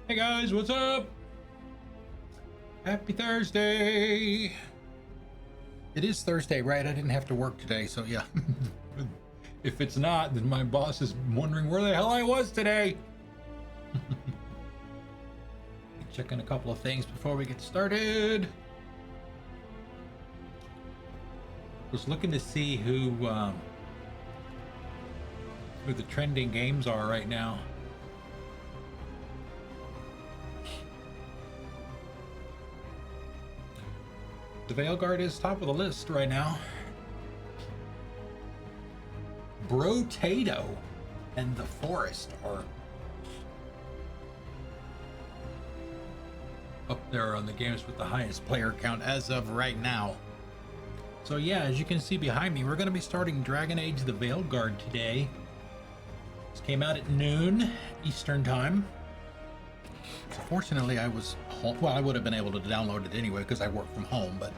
Hey guys, what's up? Happy Thursday. It is Thursday, right? I didn't have to work today, so yeah. If it's not, then my boss is wondering where the hell I was today. Checking a couple of things before we get started. Was looking to see who the trending games are right now. The Veilguard is top of the list right now. Brotato and The Forest are up there on the games with the highest player count as of right now. So yeah, as you can see behind me, we're going to be starting Dragon Age the Veilguard today. This came out at noon Eastern time. So fortunately, I was home. Well, I would have been able to download it anyway because I work from home, but...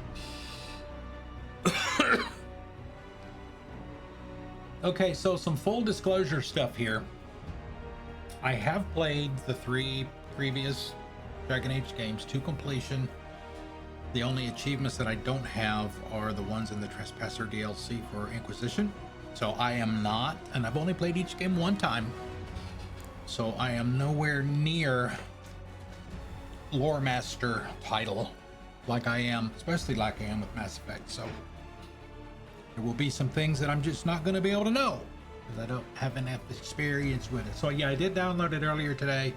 Okay, so some full disclosure stuff here. I have played the 3 previous Dragon Age games to completion. The only achievements that I don't have are the ones in the Trespasser DLC for Inquisition. So I am not, and I've only played each game one time. So I am nowhere near lore master title like I am, especially like I am with Mass Effect. So there will be some things that I'm just not going to be able to know because I don't have enough experience with it. So yeah, I did download it earlier today.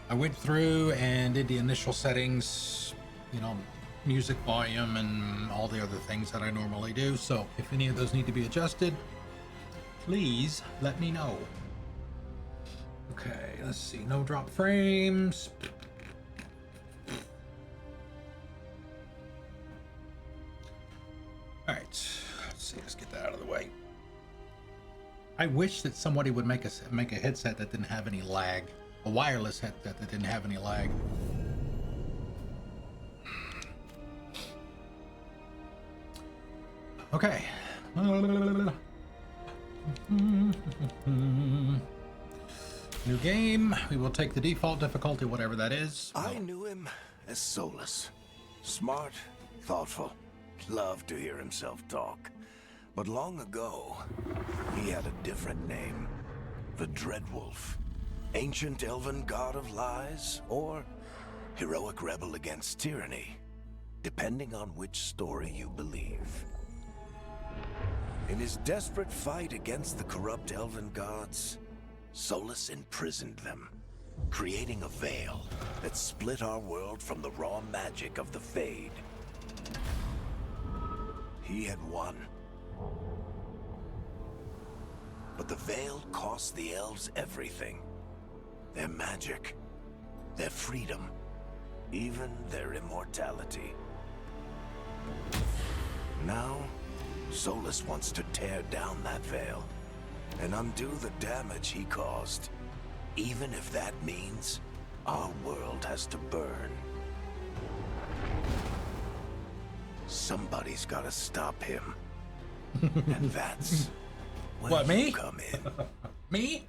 I went through and did the initial settings, you know, music volume and all the other things that I normally do. So if any of those need to be adjusted, please let me know. Okay, let's see. No drop frames. All right, let's see. Let's get that out of the way. I wish that somebody would make a headset that didn't have any lag, a wireless headset that didn't have any lag. Okay. New game. We will take the default difficulty, whatever that is. I knew him as Solus. Smart, thoughtful, loved to hear himself talk. But long ago, he had a different name. The Dreadwolf. Ancient elven god of lies, or heroic rebel against tyranny, depending on which story you believe. In his desperate fight against the corrupt elven gods, Solus imprisoned them, creating a veil that split our world from the raw magic of the Fade. He had won. But the veil cost the elves everything. Their magic, their freedom, even their immortality. Now, Solus wants to tear down that veil and undo the damage he caused, even if that means our world has to burn. Somebody's gotta stop him. And that's when What, me? you come in. Me?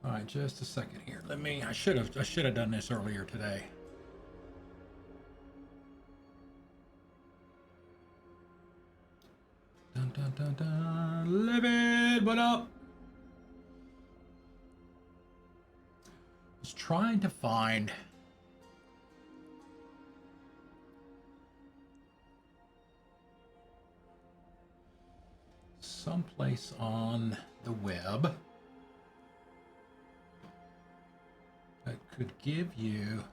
All right, just a second here. I should have done this earlier today. Dun dun dun dun. Livid, what up? Was trying to find someplace on the web that could give you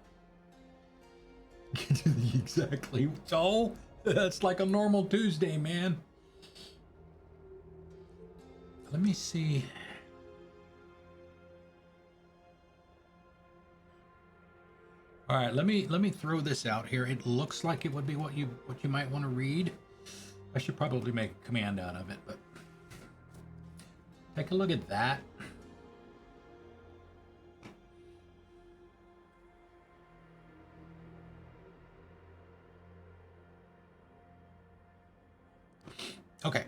exactly. So that's like a normal Tuesday, man. Let me see. All right, let me throw this out here. It looks like it would be what you might want to read. I should probably make a command out of it, but take a look at that. Okay.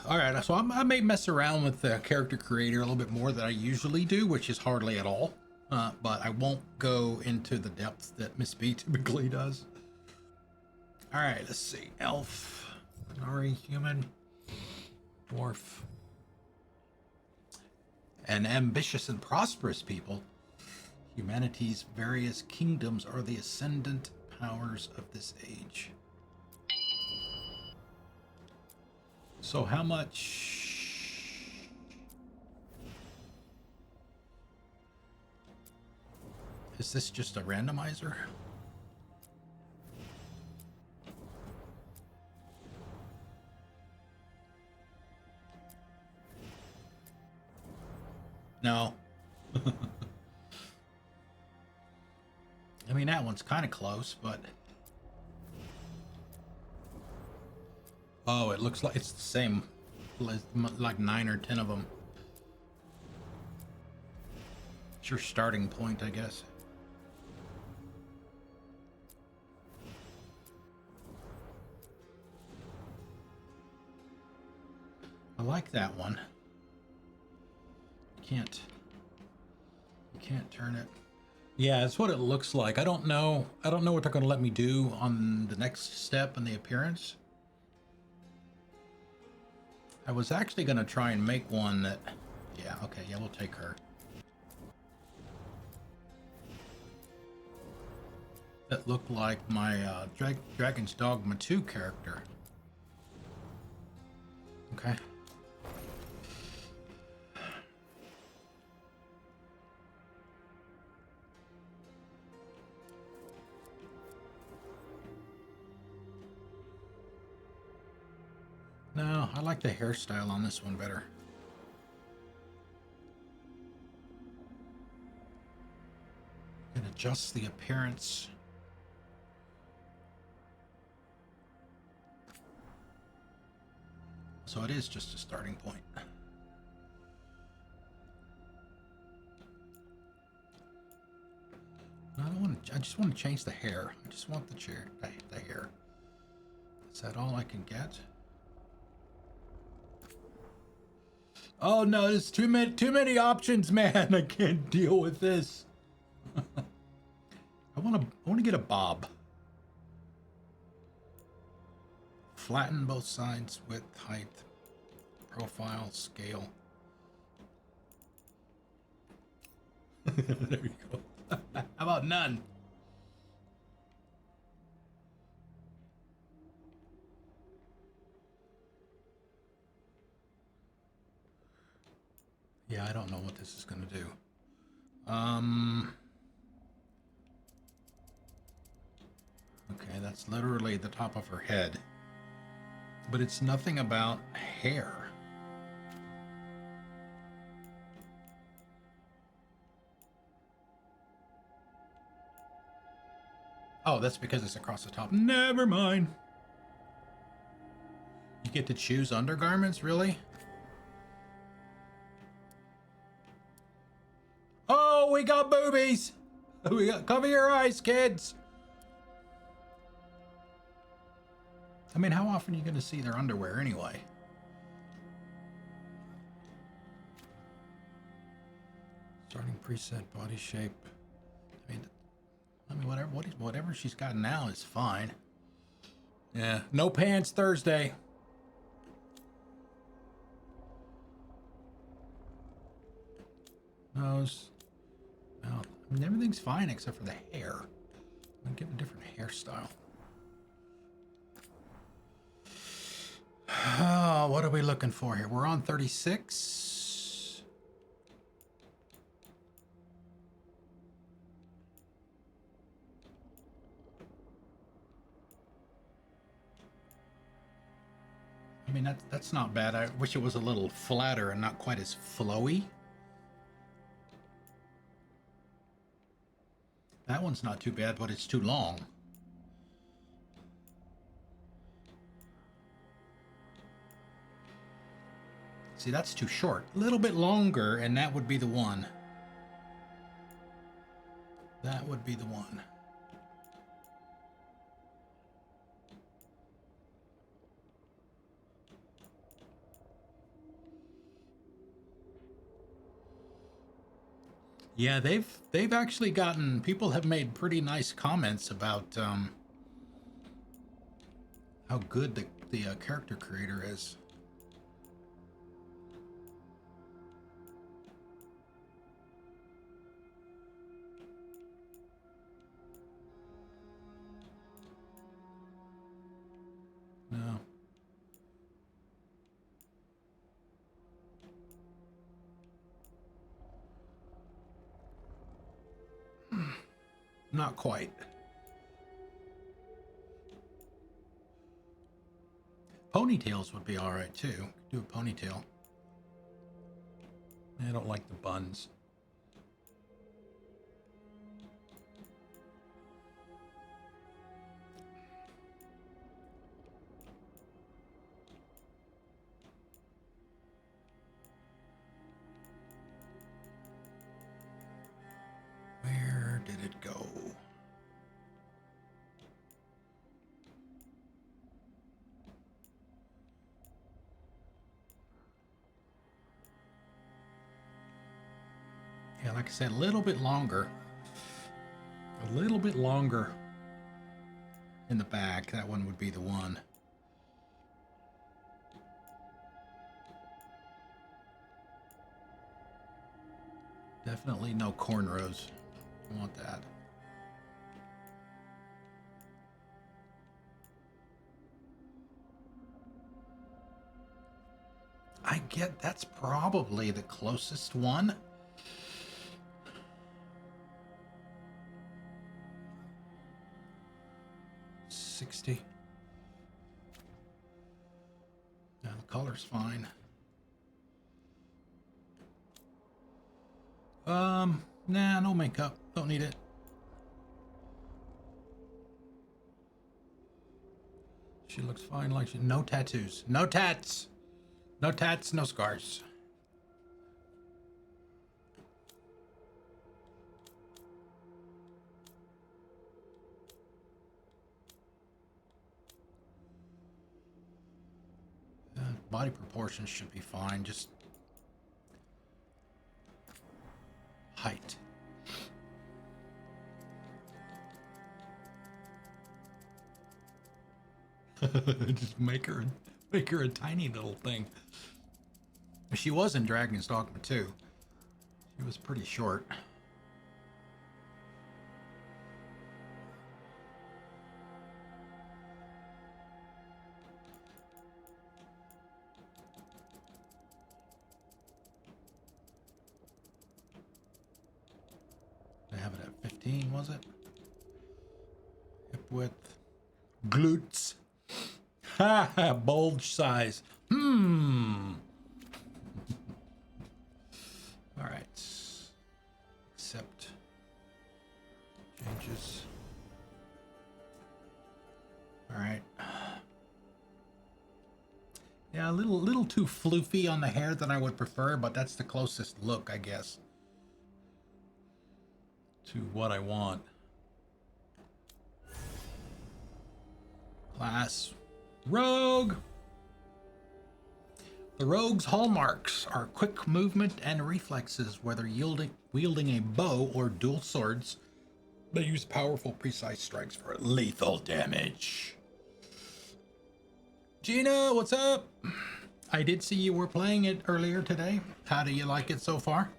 All right, so I may mess around with the character creator a little bit more than I usually do, which is hardly at all. But I won't go into the depths that Miss B typically does. All right, let's see. Elf, Nari, human, dwarf, and ambitious and prosperous people. Humanity's various kingdoms are the ascendant powers of this age. So how much? Is this just a randomizer? No. I mean, that one's kind of close, but... Oh, it looks like it's the same. Like 9 or 10 of them. It's your starting point, I guess. I like that one. You can't turn it. Yeah, it's what it looks like. I don't know what they're going to let me do on the next step in the appearance. I was actually going to try and make one that... Yeah, okay, yeah, we'll take her. That looked like my Dragon's Dogma 2 character. Okay. No, I like the hairstyle on this one better. And adjust the appearance. So it is just a starting point. I just want to change the hair. I just want the hair. Is that all I can get? Oh no, there's too many options, man. I can't deal with this. I want to get a bob. Flatten both sides, width, height, profile, scale. There you go. How about none? Yeah, I don't know what this is going to do. Okay, that's literally the top of her head. But it's nothing about hair. Oh, that's because it's across the top. Never mind. You get to choose undergarments, really? Oh, we got boobies! Cover your eyes, kids! I mean, how often are you going to see their underwear anyway? Starting preset, body shape. I mean, whatever she's got now is fine. Yeah, no pants Thursday. Nose. Mouth. I mean, everything's fine except for the hair. I'm gonna give a different hairstyle. Oh, what are we looking for here? We're on 36. I mean, that's not bad. I wish it was a little flatter and not quite as flowy. That one's not too bad, but it's too long. See, that's too short. A little bit longer, and that would be the one. That would be the one. Yeah, they've actually gotten, people have made pretty nice comments about how good the character creator is. No. Not quite. Ponytails would be all right too. Do a ponytail. I don't like the buns. Where did it go? Yeah, like I said, a little bit longer. A little bit longer in the back. That one would be the one. Definitely no cornrows. I want that. I get that's probably the closest one. $60. Yeah, the color's fine. Nah, no makeup. Don't need it. She looks fine like she... No tattoos. No tats. No tats, no scars. Body proportions should be fine. Just height. Just make her a tiny little thing. She was in Dragon's Dogma too. She was pretty short. I have it at 15, was it? Hip width. Glutes. Ha ha, bulge size. Alright. Accept. Changes. Alright. Yeah, a little too floofy on the hair than I would prefer, but that's the closest look, I guess, to what I want. Class Rogue. The Rogue's hallmarks are quick movement and reflexes, whether wielding a bow or dual swords. They use powerful, precise strikes for lethal damage. Gina, what's up? I did see you were playing it earlier today. How do you like it so far?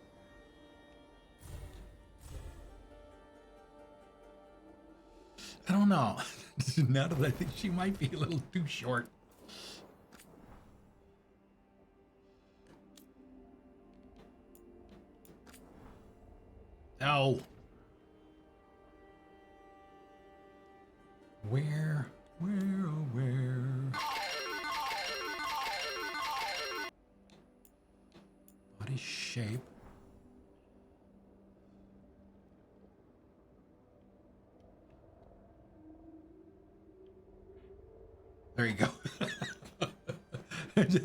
I don't know. Now that I think she might be a little too short. Oh. Where? Body shape. There you go.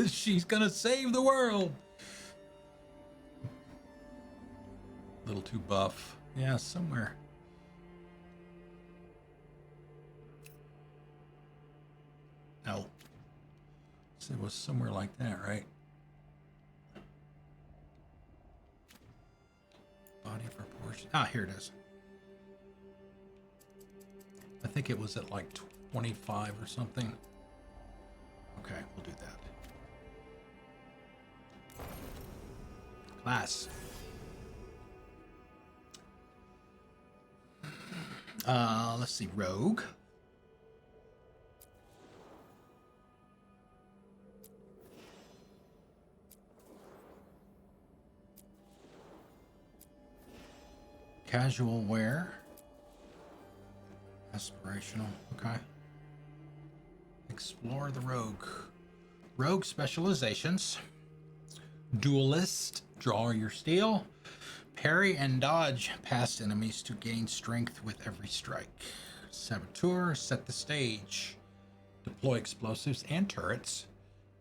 She's gonna save the world. A little too buff. Yeah, somewhere. No. So it was somewhere like that, right? body proportion. Ah, here it is. I think it was at like 25 or something. Okay, we'll do that. Class. Let's see, rogue. Casual wear. Aspirational, okay. Explore the rogue. Rogue specializations. Duelist, draw your steel. Parry and dodge past enemies to gain strength with every strike. Saboteur, set the stage. Deploy explosives and turrets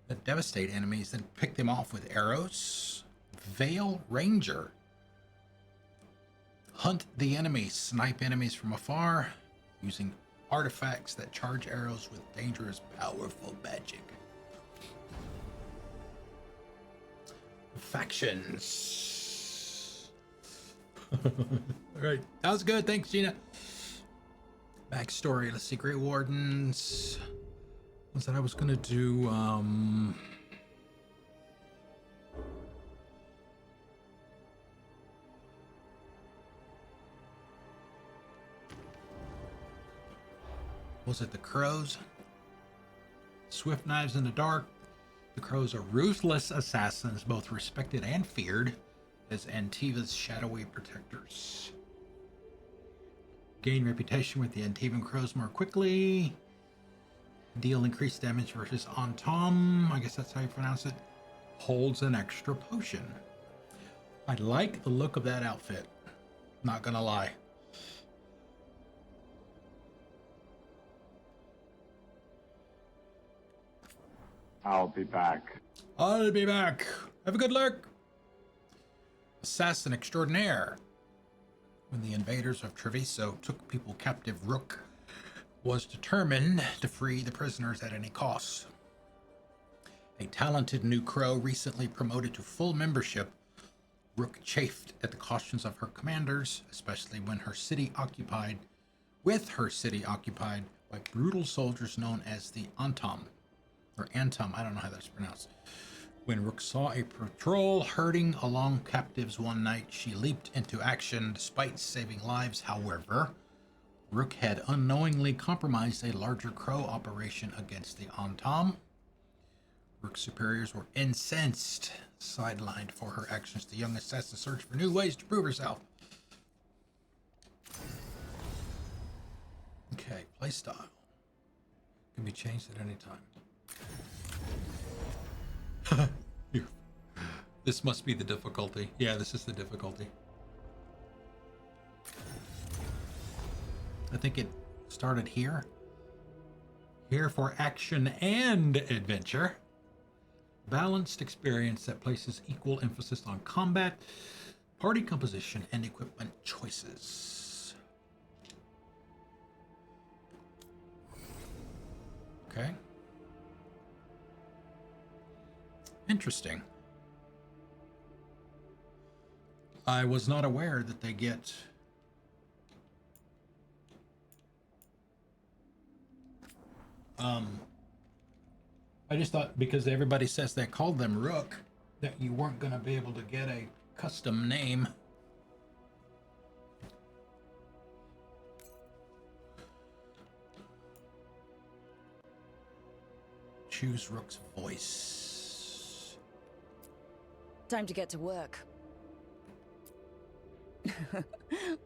that devastate enemies, then pick them off with arrows. Veil Ranger. Hunt the enemy, snipe enemies from afar, using artifacts that charge arrows with dangerous, powerful magic. Factions. All right, that was good. Thanks, Gina. Backstory. Let's see. Grey Wardens. Was that I was gonna do? Was it the Crows? Swift knives in the dark. The Crows are ruthless assassins, both respected and feared as Antiva's shadowy protectors. Gain reputation with the Antivan Crows more quickly. Deal increased damage versus Antom. I guess that's how you pronounce it. Holds an extra potion. I like the look of that outfit. Not gonna lie. I'll be back. I'll be back. Have a good look. Assassin extraordinaire. When the invaders of Treviso took people captive, Rook was determined to free the prisoners at any cost. A talented new crow recently promoted to full membership, Rook chafed at the cautions of her commanders, especially when her city occupied by brutal soldiers known as the Antom. Or Antom, I don't know how that's pronounced. When Rook saw a patrol herding along captives one night, she leaped into action despite saving lives. However, Rook had unknowingly compromised a larger crow operation against the Antom. Rook's superiors were incensed, sidelined for her actions. The young assassin searched for new ways to prove herself. Okay, playstyle. Can be changed at any time. This must be the difficulty. Yeah, this is the difficulty. I think it started here. Here for action and adventure. Balanced experience that places equal emphasis on combat, party composition, and equipment choices. Okay. Interesting. I was not aware that they get I just thought because everybody says they called them Rook that you weren't going to be able to get a custom name. Choose Rook's voice. Time to get to work.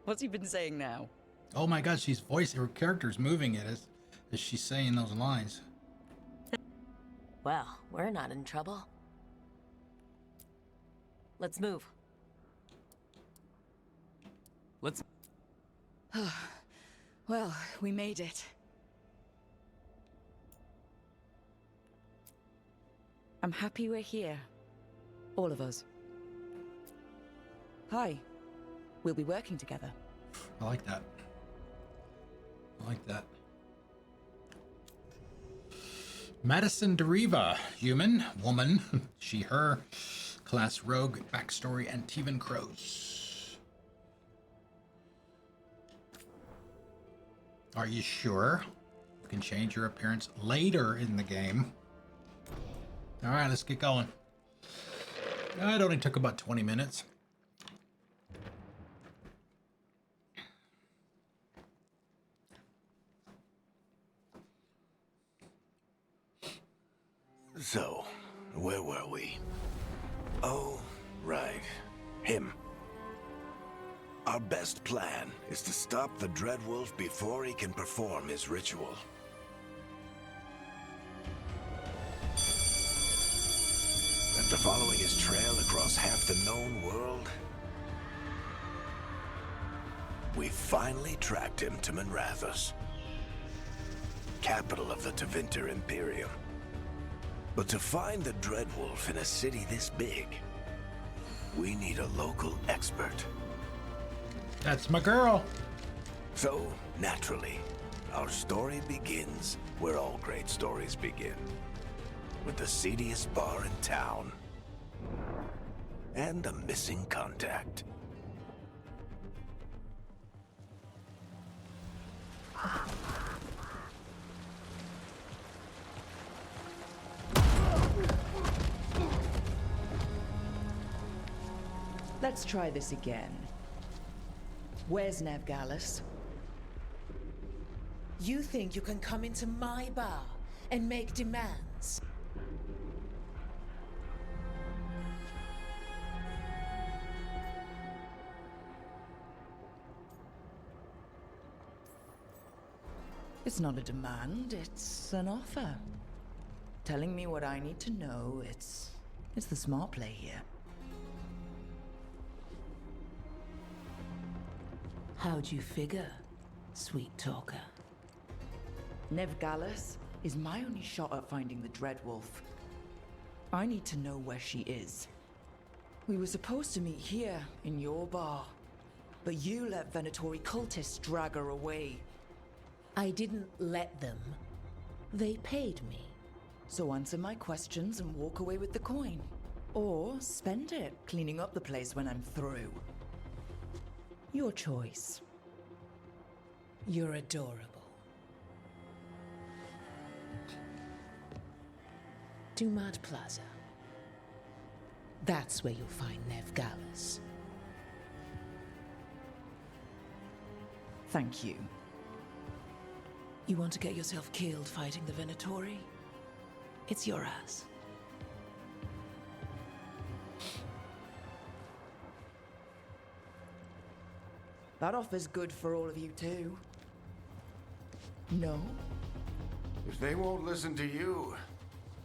What's he been saying now? Oh my god, she's voicing her character's moving it as she's saying those lines. Well, we're not in trouble. Let's move. Let's... Well, we made it. I'm happy we're here. All of us. Hi. We'll be working together. I like that. I like that. Madison Deriva, human, woman, she, her, class rogue, backstory, Antivan Crows. Are you sure? You can change your appearance later in the game. All right, let's get going. It only took about 20 minutes. So, where were we? Oh, right. Him. Our best plan is to stop the Dreadwolf before he can perform his ritual. After following his trail across half the known world, we finally tracked him to Minrathous, capital of the Tevinter Imperium. But to find the Dreadwolf in a city this big, we need a local expert. That's my girl. So, naturally, our story begins where all great stories begin. With the seediest bar in town. And a missing contact. Let's try this again. Where's Nevgalis? You think you can come into my bar and make demands? It's not a demand, it's an offer. Telling me what I need to know, it's the smart play here. How'd you figure, sweet talker? Nevgalis is my only shot at finding the Dreadwolf. I need to know where she is. We were supposed to meet here, in your bar. But you let Venatori cultists drag her away. I didn't let them. They paid me. So answer my questions and walk away with the coin. Or spend it cleaning up the place when I'm through. Your choice. You're adorable. Dumad Plaza. That's where you'll find Nevgalis. Thank you. You want to get yourself killed fighting the Venatori? It's your ass. That offer's good for all of you too. No? If they won't listen to you,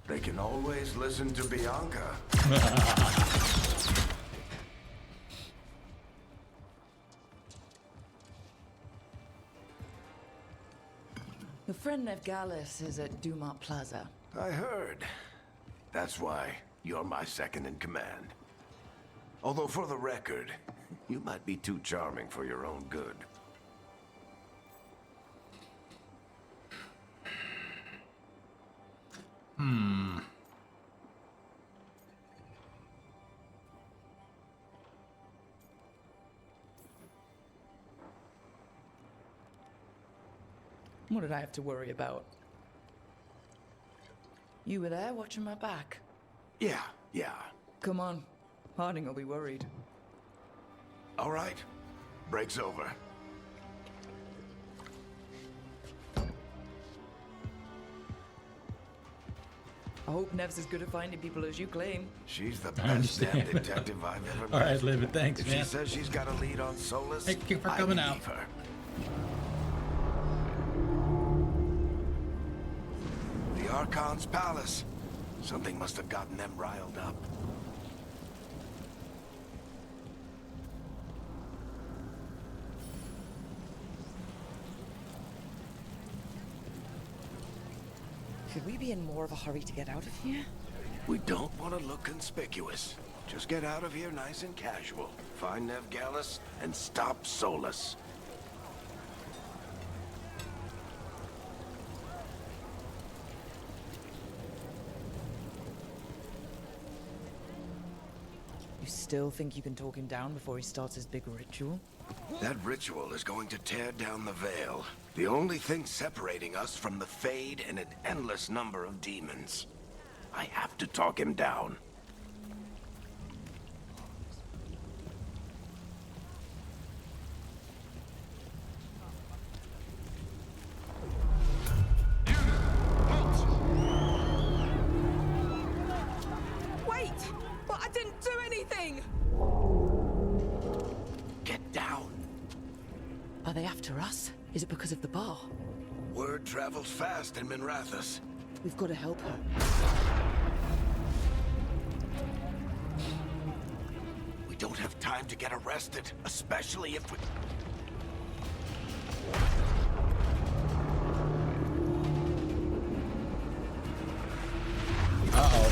they can always listen to Bianca. Your friend Nevgalis is at Dumont Plaza. I heard. That's why you're my second in command. Although for the record, you might be too charming for your own good. What did I have to worry about? You were there watching my back. Yeah. Come on. Harding will be worried. All right. Break's over. I hope Nev's as good at finding people as you claim. She's the best damn detective I've ever met. All right, live it. Thanks, If man. she says she's got a lead on Solus, Thank you for I coming out. believe her. The Archon's palace. Something must have gotten them riled up. Should we be in more of a hurry to get out of here? We don't want to look conspicuous. Just get out of here nice and casual. Find Nevgalis and stop Solus. You still think you can talk him down before he starts his big ritual? That ritual is going to tear down the veil. The only thing separating us from the Fade and an endless number of demons. I have to talk him down. Wait! But I didn't do anything! Get down. Are they after us? Is it because of the bar? Word travels fast in Minrathous. We've got to help her. We don't have time to get arrested, especially if we... Uh-oh.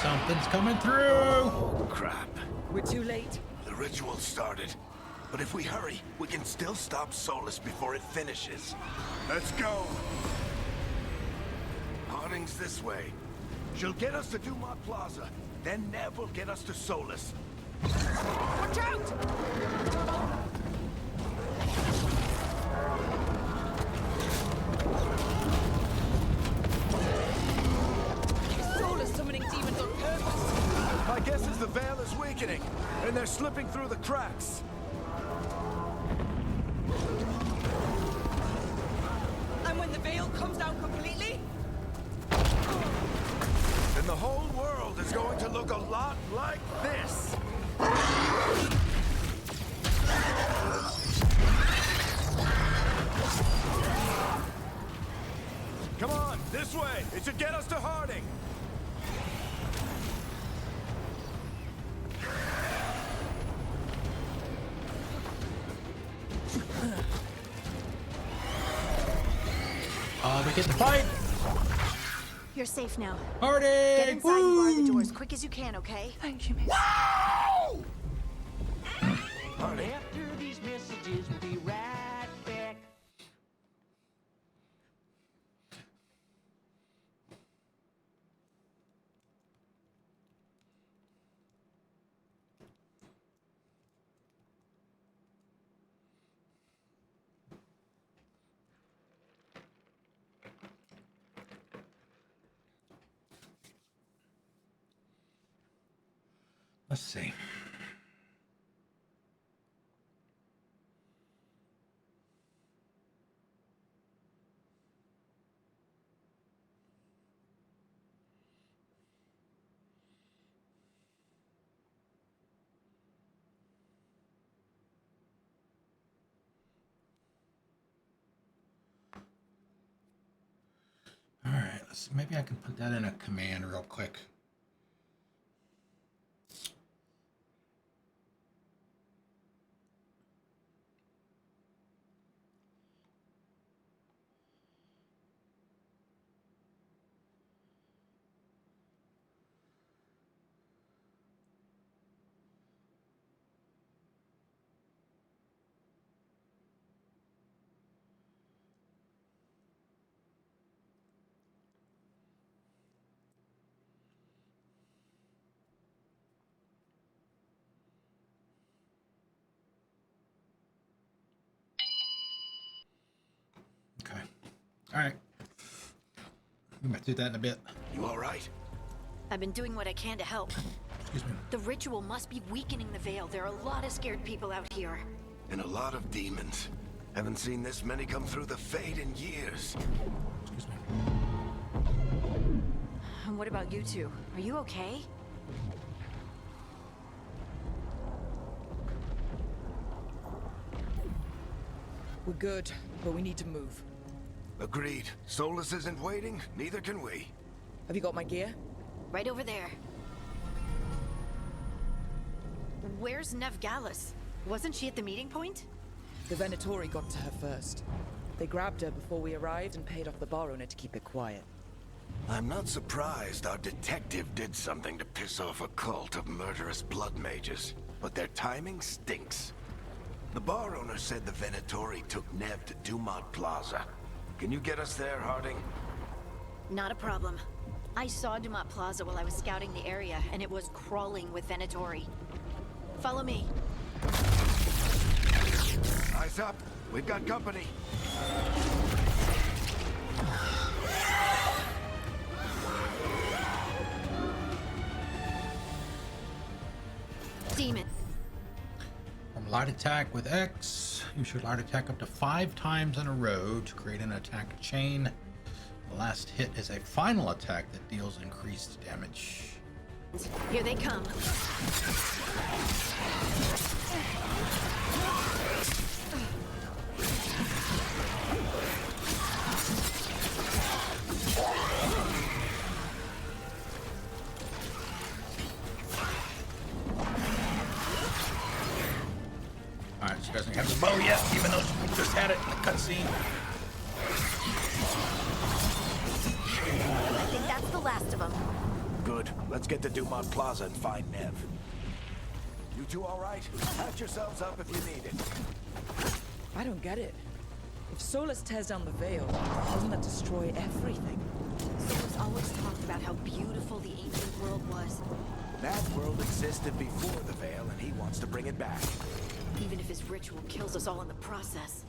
Something's coming through! Oh, crap. We're too late. The ritual started. But if we hurry, we can still stop Solus before it finishes. Let's go! Harding's this way. She'll get us to Dumont Plaza. Then Nev will get us to Solus. Watch out! Solus summoning demons on purpose. My guess is the veil is weakening, and they're slipping through the cracks. And when the veil comes down completely? Then the whole world is going to look a lot like this. Come on, this way. It should get us to Harding. We get to fight! You're safe now. Harding! Get inside and bar the door as quick as you can, okay? Thank you, miss. Harding. After these messages, we'll be right back. Let's see. All right, let's maybe I can put that in a command real quick. Okay. All right. We might do that in a bit. You all right? I've been doing what I can to help. Excuse me. The ritual must be weakening the veil. There are a lot of scared people out here. And a lot of demons. Haven't seen this many come through the Fade in years. Excuse me. And what about you two? Are you okay? We're good, but we need to move. Agreed. Solus isn't waiting, neither can we. Have you got my gear? Right over there. Where's Nev Gallus? Wasn't she at the meeting point? The Venatori got to her first. They grabbed her before we arrived and paid off the bar owner to keep it quiet. I'm not surprised our detective did something to piss off a cult of murderous blood mages, but their timing stinks. The bar owner said the Venatori took Nev to Dumont Plaza. Can you get us there, Harding? Not a problem. I saw Dumont Plaza while I was scouting the area, and it was crawling with Venatori. Follow me. Eyes up. We've got company. Demon. From light attack with X, you should light attack up to 5 times in a row to create an attack chain. The last hit is a final attack that deals increased damage. Here they come. Alright, she doesn't have the bow yet, even though she just had it in the cutscene. I think that's the last of them. Good. Let's get to Dumont Plaza and find Nev. You two all right? Patch yourselves up if you need it. I don't get it. If Solus tears down the Veil, doesn't that destroy everything? Solus always talked about how beautiful the ancient world was. That world existed before the Veil, and he wants to bring it back. Even if his ritual kills us all in the process.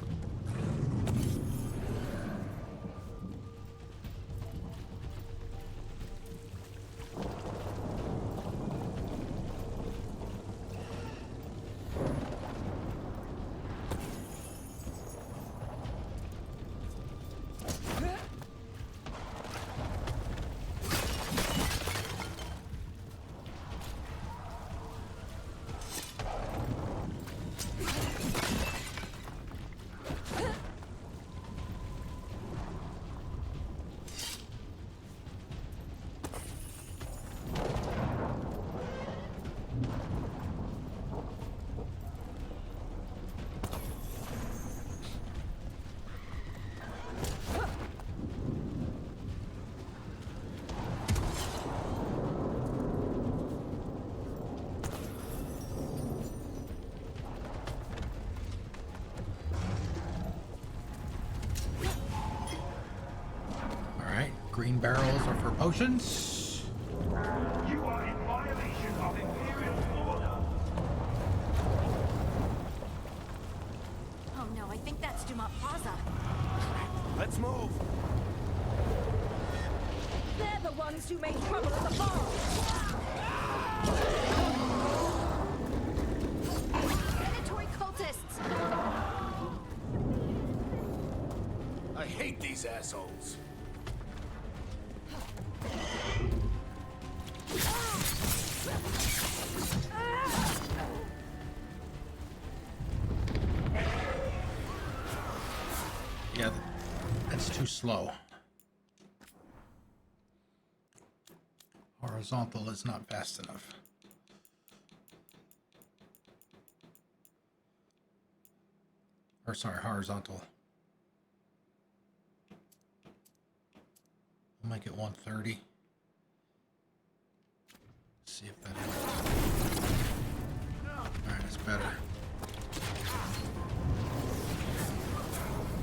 Green barrels are for potions. You are in violation of Imperial order. Oh no, I think that's Dumont Plaza. Let's move. They're the ones who made trouble at the bar! Predatory cultists! I hate these assholes. Yeah, that's too slow. Horizontal is not fast enough. Or sorry, horizontal. We'll make it 130. Let's see if that helps. Alright, that's better.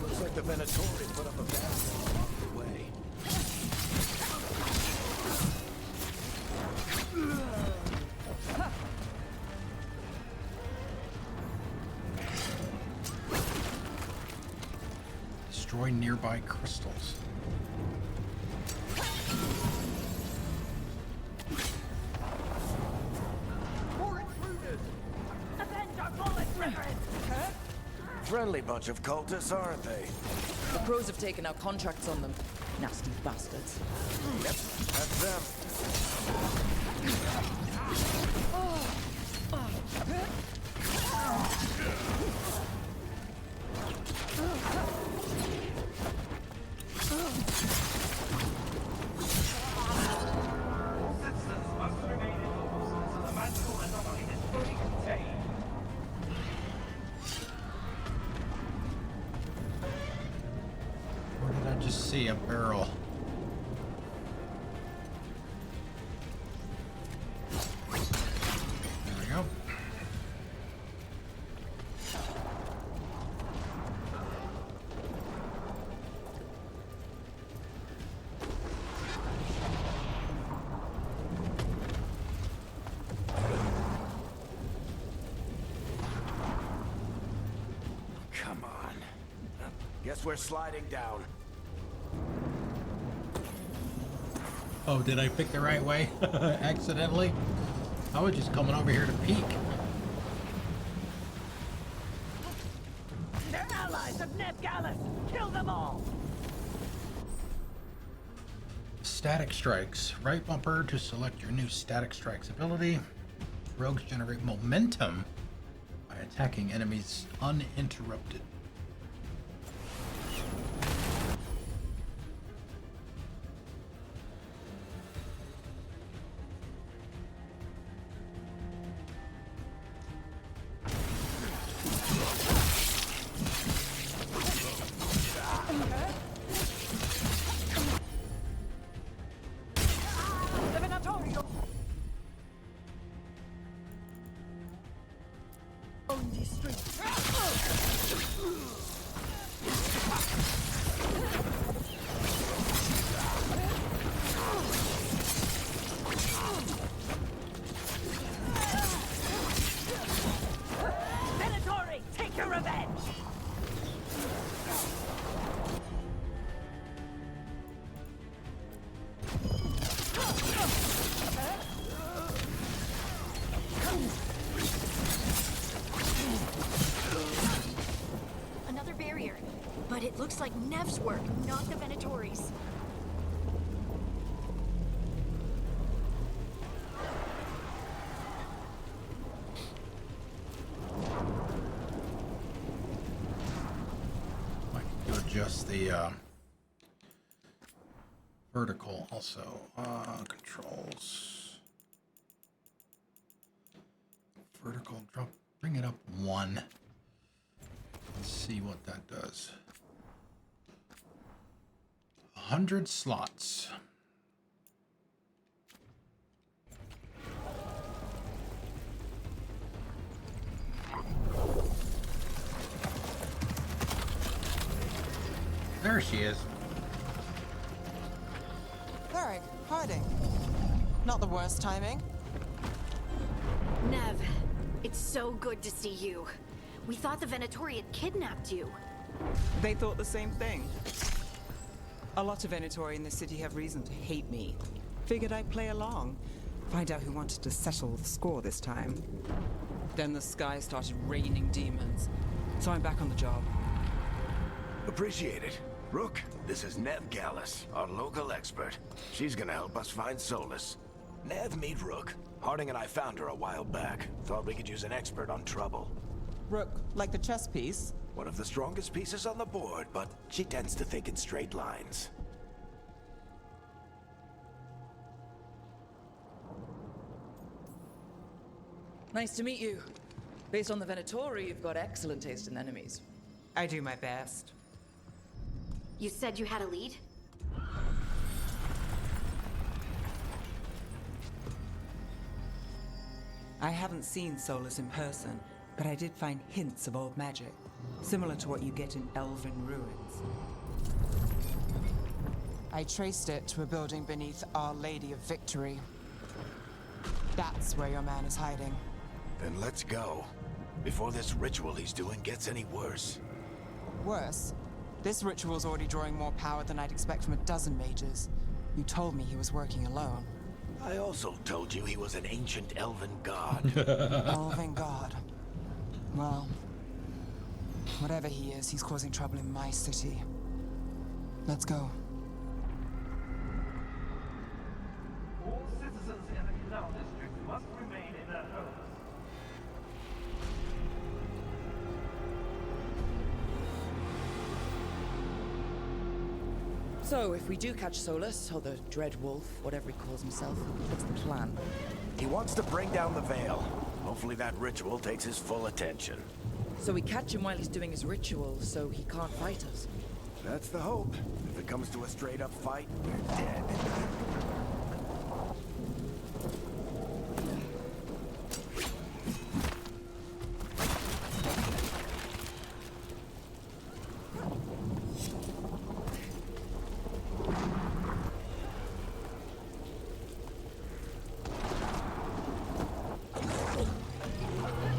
Looks like the Venatori put up a barricade along the way. Destroy nearby crystals. Friendly bunch of cultists, aren't they? The pros have taken out contracts on them. Nasty bastards. Yep, that's them. Citizens must remain indoors until the magical anomaly is fully contained. Where did I just see a barrel? There we go. Guess we're sliding down. Oh, did I pick the right way? Accidentally? I was just coming over here to peek. They're allies of Ned Gallus! Kill them all! Static strikes. Right bumper to select your new static strikes ability. Rogues generate momentum by attacking enemies uninterrupted. Venatori, take your revenge! Another barrier. But it looks like Nev's work, not the Venatori's. I can adjust the vertical also. Controls. Vertical drop. Bring it up one. Let's see what that does. 100 slots. There she is. Varric, hiding. Not the worst timing. Nev, it's so good to see you. We thought the Venatori had kidnapped you. They thought the same thing. A lot of Venatori in the city have reason to hate me. Figured I'd play along. Find out who wanted to settle the score this time. Then the sky started raining demons. So I'm back on the job. Appreciate it. Rook, this is Nev Gallus, our local expert. She's gonna help us find Solus. Nev, meet Rook. Harding and I found her a while back. Thought we could use an expert on trouble. Rook, like the chess piece? One of the strongest pieces on the board, but she tends to think in straight lines. Nice to meet you. Based on the Venatori, you've got excellent taste in enemies. I do my best. You said you had a lead? I haven't seen Solus in person, but I did find hints of old magic, similar to what you get in elven ruins. I traced it to a building beneath Our Lady of Victory. That's where your man is hiding. Then let's go. Before this ritual he's doing gets any worse. Worse, this ritual's already drawing more power than I'd expect from a dozen mages. You told me he was working alone. I also told you he was an ancient elven god. Elven god. Well, whatever he is, he's causing trouble in my city. Let's go. All citizens in the canal district must remain in their homes. So, if we do catch Solus, or the Dread Wolf, whatever he calls himself, what's the plan? He wants to bring down the veil. Hopefully that ritual takes his full attention. So we catch him while he's doing his ritual, so he can't fight us. That's the hope. If it comes to a straight-up fight, we're dead.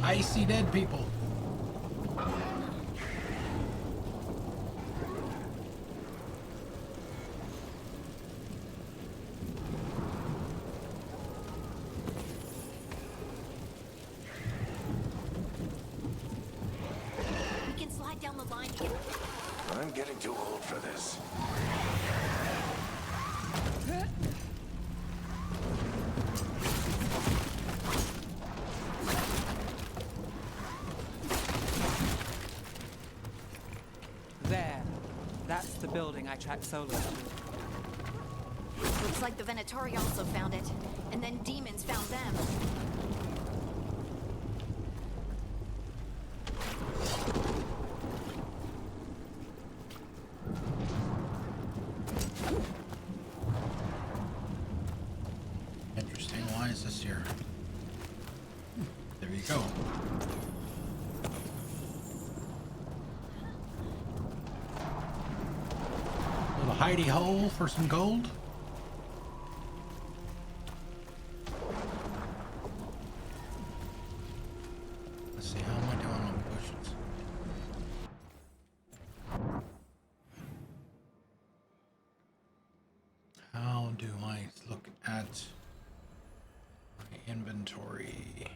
I see dead people. getting too old for this. There. That's the building I tracked Solus to. Looks like the Venatori also found it. And then demons found them. Interesting. Why is this here? There you go. Little hidey hole for some gold. Let's see, how am I doing on potions? How do I look at my inventory?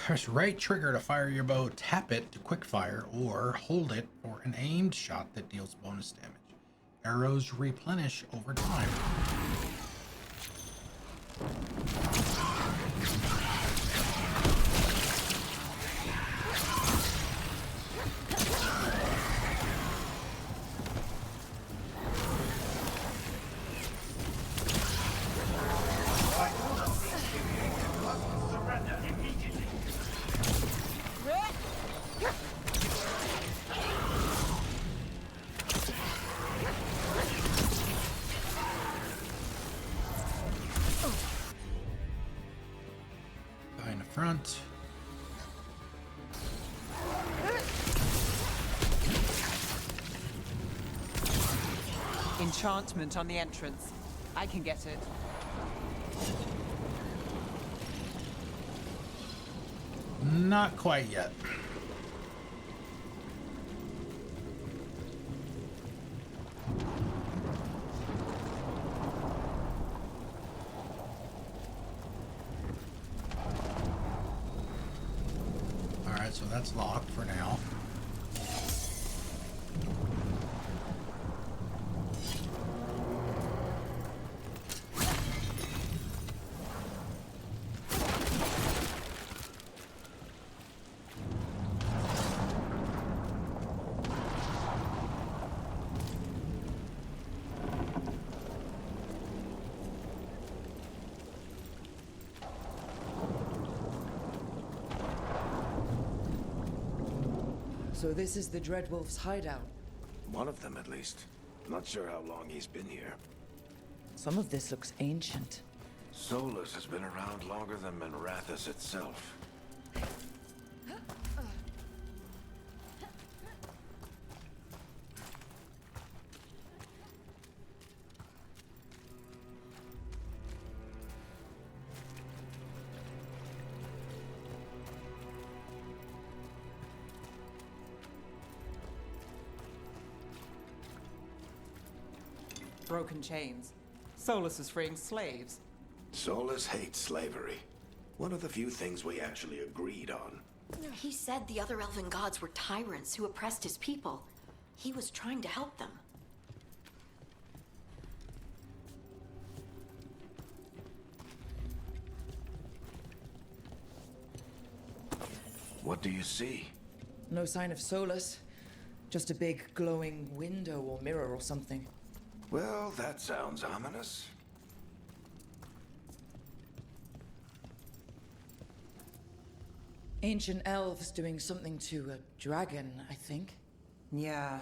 Press right trigger to fire your bow, tap it to quick fire, or hold it for an aimed shot that deals bonus damage. Arrows replenish over time. Surrender immediately. Guy in the front. Enchantment on the entrance. I can get it. Not quite yet. Alright, so that's locked for now. So this is the Dreadwolf's hideout. One of them, at least. Not sure how long he's been here. Some of this looks ancient. Solus has been around longer than Minrathous itself. Broken chains. Solus is freeing slaves. Solus hates slavery. One of the few things we actually agreed on. He said the other elven gods were tyrants who oppressed his people. He was trying to help them. What do you see? No sign of Solus. Just a big glowing window or mirror or something. Well, that sounds ominous. Ancient elves doing something to a dragon, I think. Yeah.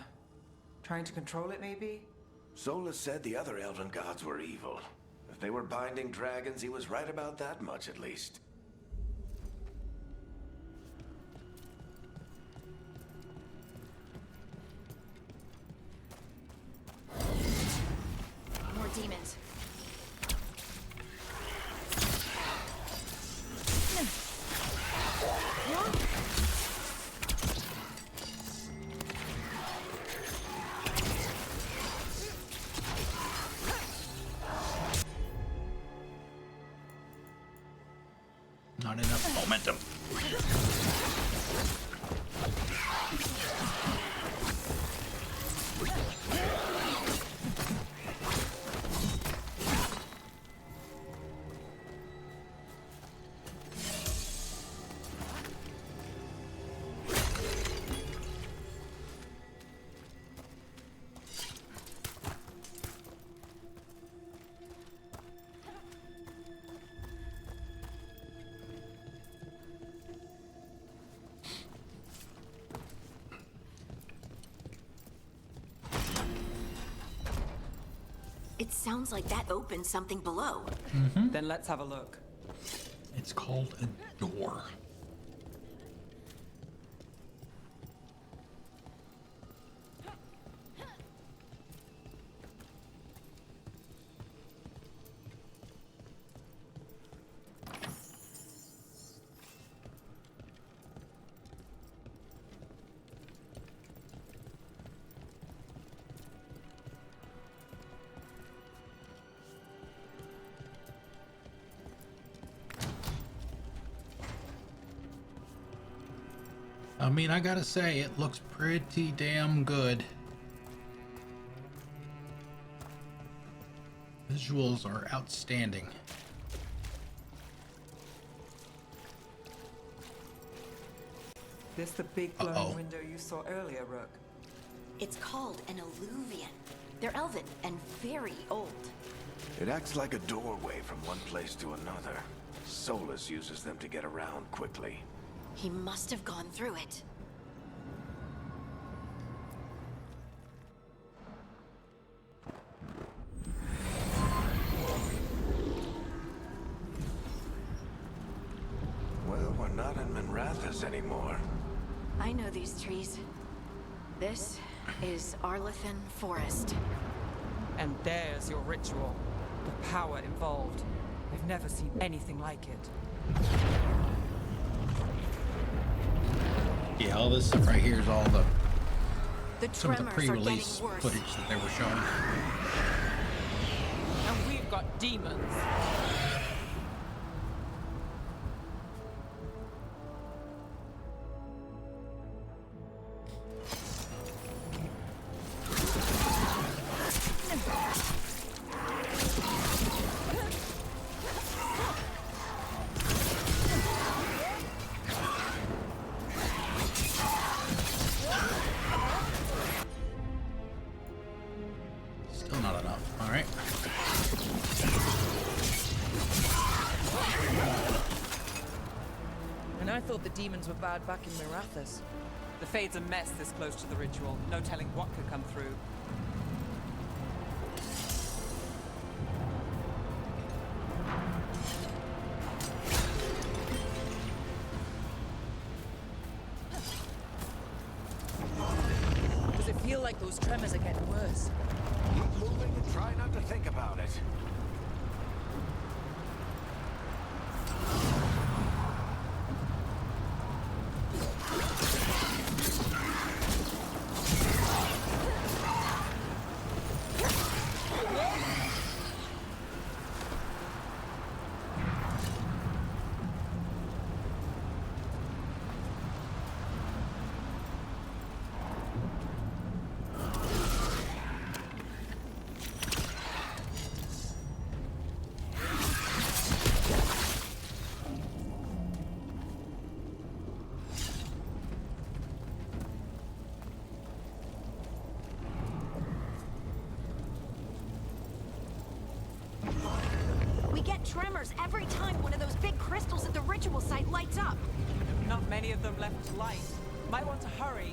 Trying to control it, maybe? Solus said the other elven gods were evil. If they were binding dragons, he was right about that much, at least. More demons. Not enough momentum. It sounds like that opened something below. Then let's have a look. It's called a door. I mean, I gotta say, it looks pretty damn good. Visuals are outstanding. This the big glowing window you saw earlier, Rook? It's called an alluvian. They're elven and very old. It acts like a doorway from one place to another. Solus uses them to get around quickly. He must have gone through it. Well, we're not in Minrathous anymore. I know these trees. This is Arlathan Forest. And there's your ritual. The power involved. I've never seen anything like it. Yeah, all this stuff right here is all the some of the tremors are pre-release getting worse. footage that they were showing. And we've got demons. Still not enough. All right. And I thought the demons were bad back in Mirathas. The Fade's a mess this close to the ritual. No telling what could come through. Does it feel like those tremors are getting worse? Keep moving and try not to think about it. We get tremors every time one of those big crystals at the ritual site lights up. Not many of them left to light. Might want to hurry.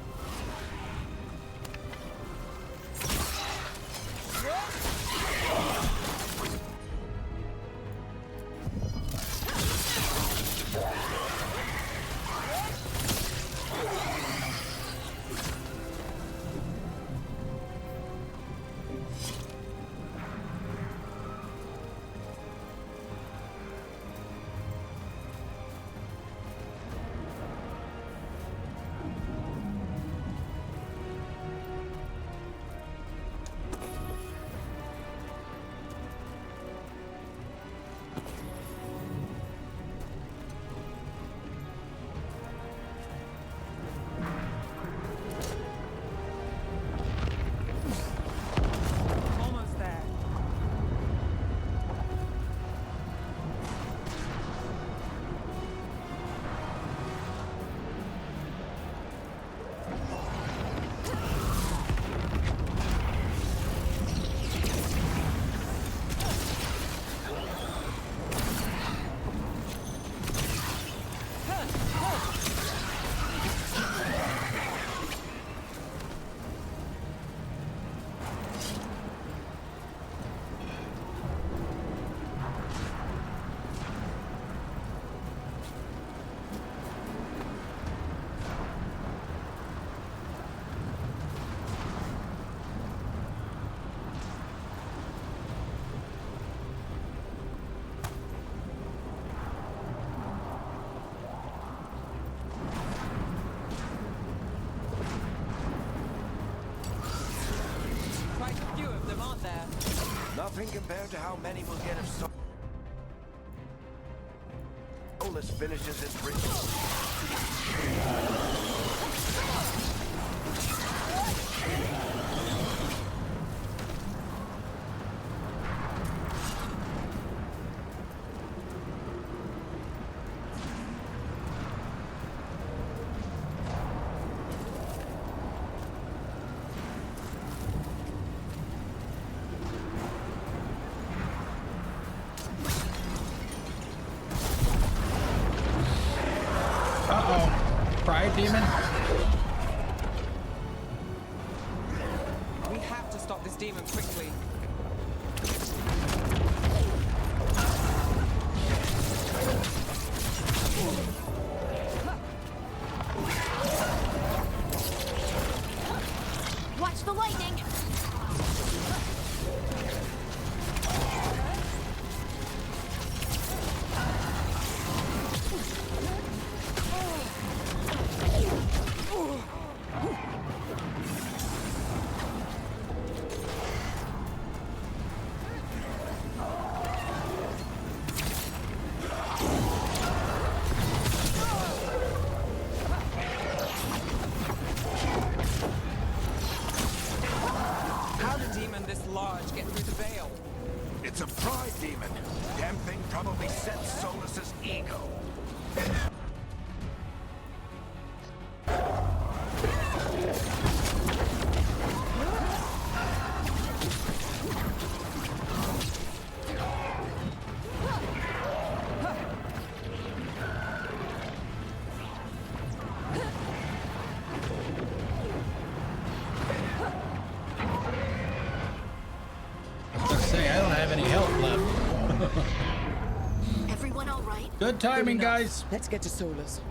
compared to how many will get if Solus finishes his ritual. Pride demon? We have to stop this demon quickly. Watch the lightning! How did a demon this large get through the veil? It's a pride demon. Damn thing probably sets Solus's ego. I don't have any health left. Everyone all right? Good timing, guys. Let's get to Solus.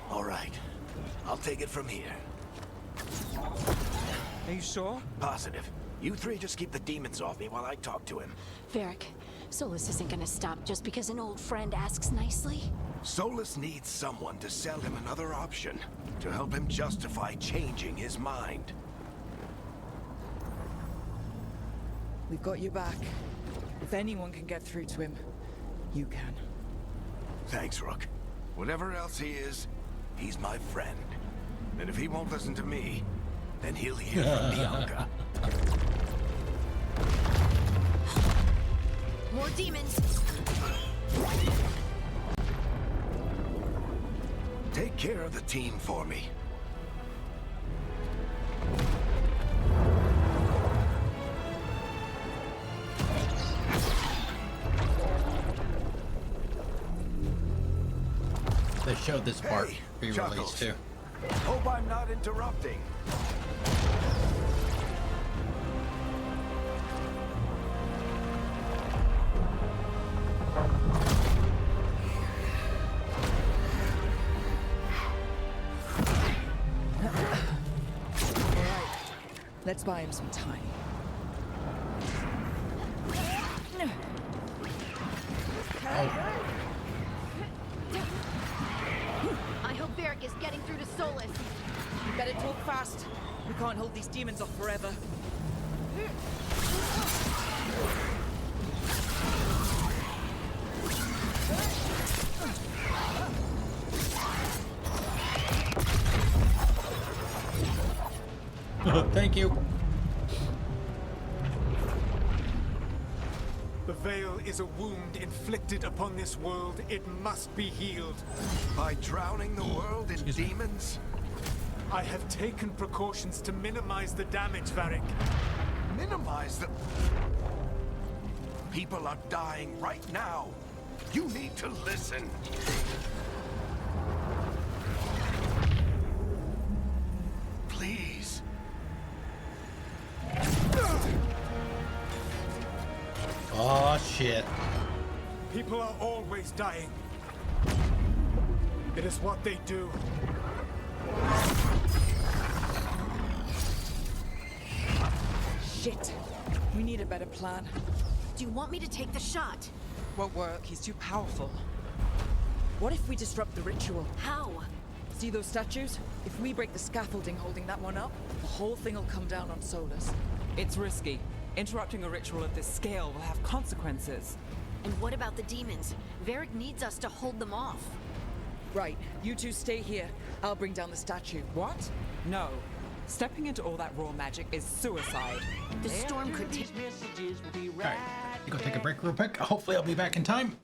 All right. I'll take it from here. Are you sure? Positive. You three just keep the demons off me while I talk to him. Varric, Solus isn't gonna stop just because an old friend asks nicely. Solus needs someone to sell him another option, to help him justify changing his mind. We've got your back. If anyone can get through to him, you can. Thanks, Rook. Whatever else he is, he's my friend. And if he won't listen to me, then he'll hear from Bianca. More demons! Take care of the team for me. They showed this part Hey, be Chuckles. released too. Hope I'm not interrupting. Let's buy him some time. I hope Varric is getting through to Solus. You better talk fast. We can't hold these demons off forever. Thank you. The veil is a wound inflicted upon this world. It must be healed. By drowning the world in demons? I have taken precautions to minimize the damage, Varric. Minimize the... People are dying right now. You need to listen. Please. shit. People are always dying. It is what they do. Shit. We need a better plan. Do you want me to take the shot? Won't work. He's too powerful. What if we disrupt the ritual? How? See those statues? If we break the scaffolding holding that one up, the whole thing will come down on Solus. It's risky. Interrupting a ritual of this scale will have consequences. And what about the demons? Varric needs us to hold them off. Right. You two stay here. I'll bring down the statue. What? No. Stepping into all that raw magic is suicide. The storm could take... Alright, you go take a break real quick. Hopefully I'll be back in time.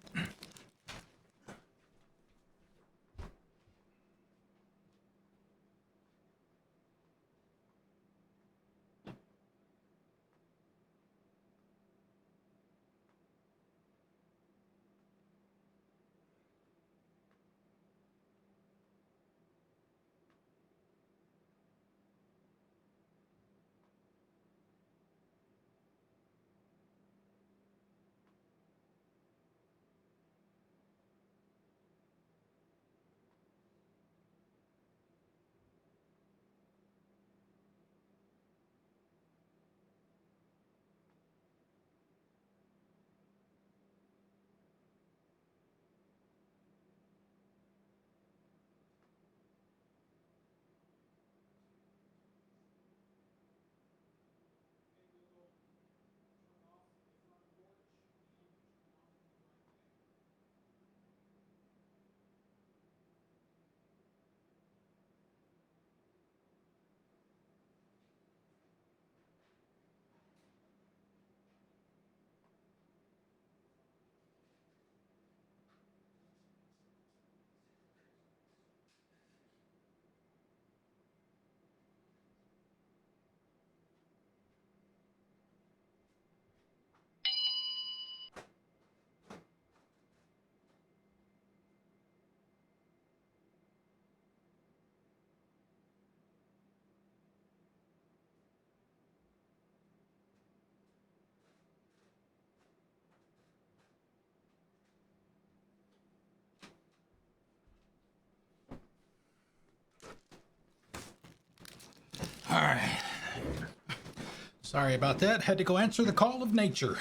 All right. Sorry about that. Had to go answer the call of nature.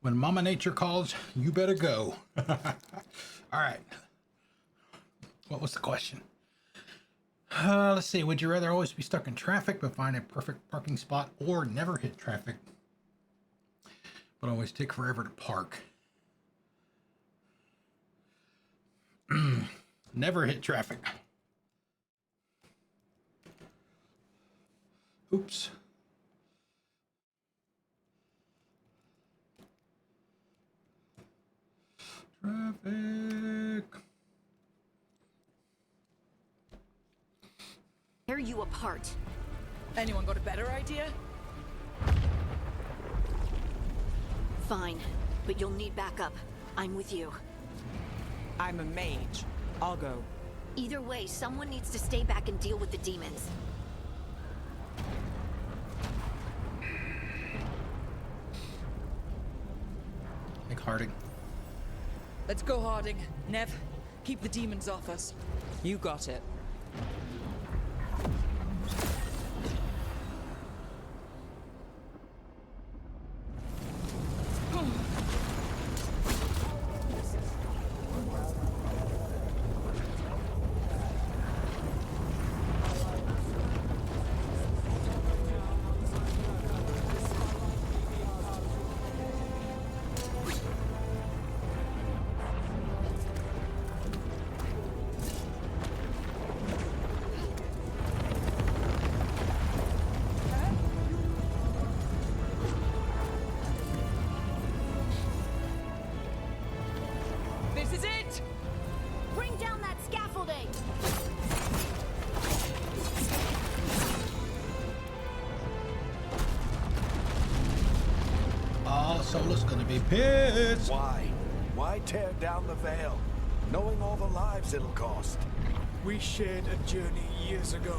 When Mama Nature calls, you better go. All right. What was the question? Let's see. Would you rather always be stuck in traffic but find a perfect parking spot, or never hit traffic but always take forever to park? Never hit traffic. Oops. Traffic. Tear you apart. Anyone got a better idea? Fine, but you'll need backup. I'm with you. I'm a mage. I'll go. Either way, someone needs to stay back and deal with the demons. Like Harding. Let's go, Harding. Nev, keep the demons off us. You got it. This is it! Bring down that scaffolding! Oh, Solus gonna be pissed. Why? Why tear down the veil, knowing all the lives it'll cost? We shared a journey years ago.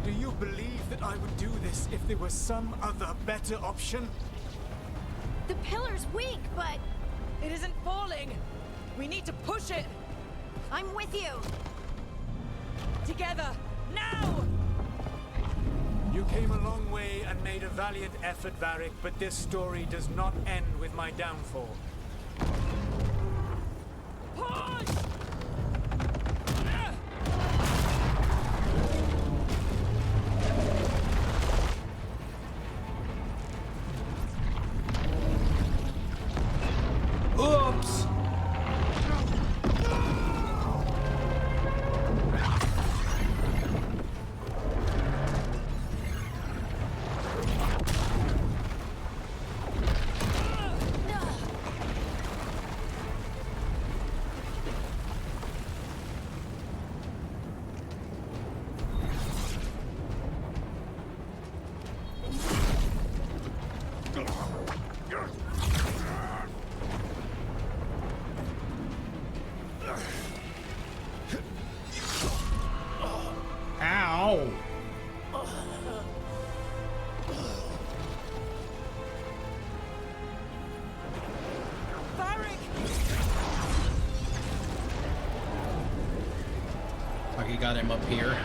Do you believe that I would do this if there was some other better option? The pillar's weak, but It isn't falling! We need to push it! I'm with you. Together! Now! You came a long way and made a valiant effort, Varric, but this story does not end with my downfall. Push! Oops! Ow! Varric! Like he got him up here.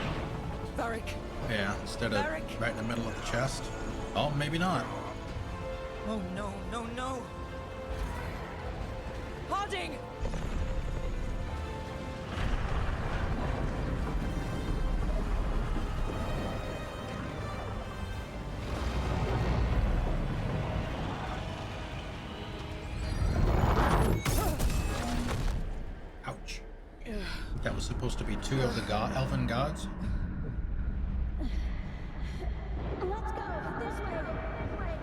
Varric! Yeah, instead of Varric! right in the middle of the chest. Oh, maybe not. Oh no, no, no! Harding! Ouch. That was supposed to be two of the elven gods? Let's go. This way. This way.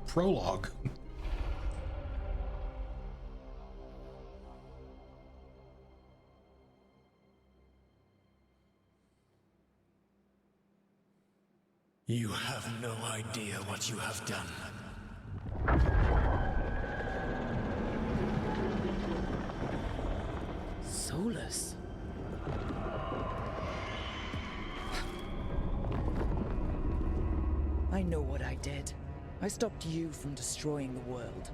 Prologue. You have no idea what you have done. Solus. I know what I did. I stopped you from destroying the world.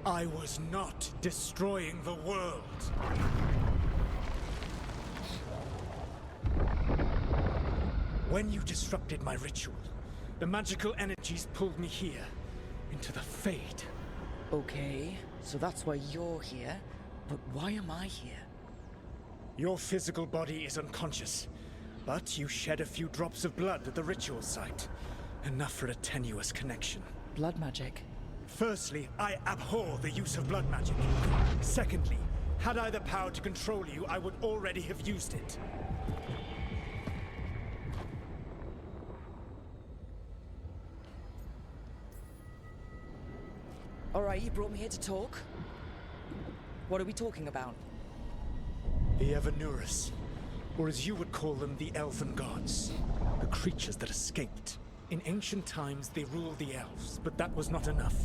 I was not destroying the world. When you disrupted my ritual, the magical energies pulled me here, into the Fade. Okay, so that's why you're here. But why am I here? Your physical body is unconscious, but you shed a few drops of blood at the ritual site. Enough for a tenuous connection. Blood magic? Firstly, I abhor the use of blood magic. Secondly, had I the power to control you, I would already have used it. Alright, you brought me here to talk. What are we talking about? The Evanurus, or as you would call them, the Elven Gods. The creatures that escaped. In ancient times, they ruled the elves, but that was not enough.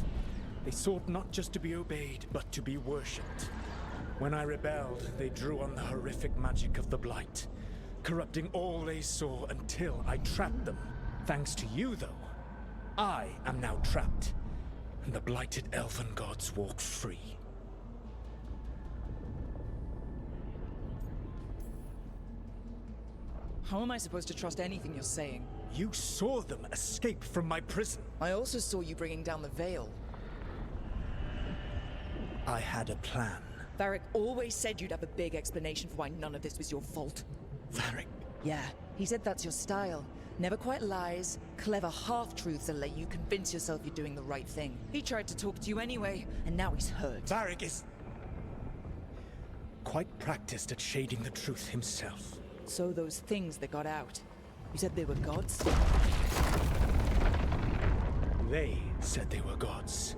They sought not just to be obeyed, but to be worshipped. When I rebelled, they drew on the horrific magic of the Blight, corrupting all they saw until I trapped them. Thanks to you, though, I am now trapped, and the blighted Elven Gods walk free. How am I supposed to trust anything you're saying? You saw them escape from my prison. I also saw you bringing down the veil. I had a plan. Varric always said you'd have a big explanation for why none of this was your fault. Varric? Yeah, he said that's your style. Never quite lies, clever half-truths that let you convince yourself you're doing the right thing. He tried to talk to you anyway, and now he's hurt. Varric is quite practiced at shading the truth himself. So those things that got out, you said they were gods? They said they were gods.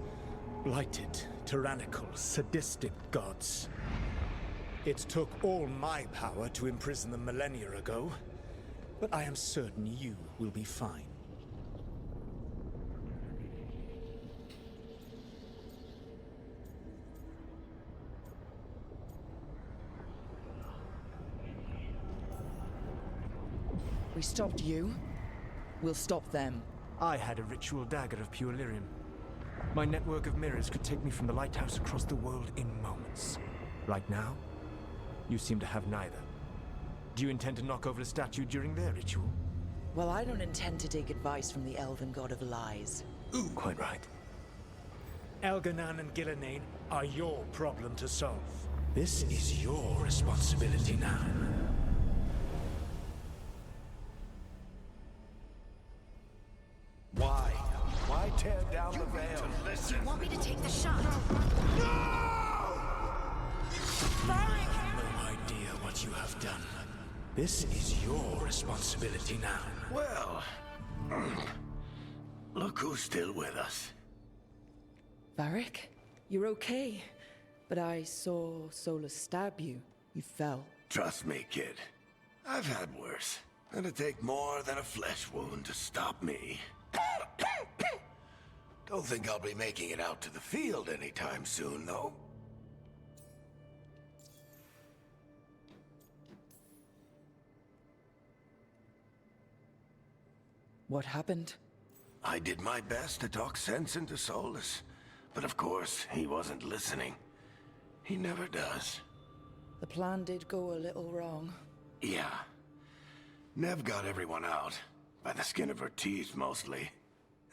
Blighted, tyrannical, sadistic gods. It took all my power to imprison them millennia ago, but I am certain you will be fine. We stopped you. We'll stop them. I had a ritual dagger of pure lyrium. My network of mirrors could take me from the lighthouse across the world in moments. Right now, you seem to have neither. Do you intend to knock over a statue during their ritual? Well, I don't intend to take advice from the elven god of lies. Ooh, quite right. Elganan and Gillenane are your problem to solve. This is your responsibility now. Why? Why tear down the veil? Do you want me to take the shot? You have no idea what you have done. This is your responsibility now. Well, look who's still with us. Varric, you're okay. But I saw Solus stab you. You fell. Trust me, kid. I've had worse. It'd take more than a flesh wound to stop me. Don't think I'll be making it out to the field anytime soon, though. What happened? I did my best to talk sense into Solus, but of course, he wasn't listening. He never does. The plan did go a little wrong. Yeah. Nev got everyone out, by the skin of her teeth mostly.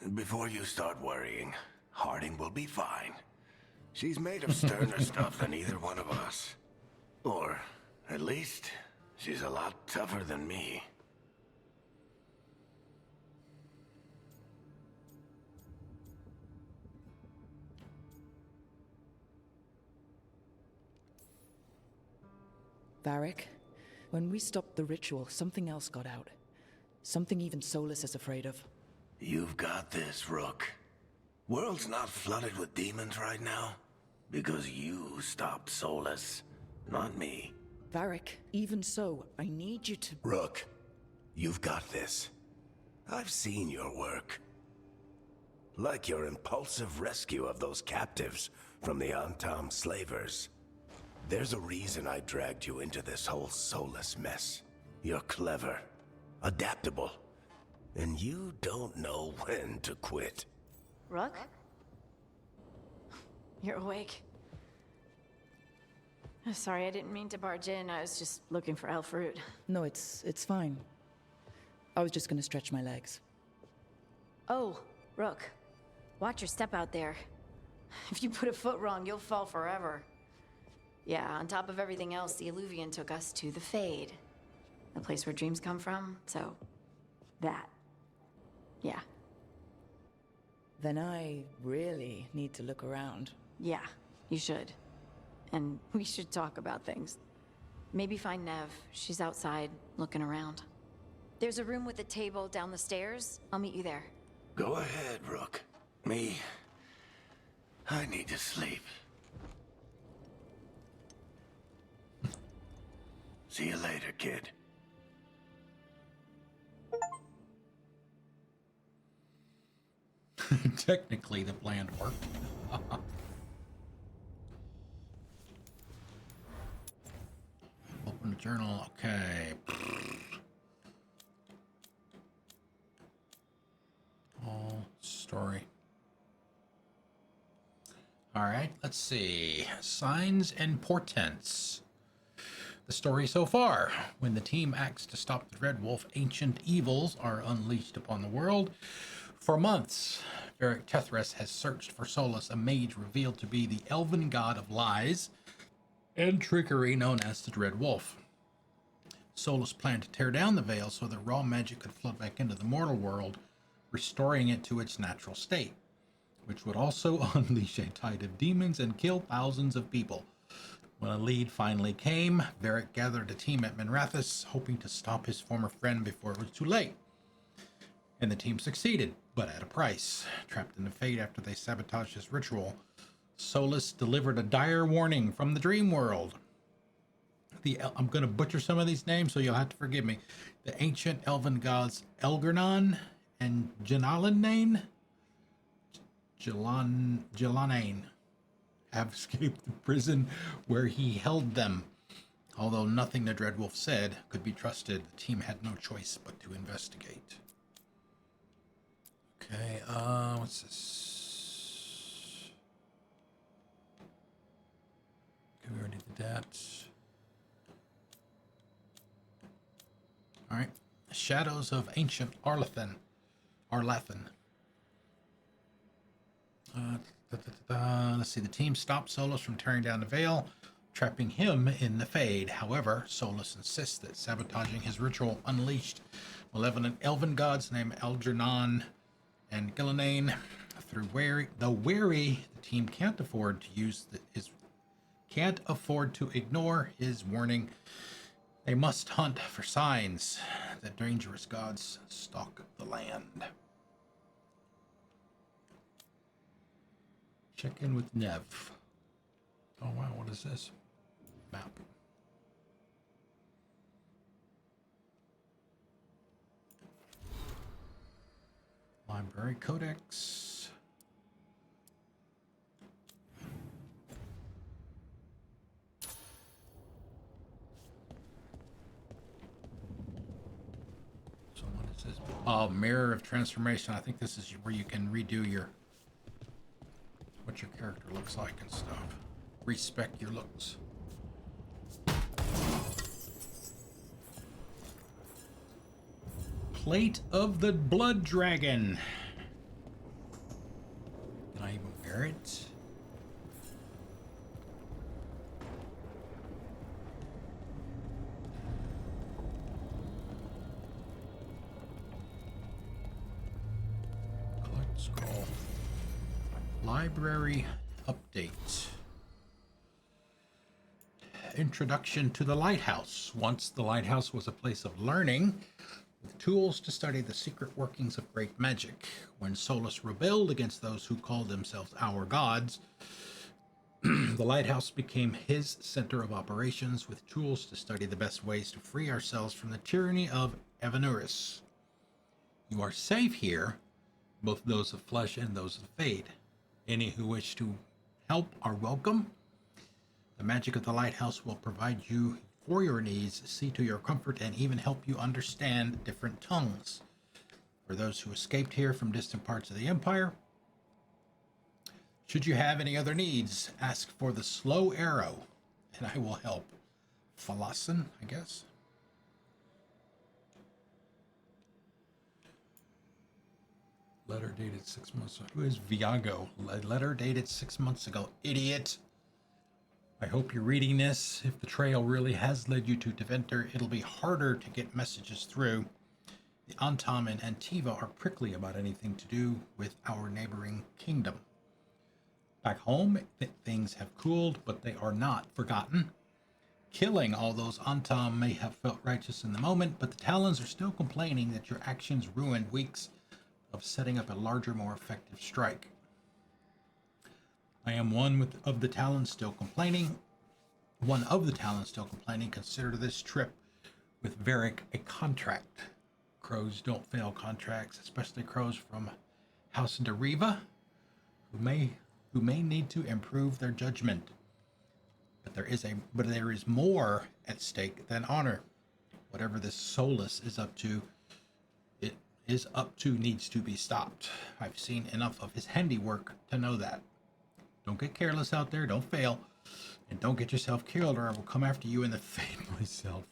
And before you start worrying, Harding will be fine. She's made of sterner stuff than either one of us. Or, at least, she's a lot tougher than me. Varric, when we stopped the ritual, something else got out. Something even Solus is afraid of. You've got this, Rook. World's not flooded with demons right now. Because you stopped Solus, not me. Varric, even so, I need you to... Rook, you've got this. I've seen your work. Like your impulsive rescue of those captives from the Antam slavers. There's a reason I dragged you into this whole Solus mess. You're clever, adaptable, and you don't know when to quit. Rook? You're awake. Sorry, I didn't mean to barge in. I was just looking for elf fruit. No, it's fine. I was just gonna stretch my legs. Oh, Rook. Watch your step out there. If you put a foot wrong, you'll fall forever. Yeah, on top of everything else, the Illuvian took us to the Fade. The place where dreams come from, so... that. Yeah. Then I really need to look around. Yeah, you should. And we should talk about things. Maybe find Nev. She's outside, looking around. There's a room with a table down the stairs. I'll meet you there. Go ahead, Rook. Me... I need to sleep. See you later, kid. Technically, the plan worked. Open the journal. Okay. All story. All right. Let's see. Signs and portents. The story so far. When the team acts to stop the Dread Wolf, ancient evils are unleashed upon the world. For months, Varric Tethras has searched for Solus, a mage revealed to be the elven god of lies and trickery known as the Dread Wolf. Solus planned to tear down the veil so that raw magic could flood back into the mortal world, restoring it to its natural state, which would also unleash a tide of demons and kill thousands of people. When a lead finally came, Varric gathered a team at Minrathous, hoping to stop his former friend before it was too late. and the team succeeded, but at a price. Trapped in the fate after they sabotaged his ritual, Solus delivered a dire warning from the dream world. I'm going to butcher some of these names, so you'll have to forgive me. The ancient elven gods Elgarnon and Jalanane have escaped the prison where he held them. Although nothing the Dreadwolf said could be trusted, the team had no choice but to investigate. Okay, what's this? Okay, we already did that. All right. Shadows of Ancient Arlathan. Let's see. The team stopped Solus from tearing down the veil, trapping him in the Fade. However, Solus insists that sabotaging his ritual unleashed malevolent elven gods named Algernon and Gillanane. Though wary, the team can't afford to ignore his warning. They must hunt for signs that dangerous gods stalk the land. Check in with Nev. Oh wow, what is this? Map. Library Codex. So what is this? Oh, Mirror of Transformation. I think this is where you can redo what your character looks like and stuff. Respec your looks. Plate of the Blood Dragon. Can I even wear it? Collect scroll. Library update. Introduction to the Lighthouse. Once the Lighthouse was a place of learning, with tools to study the secret workings of great magic. When Solus rebelled against those who called themselves our gods, the Lighthouse became his center of operations, with tools to study the best ways to free ourselves from the tyranny of Evanuris. You are safe here, both those of flesh and those of fade. Any who wish to help are welcome. The magic of the Lighthouse will provide you for your needs, see to your comfort, and even help you understand different tongues. For those who escaped here from distant parts of the Empire, should you have any other needs, ask for the Slow Arrow, and I will help. Fallasin, I guess. Letter dated 6 months ago. Who is Viago? Letter dated 6 months ago. Idiot. I hope you're reading this. If the trail really has led you to Deventer, it'll be harder to get messages through. The Antam and Antiva are prickly about anything to do with our neighboring kingdom. Back home, things have cooled, but they are not forgotten. Killing all those Antam may have felt righteous in the moment, but the Talons are still complaining that your actions ruined weeks of setting up a larger, more effective strike. I am one of the Talons still complaining. Consider this trip with Varric a contract. Crows don't fail contracts, especially crows from House Deriva, who may need to improve their judgment. But there is more at stake than honor. Whatever this Solus is up to, needs to be stopped. I've seen enough of his handiwork to know that. Don't get careless out there, don't fail, and don't get yourself killed, or I will come after you in the face myself.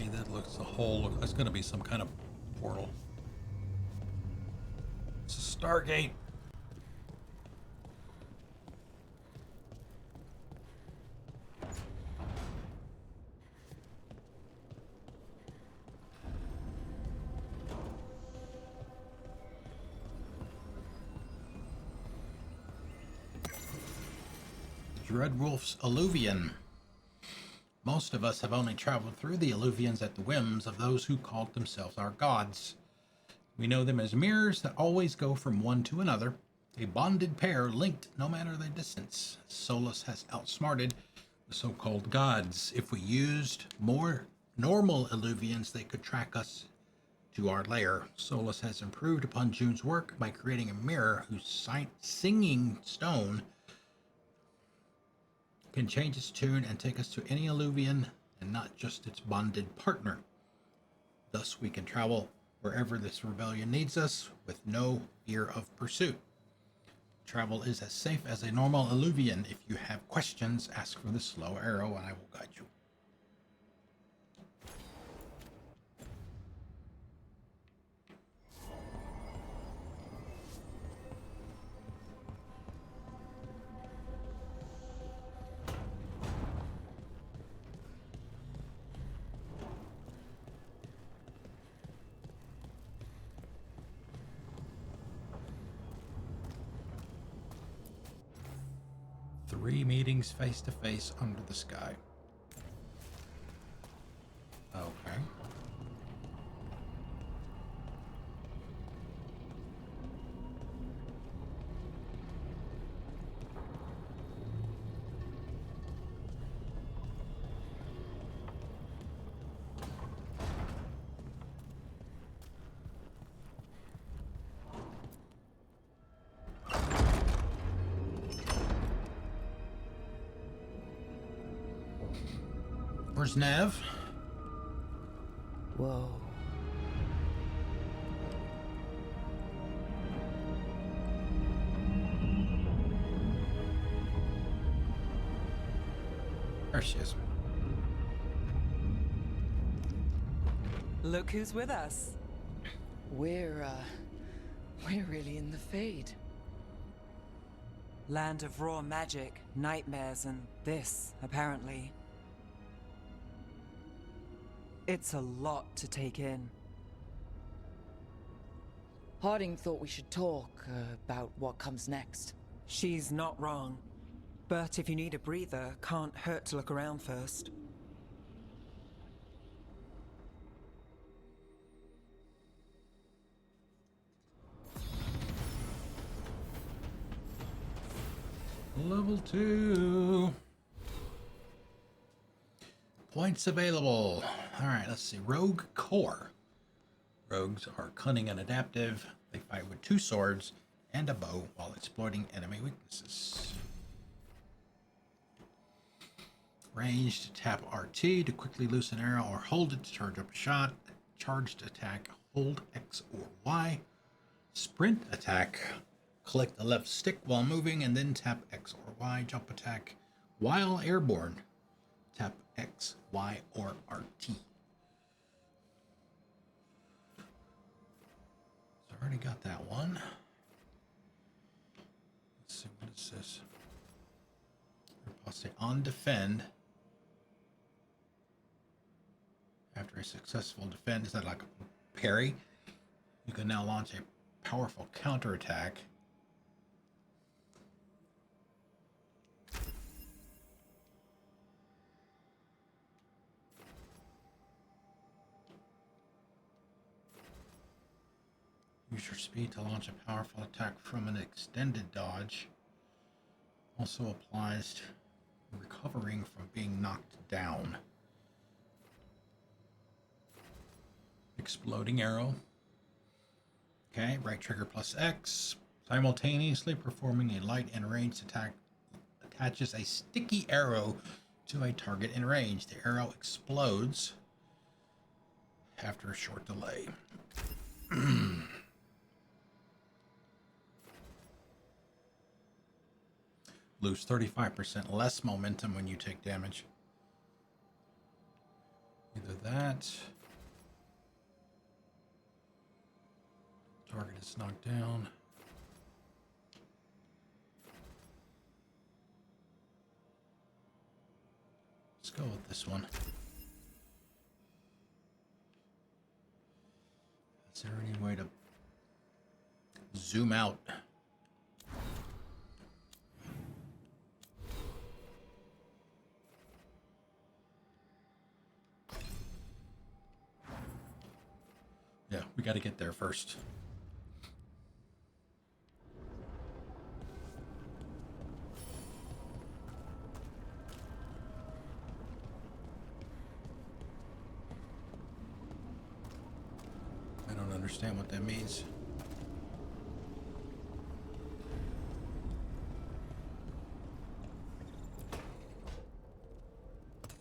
Okay, that looks a hole. That's going to be some kind of portal. It's a Stargate. Dreadwolf's Alluvian. Most of us have only traveled through the Alluvians at the whims of those who called themselves our gods. We know them as mirrors that always go from one to another, a bonded pair linked no matter their distance. Solus has outsmarted the so-called gods. If we used more normal Alluvians, they could track us to our lair. Solus has improved upon June's work by creating a mirror whose singing stone can change its tune and take us to any Alluvian and not just its bonded partner. Thus we can travel wherever this rebellion needs us with no fear of pursuit. Travel is as safe as a normal Alluvian. If you have questions, ask for the slow arrow and I will guide you. Three meetings face to face under the sky. Okay. Where's Nev? Whoa. There she is. Look who's with us. We're really in the Fade. Land of raw magic, nightmares, and this, apparently. It's a lot to take in. Harding thought we should talk about what comes next. She's not wrong. But if you need a breather, can't hurt to look around first. Level 2. Points available. All right, let's see. Rogue Core. Rogues are cunning and adaptive. They fight with 2 swords and a bow while exploiting enemy weaknesses. Ranged, tap RT to quickly loose an arrow or hold it to charge up a shot. Charged attack, hold X or Y. Sprint attack, collect the left stick while moving and then tap X or Y. Jump attack while airborne. Tap X, Y, or RT. So I already got that one. Let's see, what is this? I'll say on defend. After a successful defend, is that like a parry? You can now launch a powerful counterattack. Use your speed to launch a powerful attack from an extended dodge. Also applies to recovering from being knocked down. Exploding arrow. Okay, right trigger plus X. Simultaneously performing a light and ranged attack attaches a sticky arrow to a target in range. The arrow explodes after a short delay. Lose 35% less momentum when you take damage. Either that. Target is knocked down. Let's go with this one. Is there any way to zoom out? Yeah, we got to get there first. I don't understand what that means.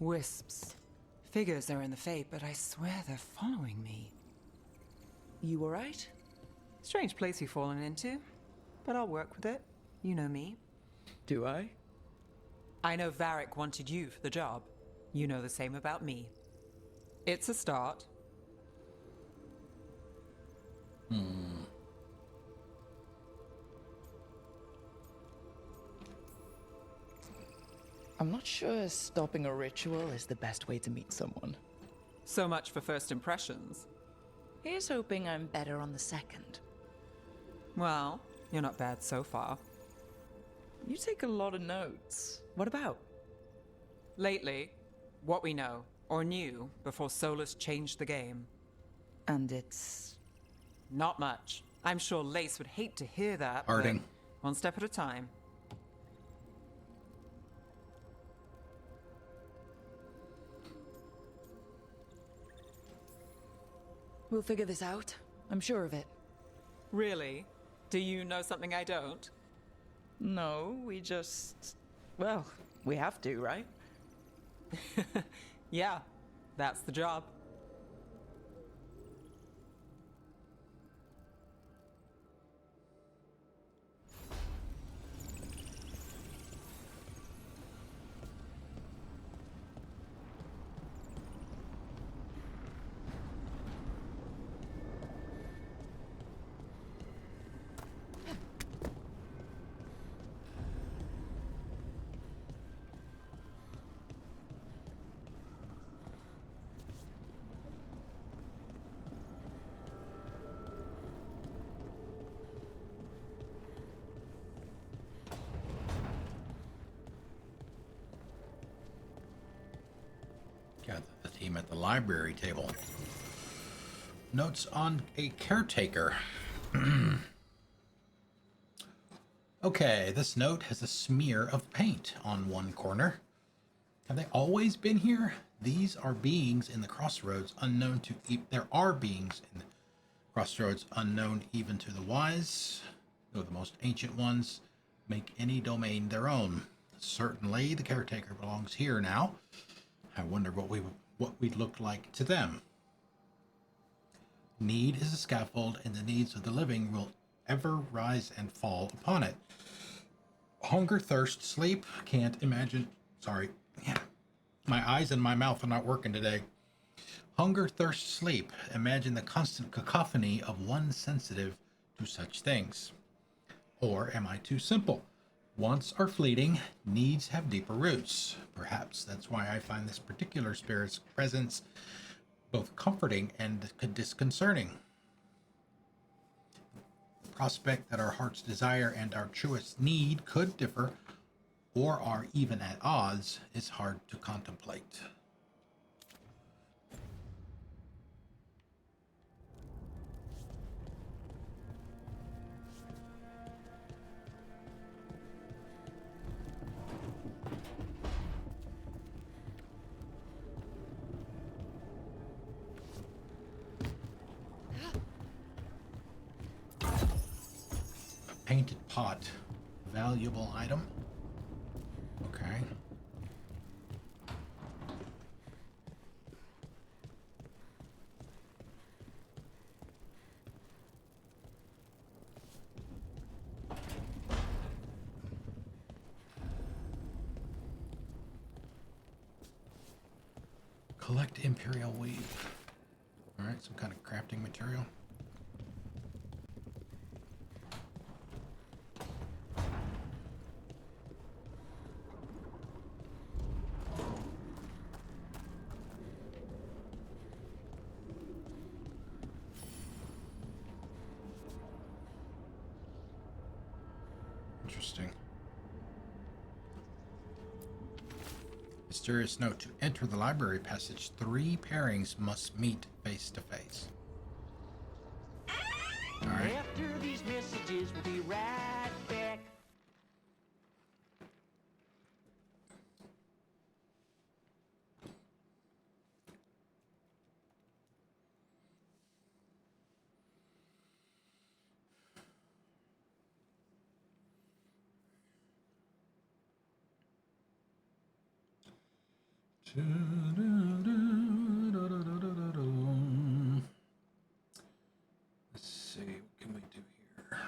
Wisps. Figures are in the Fate, but I swear they're following me. You alright? Strange place you've fallen into, but I'll work with it. You know me. Do I? I know Varric wanted you for the job. You know the same about me. It's a start. I'm not sure stopping a ritual is the best way to meet someone. So much for first impressions. Here's hoping I'm better on the second. Well, you're not bad so far. You take a lot of notes. What about? Lately, what we know, or knew, before Solus changed the game. And it's... Not much. I'm sure Lace would hate to hear that, Harding. but one step at a time. We'll figure this out. I'm sure of it. Really? Do you know something I don't? No, we just... Well, we have to, right? Yeah, that's the job. Got the team at the library table. Notes on a caretaker. Okay, this note has a smear of paint on one corner. Have they always been here? These are beings in the crossroads unknown to... There are beings in the crossroads unknown even to the wise, though the most ancient ones make any domain their own. Certainly, the caretaker belongs here now. I wonder what we'd look like to them. Need is a scaffold, and the needs of the living will ever rise and fall upon it. Hunger, thirst, sleep. Can't imagine. Sorry. Yeah. My eyes and my mouth are not working today. Hunger, thirst, sleep. Imagine the constant cacophony of one sensitive to such things. Or am I too simple? Wants are fleeting, needs have deeper roots. Perhaps that's why I find this particular spirit's presence both comforting and disconcerting. The prospect that our heart's desire and our truest need could differ, or are even at odds, is hard to contemplate. Painted pot. Valuable item. Okay. Collect Imperial Weave. Alright, some kind of crafting material. Interesting. Mysterious note: to enter the library passage, 3 pairings must meet face to face. All right. After these messages, we'll be right back. Let's see, what can we do here?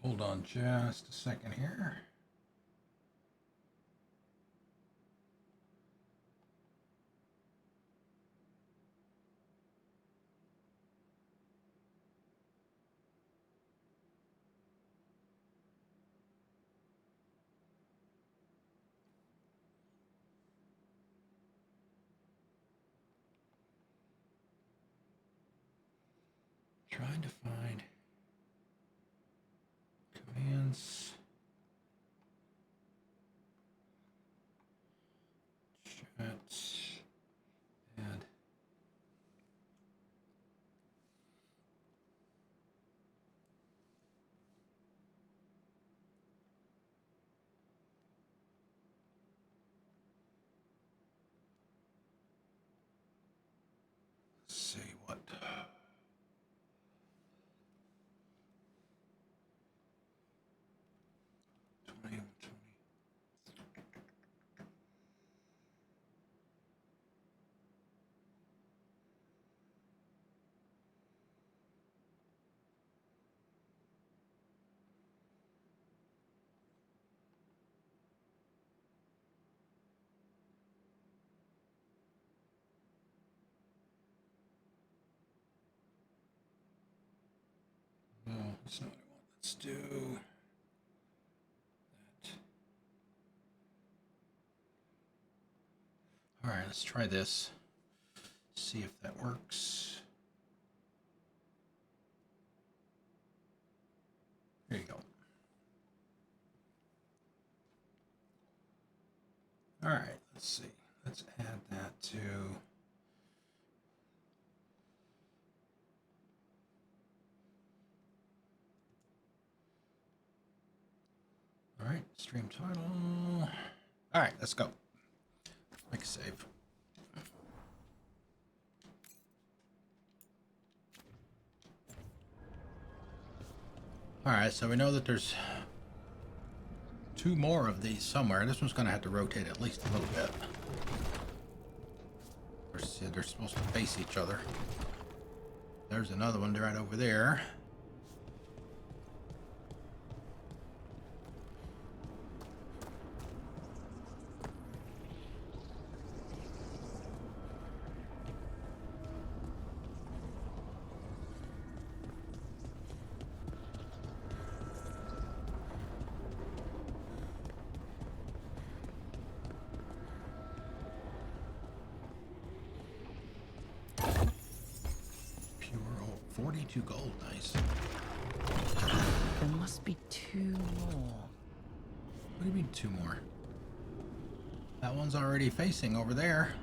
Hold on just a second here. Trying to find commands. Chat. Add. Let's see what. 20. No, that's not what I want. Let's do that. All right, let's try this. See if that works. There you go. All right, let's see. Let's add that to. All right, stream title. All right, let's go. Make a save. All right, so we know that there's 2 more of these somewhere. This one's going to have to rotate at least a little bit. They're supposed to face each other. There's another one right over there. 22 gold, nice. There must be 2 more. What do you mean 2 more? That one's already facing over there.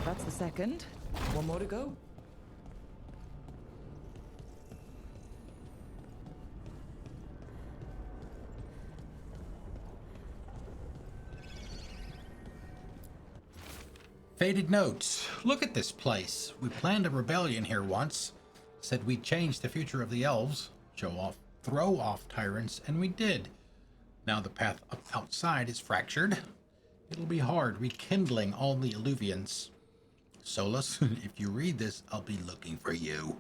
That's the second. 1 more to go. Faded notes. Look at this place. We planned a rebellion here once. Said we'd change the future of the elves. Throw off tyrants, and we did. Now the path up outside is fractured. It'll be hard rekindling all the Illuvians. Solus, if you read this, I'll be looking for you.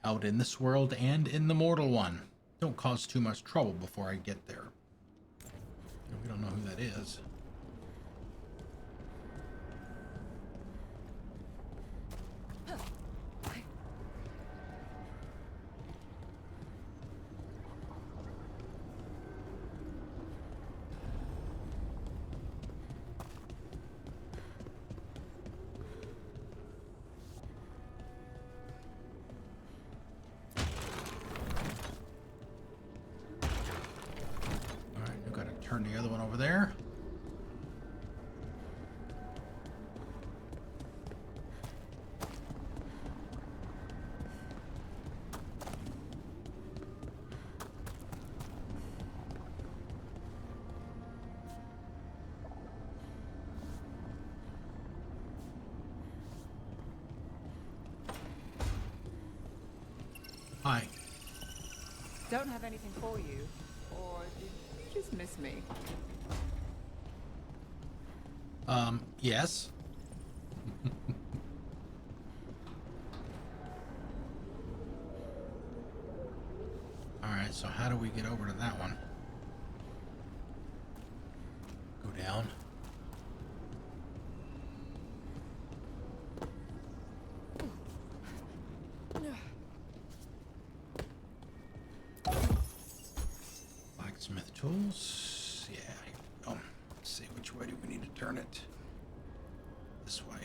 Out in this world and in the mortal one. Don't cause too much trouble before I get there. We don't know who that is. Turn the other one over there. Hi. Don't have anything for you, or did you just miss me? Yes. Alright, so how do we get over to that one? Go down. Blacksmith tools. Yeah, here we go. Let's see, which way do we need to turn it? This way.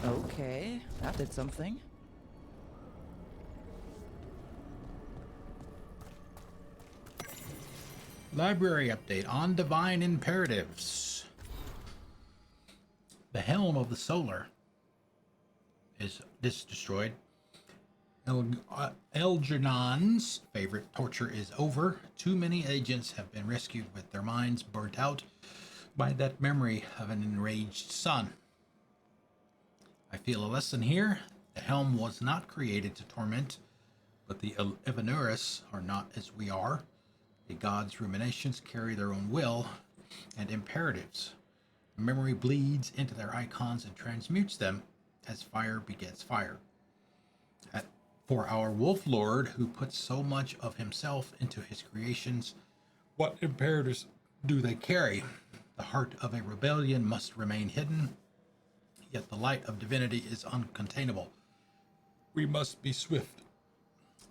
Okay, that did something. Library update on divine imperatives. The helm of the solar is destroyed. Elgernon's favorite torture is over. Too many agents have been rescued with their minds burnt out by that memory of an enraged son. I feel a lesson here. The helm was not created to torment, but the Evanuris are not as we are. The gods' ruminations carry their own will and imperatives. Memory bleeds into their icons and transmutes them as fire begets fire. For our wolf lord, who puts so much of himself into his creations, what imperatives do they carry? The heart of a rebellion must remain hidden, yet the light of divinity is uncontainable. We must be swift.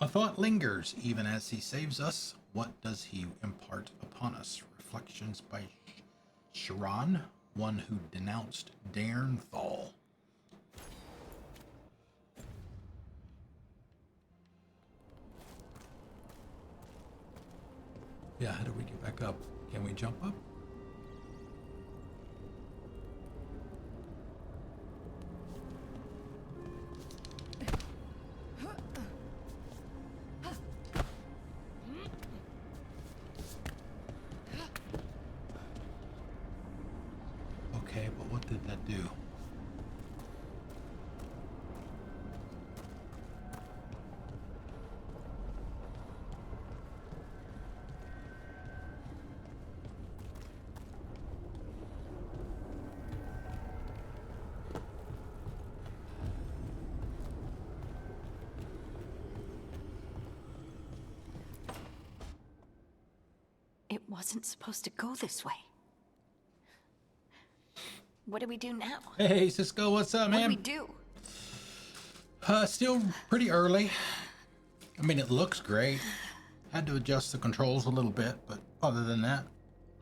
A thought lingers even as he saves us. What does he impart upon us? Reflections by Sharon, one who denounced Daernthal. Yeah, how do we get back up? Can we jump up? Okay, but what did that do? wasn't supposed to go this way. What do we do now? Hey, Cisco, what's up, man? What do we do? Still pretty early. I mean, it looks great. Had to adjust the controls a little bit, but other than that,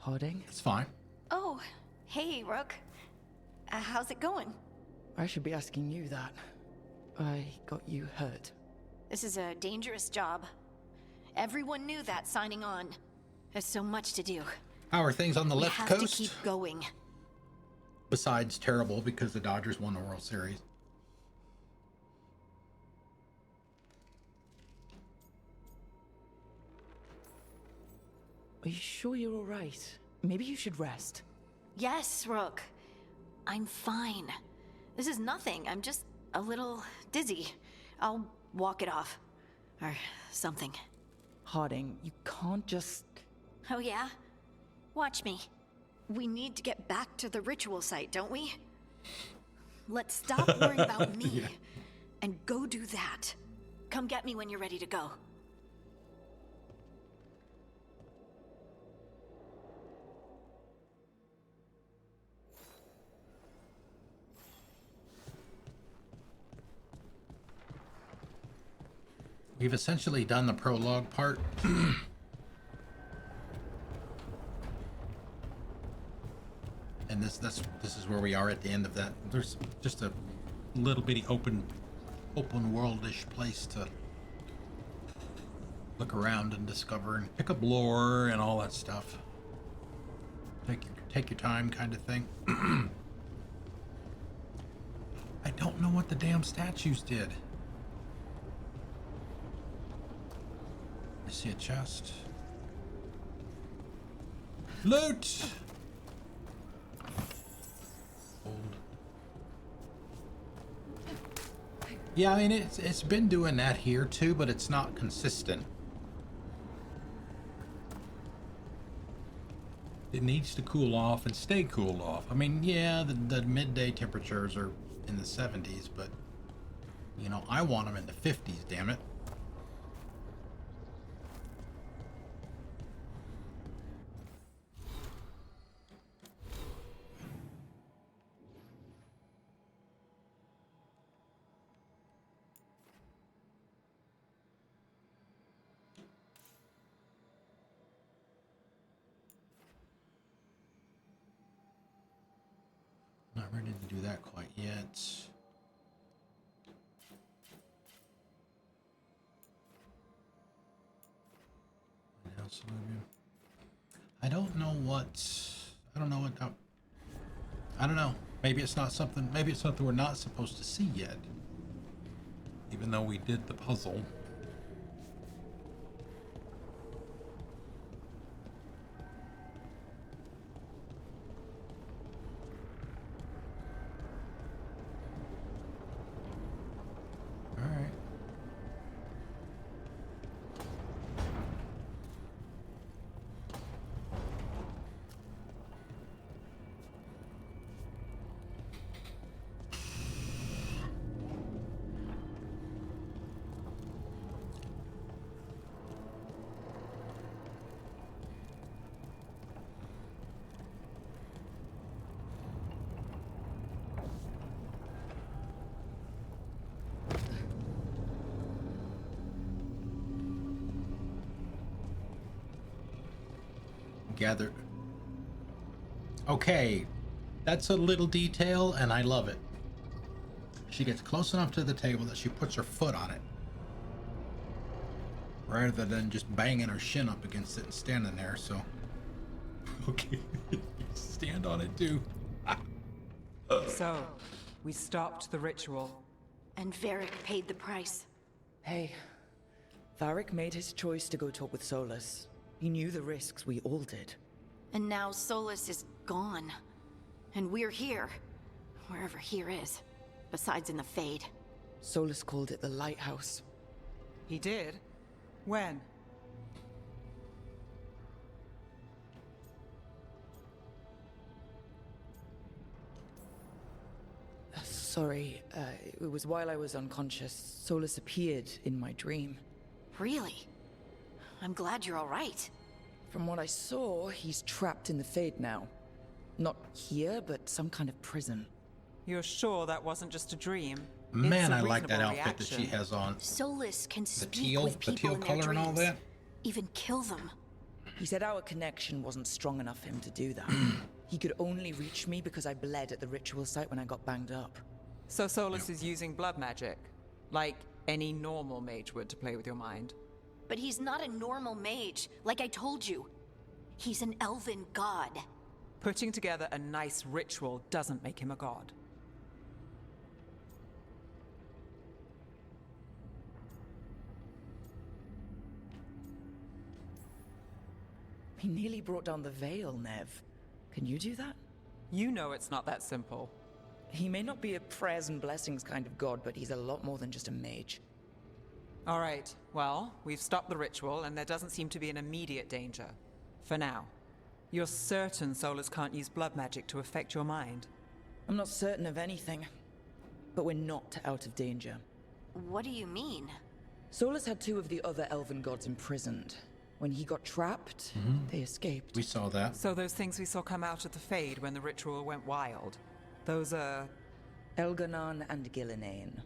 Harding? it's fine. Oh, hey, Rook. How's it going? I should be asking you that. I got you hurt. This is a dangerous job. Everyone knew that signing on. There's so much to do. How are things on the left we have coast? to keep going. Besides terrible because the Dodgers won the World Series. Are you sure you're all right? Maybe you should rest. Yes, Rook. I'm fine. This is nothing. I'm just a little dizzy. I'll walk it off. Or something. Harding, you can't just... Oh yeah? Watch me. We need to get back to the ritual site, don't we? Let's stop worrying about me and go do that. Come get me when you're ready to go. We've essentially done the prologue part. And this is where we are at the end of that. There's just a little bitty open world-ish place to look around and discover and pick up lore and all that stuff. Take your time kind of thing. I don't know what the damn statues did. I see a chest. Loot! Yeah, I mean, it's been doing that here too, but it's not consistent. It needs to cool off and stay cooled off. I mean, yeah, the midday temperatures are in the 70s, but, you know, I want them in the 50s, damn it. Not ready to do that quite yet. I don't know what. I don't know. Maybe it's not something. Maybe it's something we're not supposed to see yet. Even though we did the puzzle. Gathered. Okay, that's a little detail and I love it. She gets close enough to the table that she puts her foot on it rather than just banging her shin up against it and standing there. So okay. Stand on it too. So we stopped the ritual and Varric paid the price. Hey, Varric made his choice to go talk with Solus. He knew the risks, we all did. And now Solus is gone. And we're here. Wherever here is. Besides in the Fade. Solus called it the Lighthouse. He did? When? Sorry, it was while I was unconscious. Solus appeared in my dream. Really? I'm glad you're all right. From what I saw, he's trapped in the Fade now. Not here, but some kind of prison. You're sure that wasn't just a dream? Man, It's a I like that reasonable outfit that she reaction. has on. Solus can The speak teal, with the people teal in their color and all dreams. that. Even kill them. He said our connection wasn't strong enough for him to do that. He could only reach me because I bled at the ritual site when I got banged up. So Solus is using blood magic, like any normal mage would to play with your mind. But he's not a normal mage, like I told you. He's an elven god. Putting together a nice ritual doesn't make him a god. He nearly brought down the veil, Nev. Can you do that? You know it's not that simple. He may not be a prayers and blessings kind of god, but he's a lot more than just a mage. All right, well, we've stopped the ritual and there doesn't seem to be an immediate danger. For now. You're certain Solus can't use blood magic to affect your mind? I'm not certain of anything, but we're not out of danger. What do you mean? Solus had two of the other elven gods imprisoned. When he got trapped, they escaped. We saw that. So those things we saw come out of the Fade when the ritual went wild, those are... Elganon and Gillinane,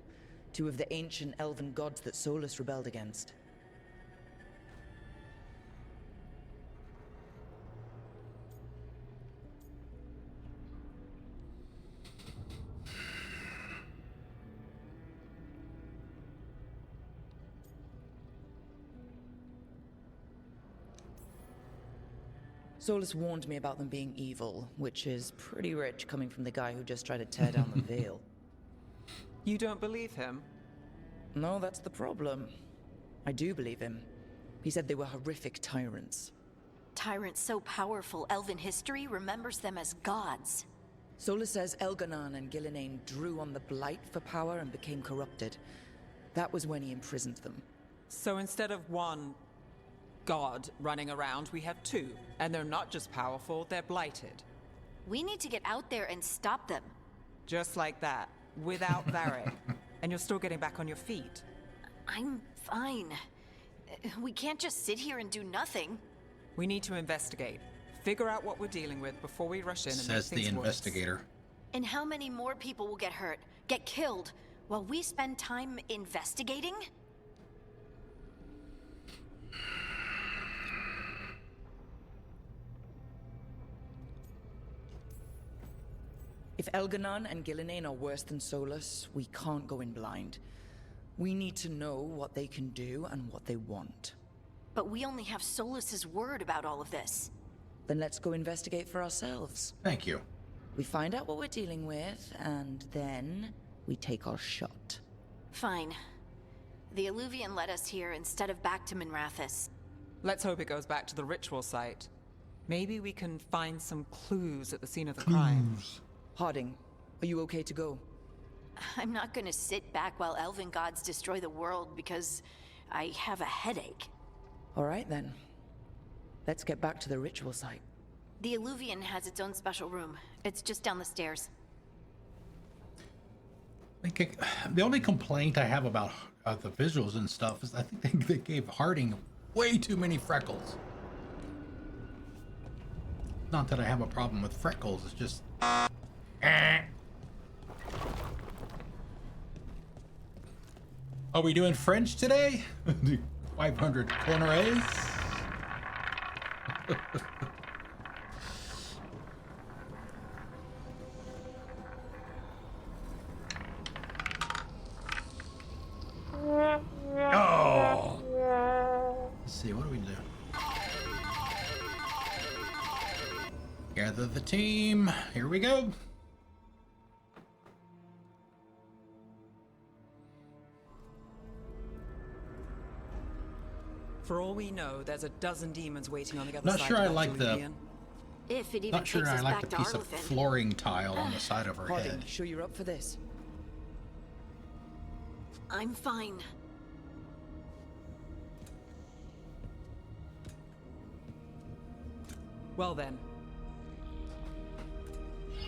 two of the ancient elven gods that Solus rebelled against. Solus warned me about them being evil, which is pretty rich coming from the guy who just tried to tear down the veil. You don't believe him? No, that's the problem. I do believe him. He said they were horrific tyrants. Tyrants so powerful, elven history remembers them as gods. Solus says Elganon and Gillinane drew on the Blight for power and became corrupted. That was when he imprisoned them. So instead of one god running around, we have two. And they're not just powerful, they're blighted. We need to get out there and stop them. Just like that, without Varric. And you're still getting back on your feet. I'm fine. We can't just sit here and do nothing. We need to investigate. Figure out what we're dealing with before we rush in and Says make the things worse. investigator. And how many more people will get hurt, get killed, while we spend time investigating? If Elganon and Gillinane are worse than Solus, we can't go in blind. We need to know what they can do and what they want. But we only have Solus's word about all of this. Then let's go investigate for ourselves. Thank you. We find out what we're dealing with, and then we take our shot. Fine. The Illuvian led us here instead of back to Minrathous. Let's hope it goes back to the ritual site. Maybe we can find some clues at the scene of the crime. Harding, are you okay to go? I'm not gonna sit back while elven gods destroy the world because I have a headache. All right then. Let's get back to the ritual site. The Illuvian has its own special room. It's just down the stairs. The only complaint I have about the visuals and stuff is I think they gave Harding way too many freckles. Not that I have a problem with freckles, it's just... Are we doing French today? 500 corners. Oh. Let's see, what do we do? Gather the team. Here we go. For all we know, there's a dozen demons waiting on the other Not side sure of I that like the. Illuvian. If it even Not sure takes I us like back the to piece of Arlathan. flooring tile on the side of her Harding, head. sure you're up for this? I'm fine. Well then.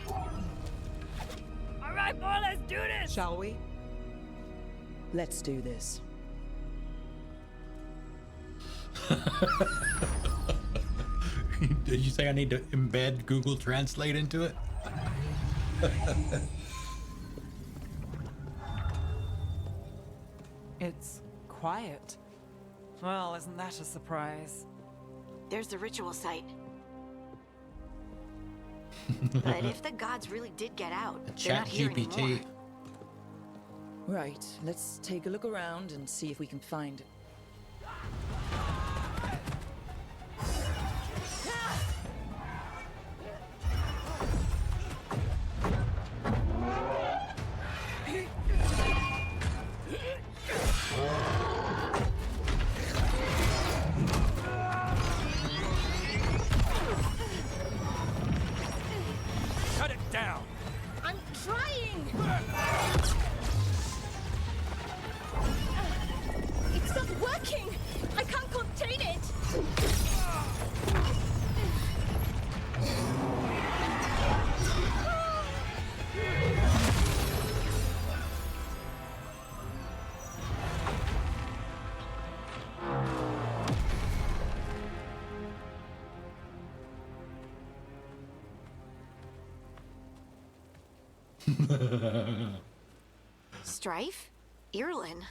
All right, boy, let's do this. Shall we? Let's do this. Did you say I need to embed Google Translate into it? It's quiet. Well, isn't that a surprise? There's the ritual site. But if the gods really did get out, they're not here anymore. ChatGPT. Right, let's take a look around and see if we can find it. Cut it down! I'm trying! It's not working! I can't contain it! Strife? Irlin?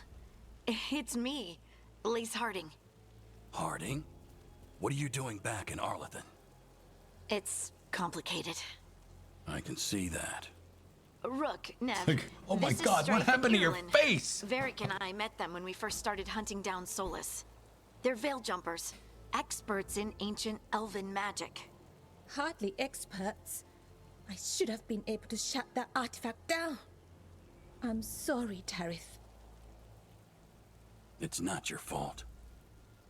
It's me, Lace Harding. Harding? What are you doing back in Arlathan? It's complicated. I can see that. Rook, Nev. Like, oh my this is God, what Strife happened to and your Irlin. face? Varric and I met them when we first started hunting down Solus. They're veil jumpers, experts in ancient elven magic. Hardly experts. I should have been able to shut that artifact down. I'm sorry, Tarith. It's not your fault.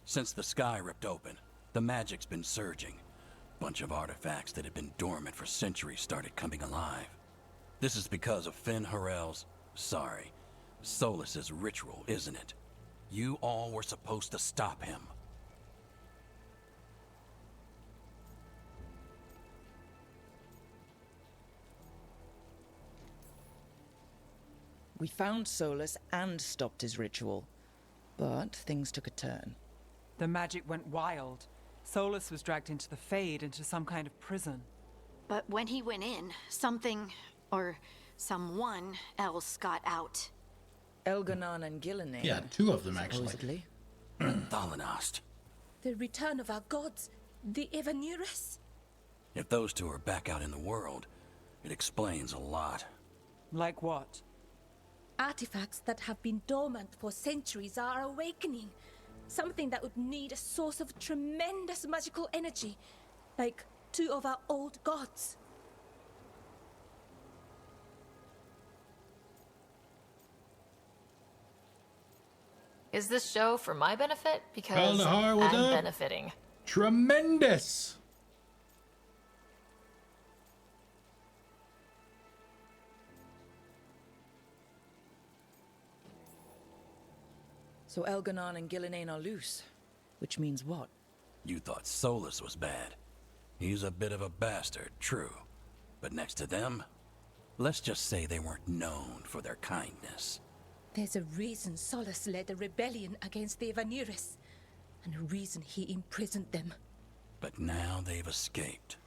Since the sky ripped open, the magic's been surging. Bunch of artifacts that had been dormant for centuries started coming alive. This is because of Finn Harel's, Solus's ritual, isn't it? You all were supposed to stop him. We found Solus and stopped his ritual, but things took a turn. The magic went wild. Solus was dragged into the Fade, into some kind of prison. But when he went in, something, or someone else got out. Elganon and Gillenane. Yeah, two of them actually. Supposedly. Thalanost. The return of our gods, the Evanuris. If those two are back out in the world, it explains a lot. Like what? Artifacts that have been dormant for centuries are awakening. Something that would need a source of tremendous magical energy, like two of our old gods. Is this show for my benefit? Because Kaldahar, what's I'm up? benefiting. Tremendous. So Elganon and Gillenane are loose, which means what? You thought Solus was bad. He's a bit of a bastard, true. But next to them, let's just say they weren't known for their kindness. There's a reason Solus led a rebellion against the Evanuris, and a reason he imprisoned them. But now they've escaped.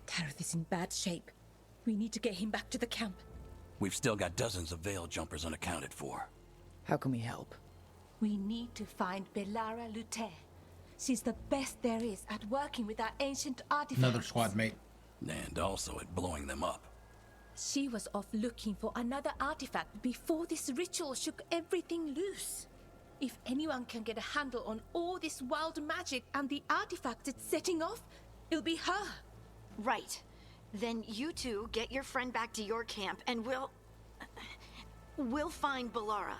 Tarith is in bad shape. We need to get him back to the camp. We've still got dozens of veil jumpers unaccounted for. How can we help? We need to find Belara Lute. She's the best there is at working with our ancient artifacts. Another squad mate. And also at blowing them up. She was off looking for another artifact before this ritual shook everything loose. If anyone can get a handle on all this wild magic and the artifacts it's setting off, it'll be her. Right. Then you two get your friend back to your camp and we'll find Belara.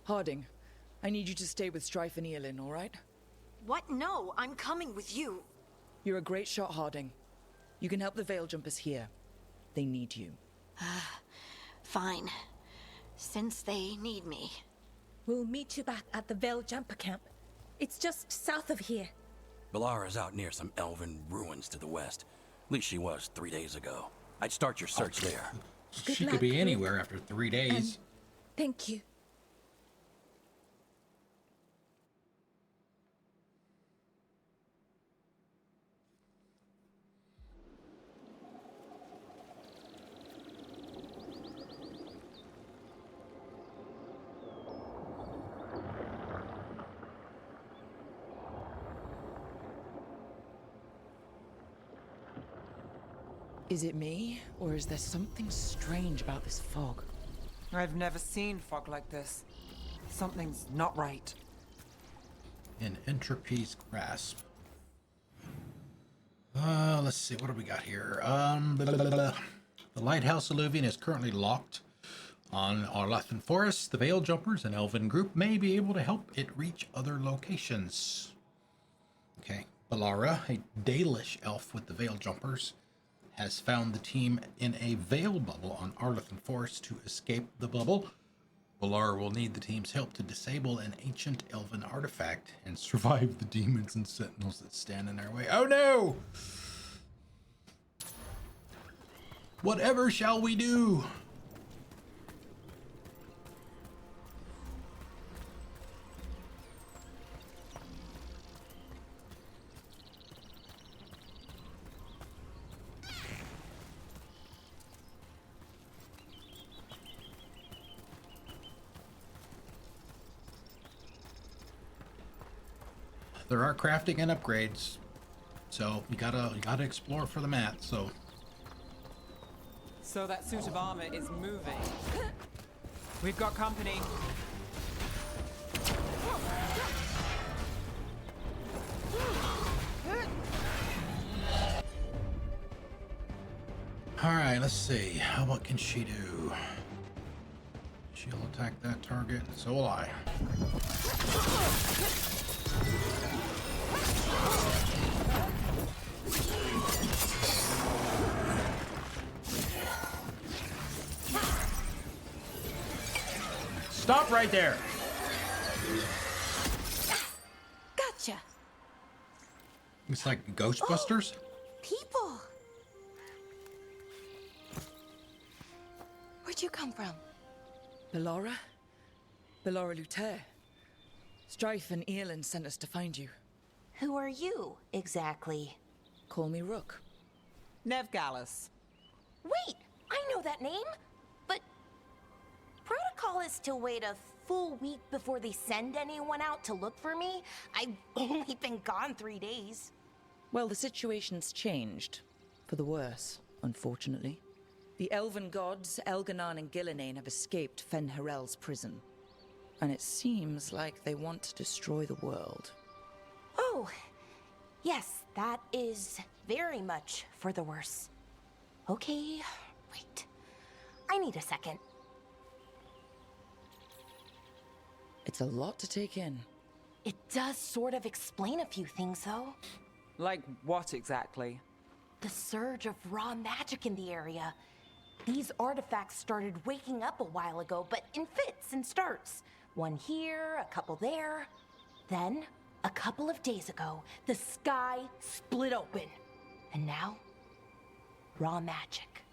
Harding, I need you to stay with Strife and Eolin, all right? What? No, I'm coming with you. You're a great shot, Harding. You can help the Veil Jumpers here. They need you. Fine. Since they need me. We'll meet you back at the Veil Jumper camp. It's just south of here. Belara's out near some elven ruins to the west. At least she was 3 days ago. I'd start your search there. She could be anywhere after 3 days. Thank you. Is it me, or is there something strange about this fog? I've never seen fog like this. Something's not right. In Entropy's grasp. Let's see, what do we got here? The lighthouse illuvian is currently locked on Arlathan Forest. The Veil Jumpers, an elven group, may be able to help it reach other locations. Okay, Balara, a Dalish elf with the Veil Jumpers, has found the team in a veil bubble on Arlathan Forest. To escape the bubble, Balara will need the team's help to disable an ancient elven artifact and survive the demons and sentinels that stand in our way. Oh no! Whatever shall we do? There are crafting and upgrades, so you gotta explore for the mat. So that suit of armor is moving. We've got company. all right, let's see. What can she do? She'll attack that target. So will I. Stop right there. Gotcha. It's like Ghostbusters. People. Where'd you come from? Balara? Balara Luther. Strife and Earlin sent us to find you. Who are you, exactly? Call me Rook. Nev Gallus. Wait, I know that name, but protocol is to wait a full week before they send anyone out to look for me. I've only been gone 3 days. Well, the situation's changed. For the worse, unfortunately. The elven gods, Elganan and Gillinane, have escaped Fen'Harel's prison. And it seems like they want to destroy the world. Oh, yes, that is very much for the worse. Okay, wait. I need a second. It's a lot to take in. It does sort of explain a few things, though. Like what exactly? The surge of raw magic in the area. These artifacts started waking up a while ago, but in fits and starts. One here, a couple there. Then, a couple of days ago, the sky split open. And now, raw magic.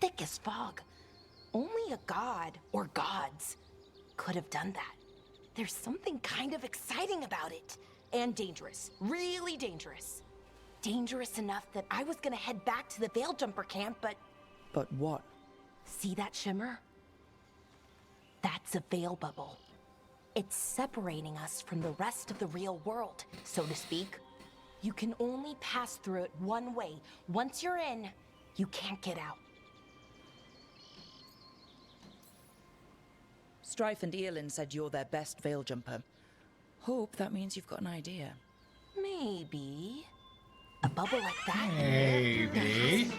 Thick as fog. Only a god, or gods, could have done that. There's something kind of exciting about it. And dangerous. Really dangerous. Dangerous enough that I was gonna head back to the Veil Jumper camp, but... But what? See that shimmer? That's a veil bubble. It's separating us from the rest of the real world, so to speak. You can only pass through it one way. Once you're in, you can't get out. Strife and Earlin said you're their best Veil Jumper. Hope that means you've got an idea. Maybe. A bubble like that? Maybe.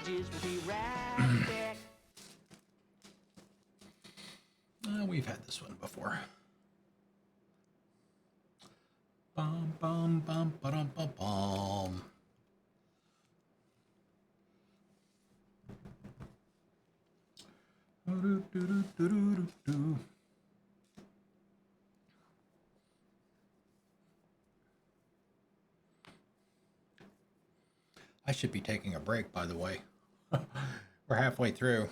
We've had this one before. Bum bum bum ba-dum bum bum. Do-do-do-do-do-do-do. I should be taking a break, by the way. We're halfway through.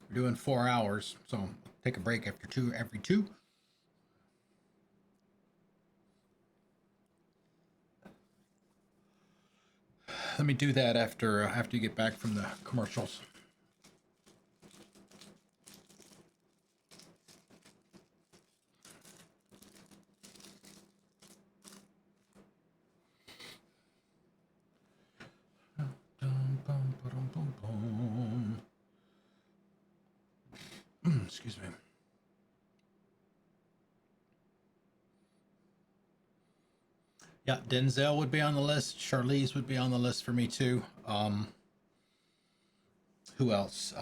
We're doing 4 hours, so take a break after every two. Let me do that after you get back from the commercials. Excuse me. Yeah, Denzel would be on the list. Charlize would be on the list for me too. Who else?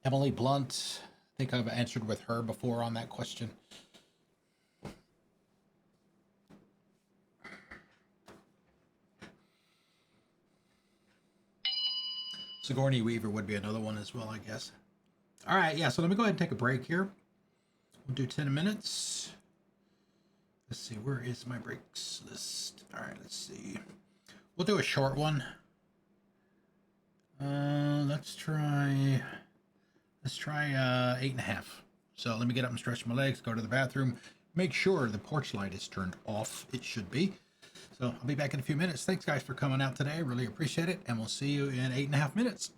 Emily Blunt. I think I've answered with her before on that question. Sigourney Weaver would be another one as well, I guess. All right, yeah, so let me go ahead and take a break here. We'll do 10 minutes. Let's see, where is my breaks list? All right, let's see. We'll do a short one. Let's try 8.5. So let me get up and stretch my legs, go to the bathroom, make sure the porch light is turned off. It should be. So I'll be back in a few minutes. Thanks guys for coming out today. Really appreciate it. And we'll see you in 8.5 minutes.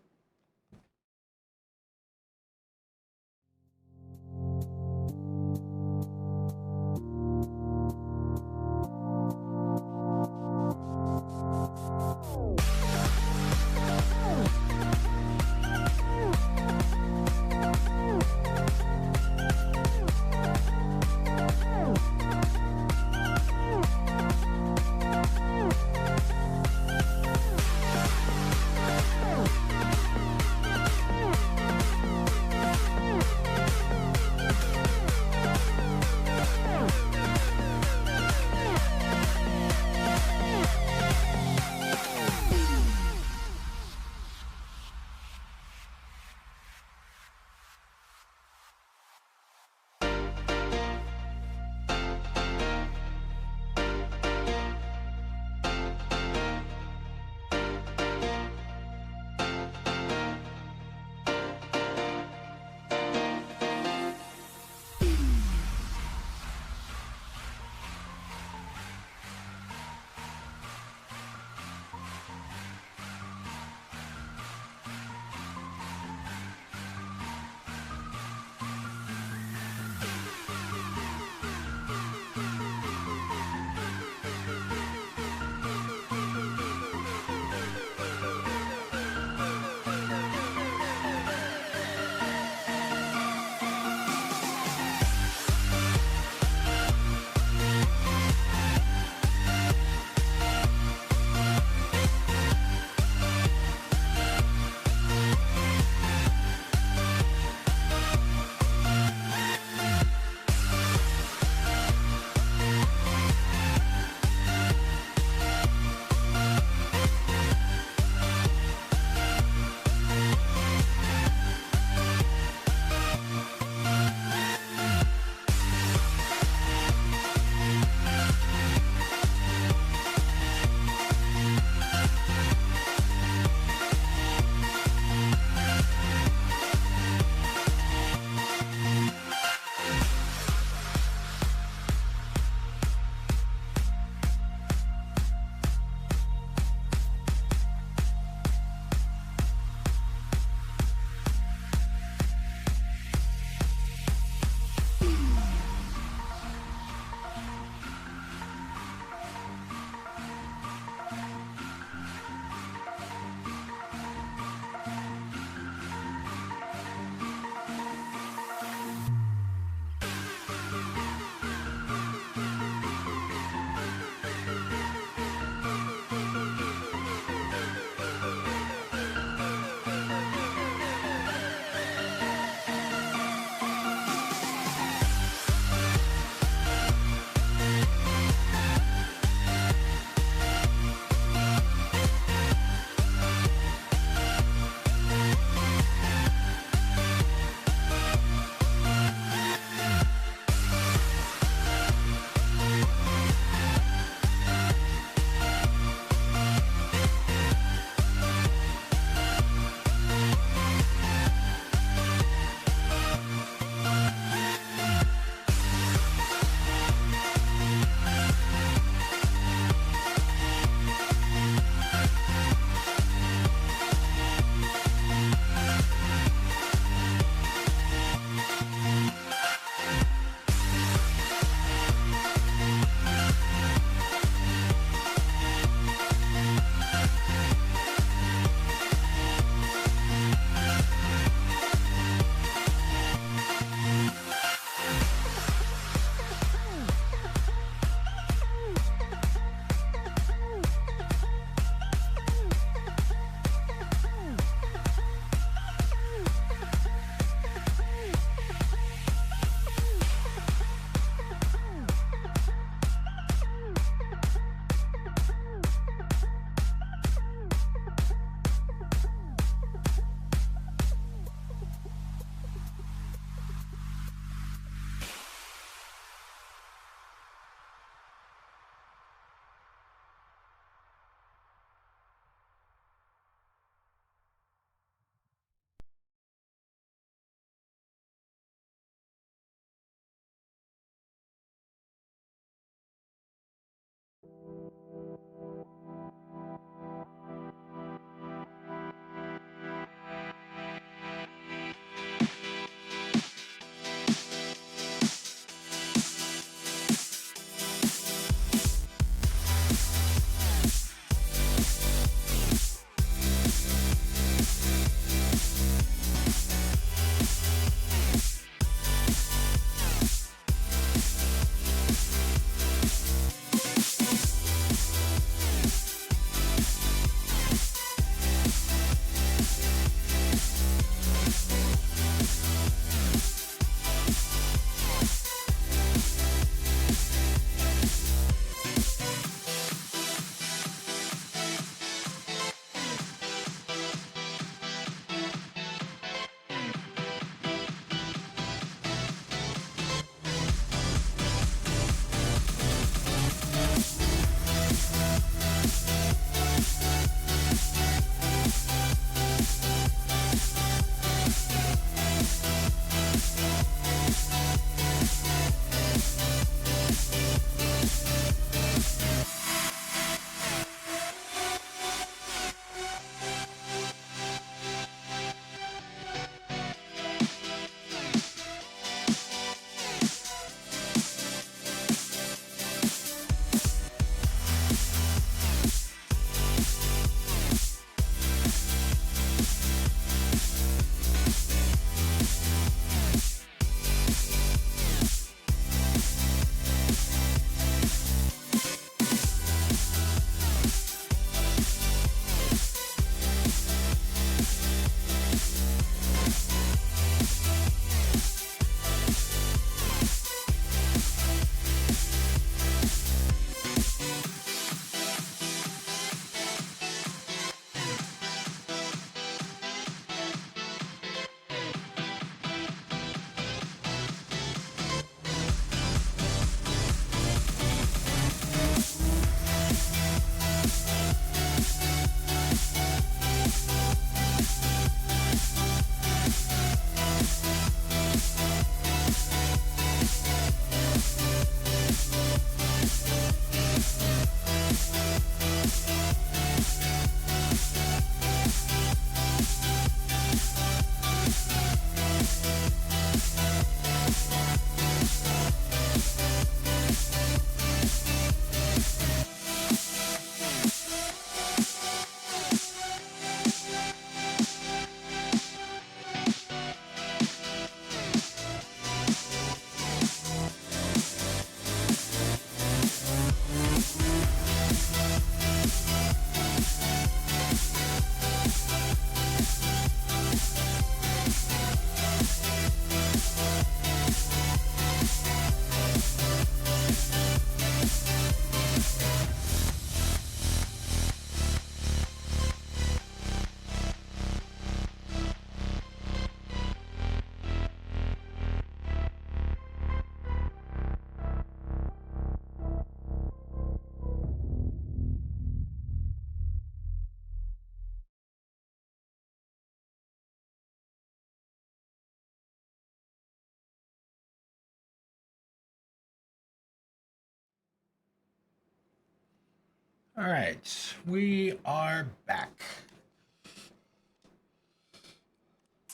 All right, we are back.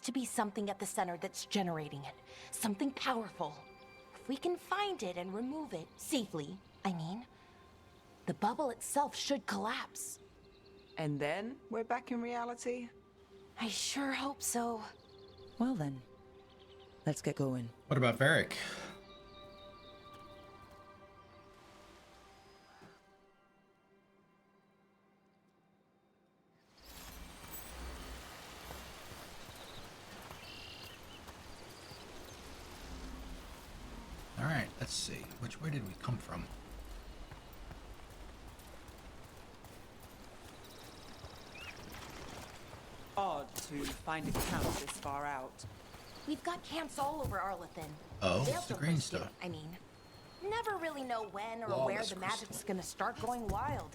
To be something at the center that's generating it. Something powerful. If we can find it and remove it safely, I mean, the bubble itself should collapse. And then we're back in reality? I sure hope so. Well then, let's get going. What about Varric? All right, let's see. Which way did we come from? Odd to find a camp this far out. We've got camps all over Arlathan. Oh, They'll it's the feel green thirsty, stuff. I mean, never really know when or where Lawless the crystal. magic's gonna start going wild.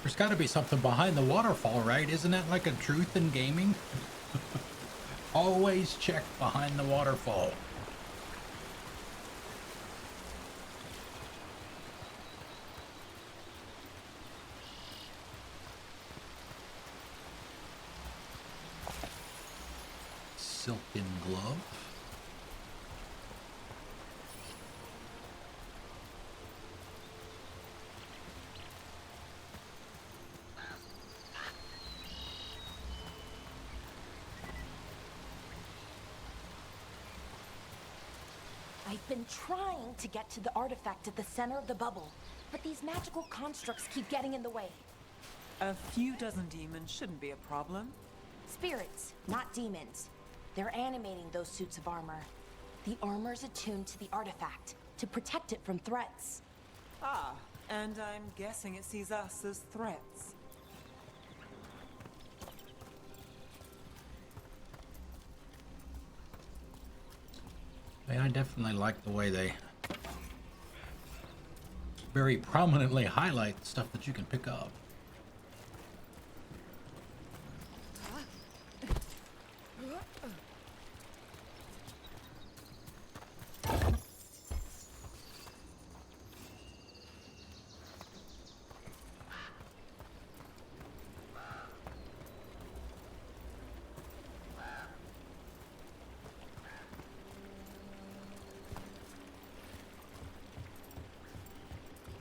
There's got to be something behind the waterfall, right? Isn't that like a truth in gaming? Always check behind the waterfall. Silken glove. I've been trying to get to the artifact at the center of the bubble, but these magical constructs keep getting in the way. A few dozen demons shouldn't be a problem. Spirits, not demons. They're animating those suits of armor. The armor's attuned to the artifact to protect it from threats. Ah, and I'm guessing it sees us as threats. I definitely like the way they very prominently highlight stuff that you can pick up.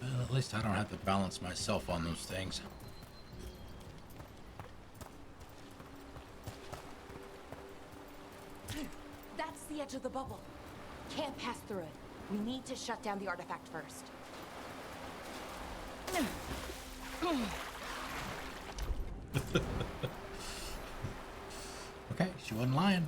Well, at least I don't have to balance myself on those things. That's the edge of the bubble. Can't pass through it. We need to shut down the artifact first. Okay, she wasn't lying.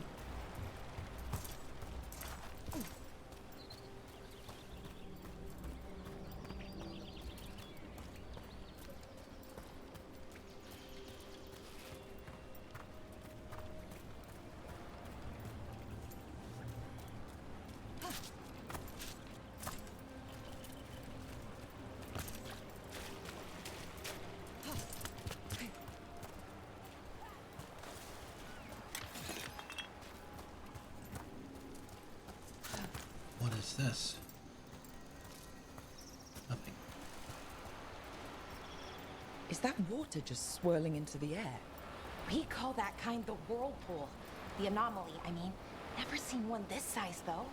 What is this? Nothing. Is that water just swirling into the air? We call that kind the whirlpool. The anomaly, I mean. Never seen one this size, though.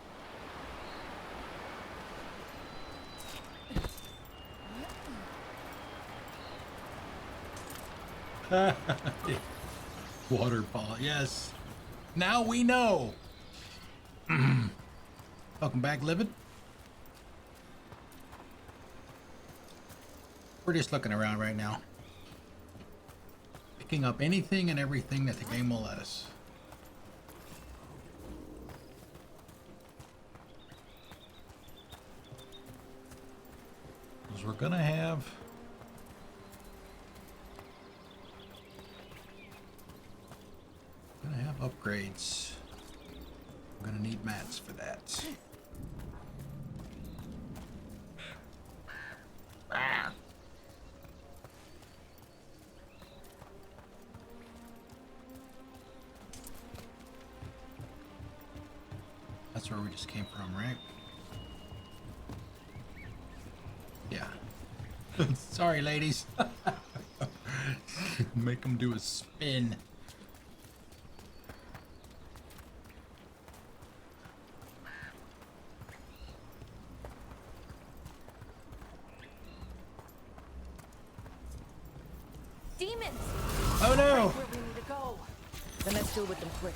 Waterfall, yes. Now we know. Welcome back, Livid. We're just looking around right now. Picking up anything and everything that the game will let us. Because we're gonna have upgrades. I'm gonna need mats for that. That's where we just came from, right? Yeah. Sorry, ladies. Make them do a spin. Demons! Oh no! Where we need to go. Then let's deal with them quick.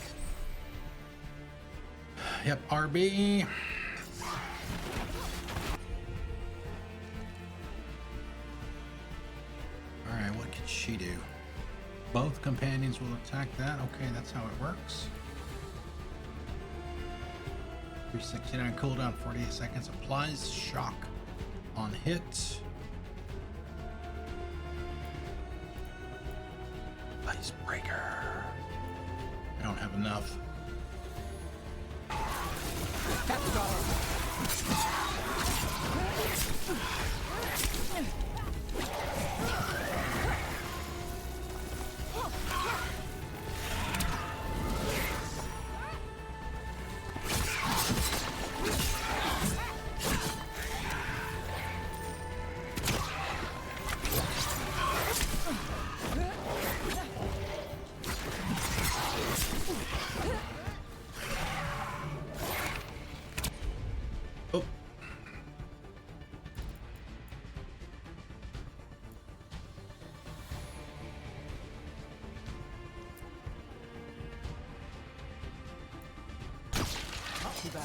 Yep, RB. Alright, what can she do? Both companions will attack that. Okay, that's how it works. 369 cooldown, 48 seconds. Applies shock on hit. Icebreaker. I don't have enough. Oh. Not too bad.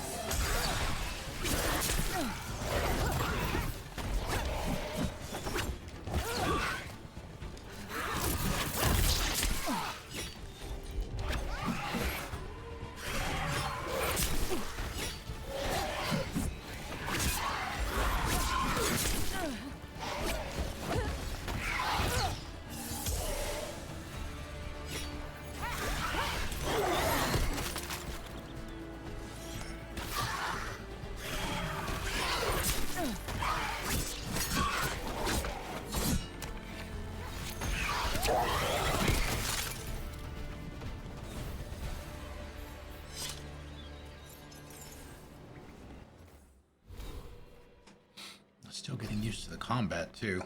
Still getting used to the combat too.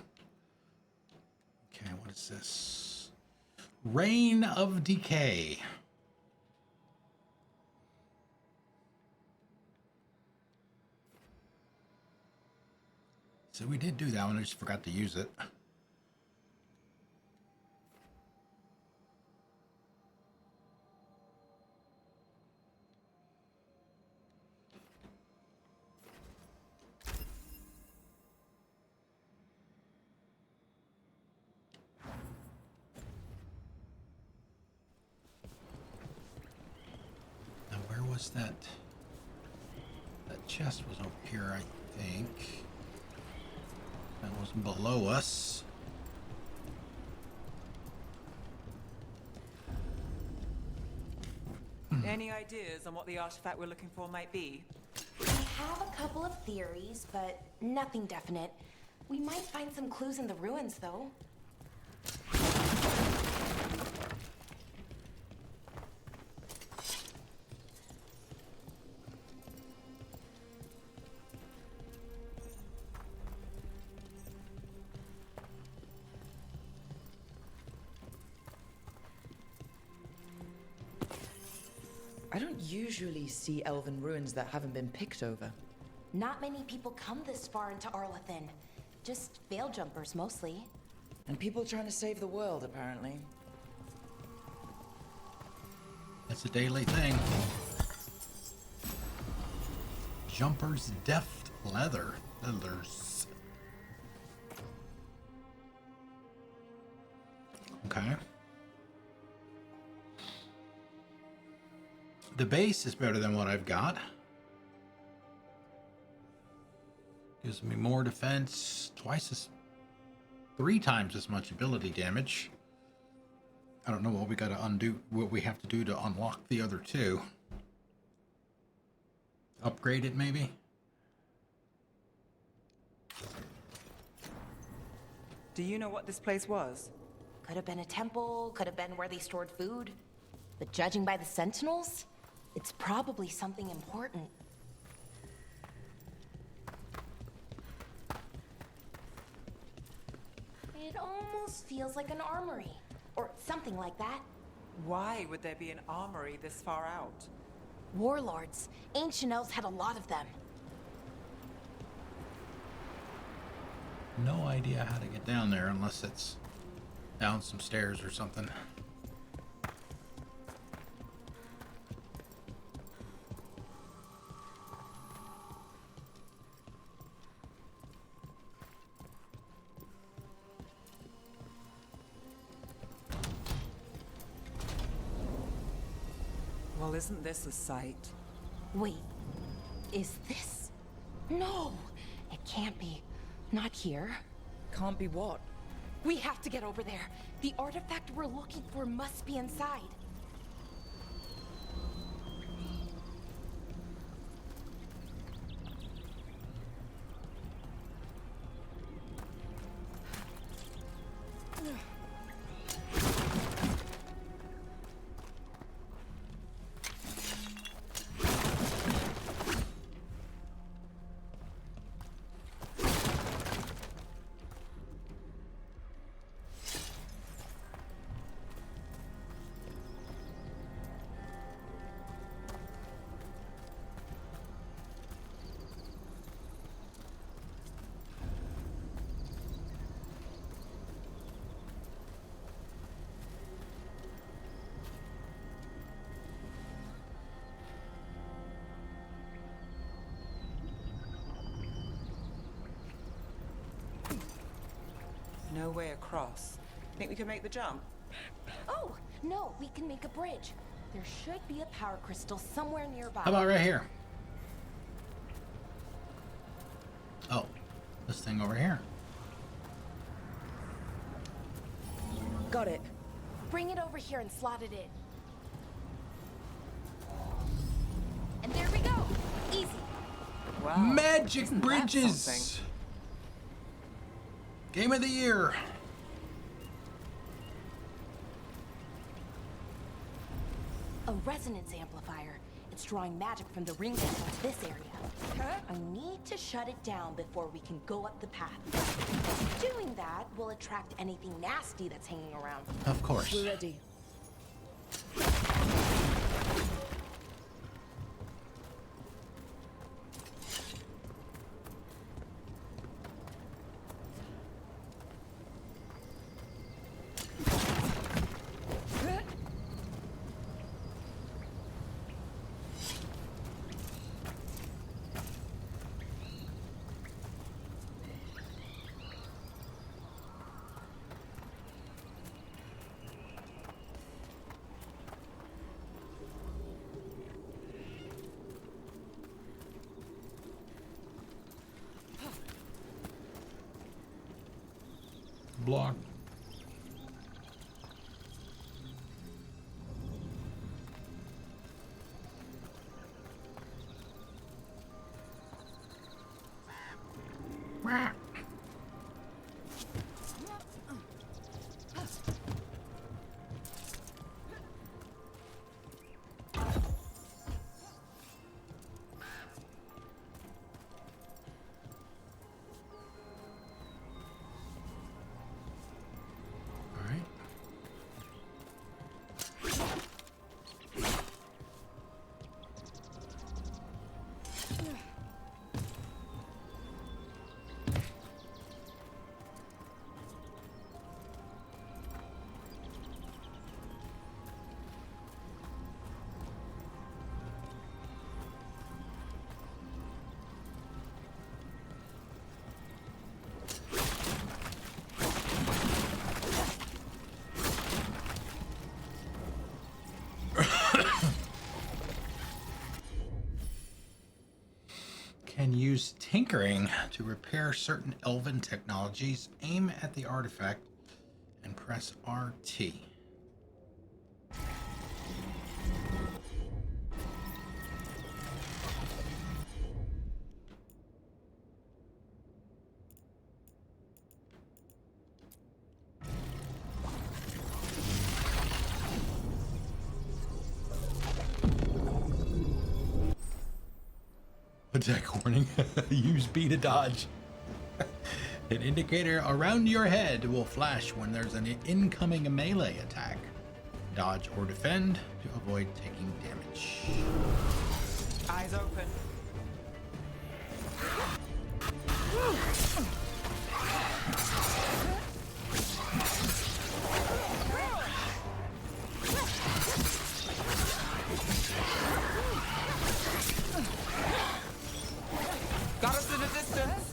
Okay, what is this? Reign of Decay. So we did do that one, I just forgot to use it. Was that chest was over here, I think. That was below us. Any ideas on what the artifact we're looking for might be? I have a couple of theories, but nothing definite. We might find some clues in the ruins, though. I don't usually see elven ruins that haven't been picked over. Not many people come this far into Arlathan. Just veil jumpers, mostly. And people trying to save the world, apparently. That's a daily thing. Jumpers, deft leathers. Okay. The base is better than what I've got. Gives me more defense, 3 times as much ability damage. I don't know what we gotta undo, what we have to do to unlock the other 2. Upgrade it, maybe? Do you know what this place was? Could have been a temple, could have been where they stored food. But judging by the sentinels, it's probably something important. It almost feels like an armory, or something like that. Why would there be an armory this far out? Warlords. Ancient elves had a lot of them. No idea how to get down there unless it's down some stairs or something. Well, isn't this a sight? Wait, is this? No, it can't be. Not here. Can't be what? We have to get over there. The artifact we're looking for must be inside. No way across. Think we can make the jump? Oh, no, we can make a bridge. There should be a power crystal somewhere nearby. How about right here? Oh, this thing over here. Got it. Bring it over here and slot it in. And there we go. Easy. Wow. Magic Isn't that bridges. something? Game of the year. A resonance amplifier. It's drawing magic from the ring signal to this area. I need to shut it down before we can go up the path. Doing that will attract anything nasty that's hanging around. Of course. We're ready. Block. Can use tinkering to repair certain elven technologies. Aim at the artifact and press RT. Attack warning. Use B to dodge. An indicator around your head will flash when there's an incoming melee attack. Dodge or defend to avoid taking damage. Eyes open. Got us in the distance.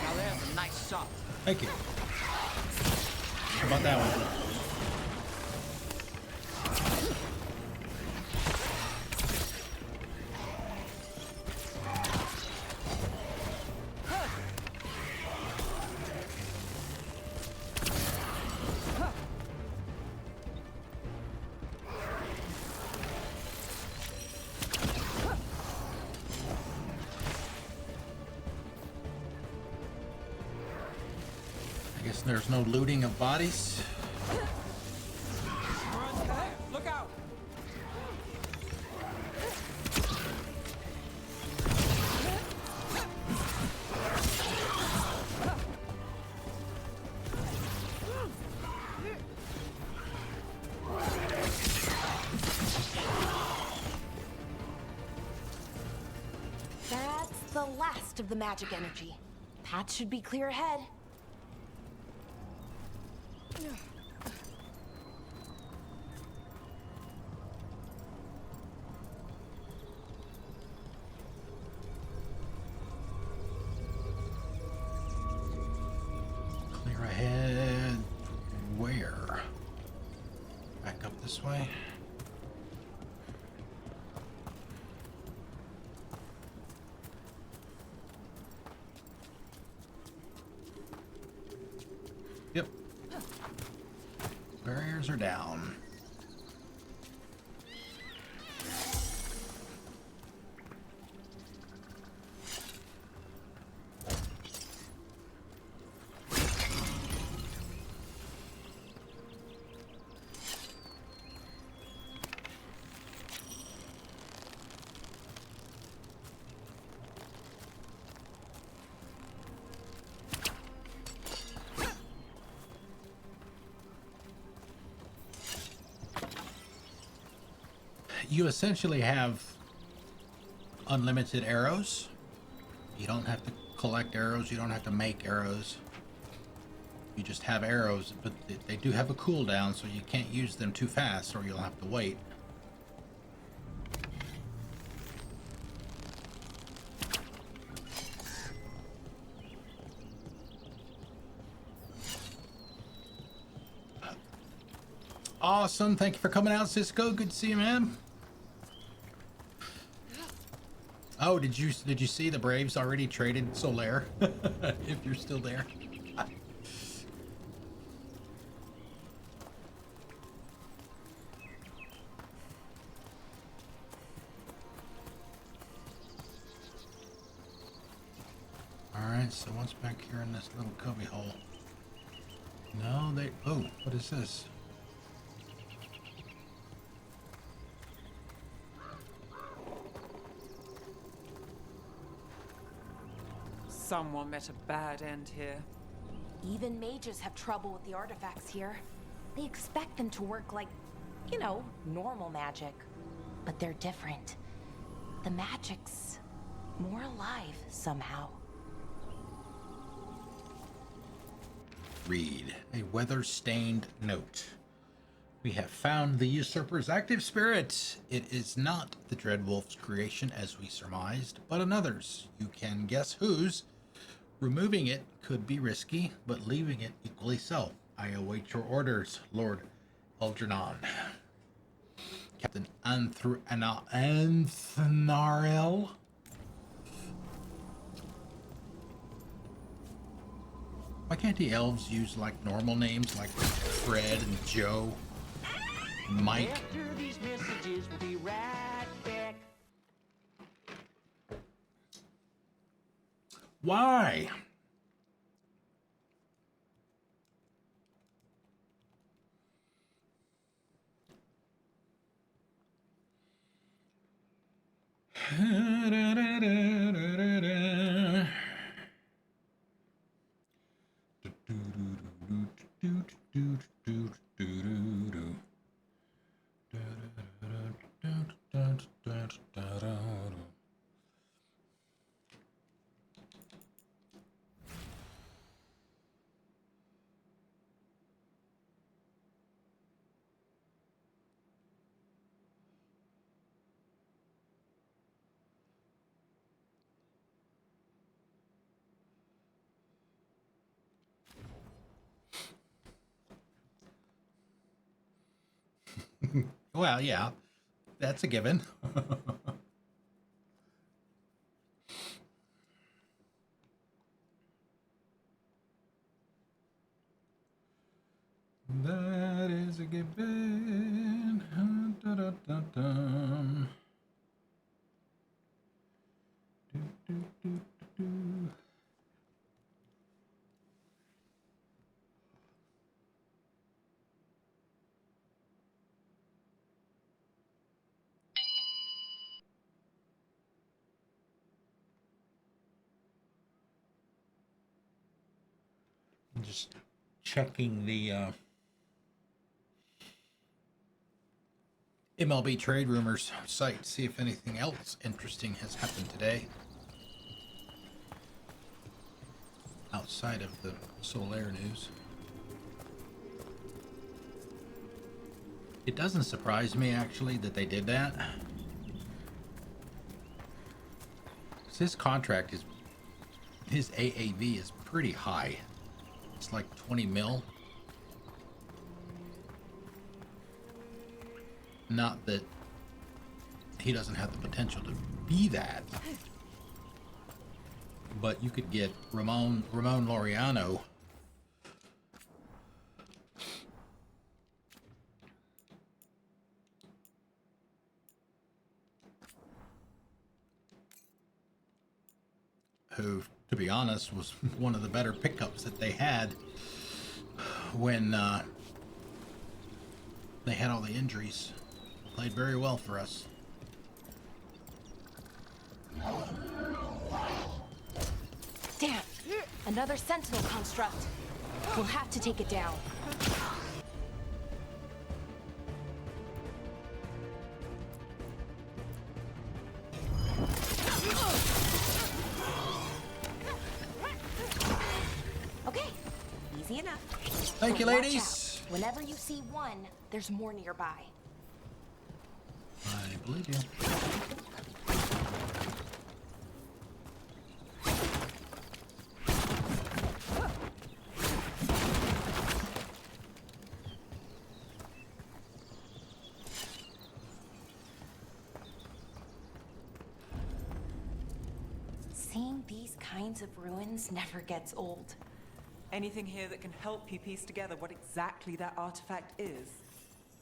Now there's a nice shot. Thank you. How about that one? I guess there's no looting of bodies. Look out! That's the last of the magic energy. Path should be clear ahead. Clear ahead. Where? Back up this way. Yep. Barriers are down. You essentially have unlimited arrows. You don't have to collect arrows. You don't have to make arrows. You just have arrows, but they do have a cooldown, so you can't use them too fast or you'll have to wait. Awesome. Thank you for coming out, Cisco. Good to see you, man. Oh, did you see the Braves already traded Solaire? If you're still there. Alright, so what's back here in this little cubby hole? No, they... Oh, what is this? Someone met a bad end here. Even mages have trouble with the artifacts here. They expect them to work like, you know, normal magic. But they're different. The magic's more alive somehow. Read a weather-stained note. We have found the usurper's active spirit. It is not the Dreadwolf's creation as we surmised, but another's. You can guess whose. Removing it could be risky, but leaving it equally so. I await your orders, Lord Algernon. Captain Anthnarel. Why can't the elves use like normal names like Fred and Joe, Mike? After these messages, we'll be right back. why? Well, yeah, that's a given. That is a given. Dun, dun, dun, dun. Do, do, do, do, do. I'm just checking the MLB Trade Rumors site, see if anything else interesting has happened today outside of the Solaire news. It doesn't surprise me, actually, that they did that. His contract is, his AAV is pretty high. It's like 20 mil. Not that he doesn't have the potential to be that, but you could get Ramon Laureano who, to be honest, was one of the better pickups that they had when they had all the injuries. Played very well for us. Damn! Another sentinel construct. We'll have to take it down. Okay, easy enough. Thank you, Watch ladies. out. Whenever you see one, there's more nearby. I believe you. Seeing these kinds of ruins never gets old. Anything here that can help you piece together what exactly that artifact is?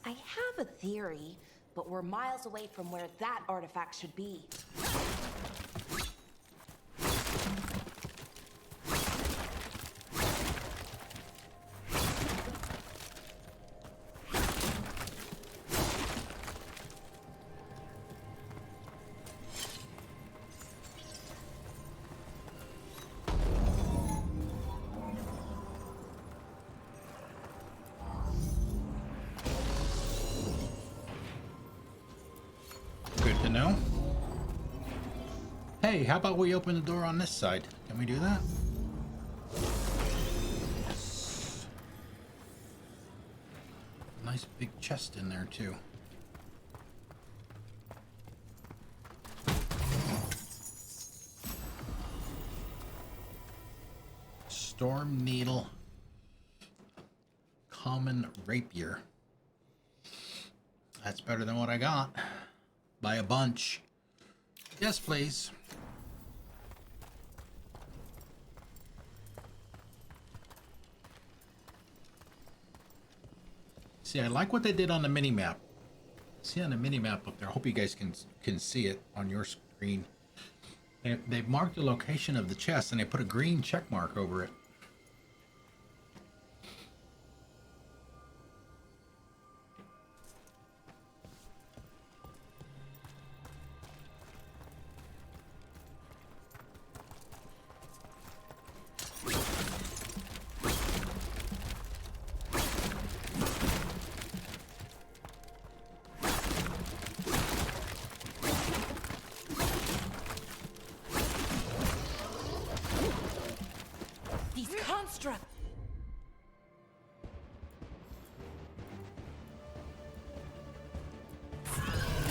I have a theory, but we're miles away from where that artifact should be. No? Hey, how about we open the door on this side? Can we do that? Yes. Nice big chest in there, too. Storm Needle. Common Rapier. That's better than what I got. By a bunch. Yes, please. See, I like what they did on the mini-map. See on the mini-map up there. I hope you guys can see it on your screen. They've marked the location of the chest and they put a green check mark over it.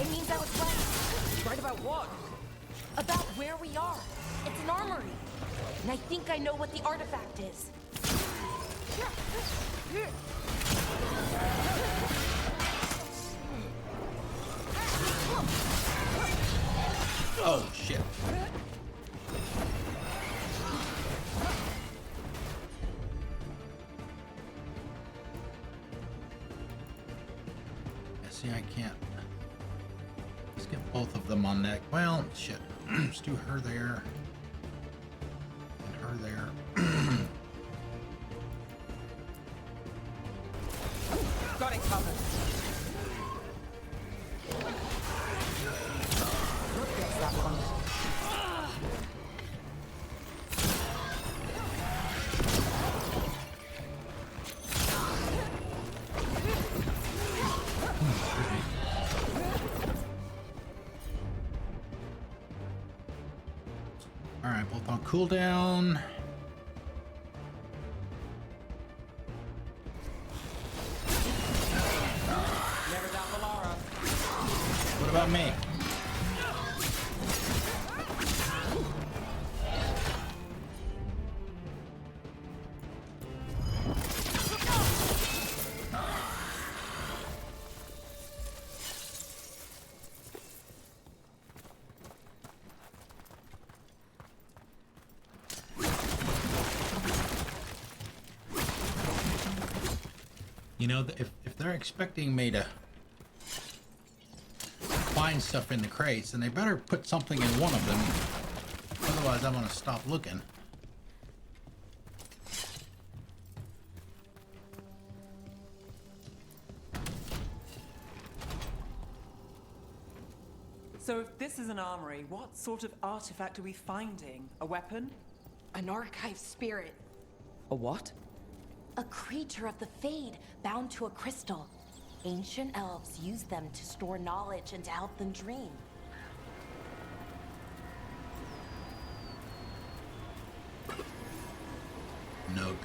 It means I was right. Right about what? About where we are. It's an armory. And I think I know what the artifact is. Oh, shit. See, I can't. Let's get both of them on that. Well, shit. Let's do her there. And her there. Got it covered. Look at that one. Alright, both on cooldown. Never doubt Valara. What about me? You know, if they're expecting me to find stuff in the crates, then they better put something in one of them. Otherwise, I'm going to stop looking. So if this is an armory, what sort of artifact are we finding? A weapon? An archive spirit. A what? A creature of the Fade, bound to a crystal. Ancient elves use them to store knowledge and to help them dream. Nook.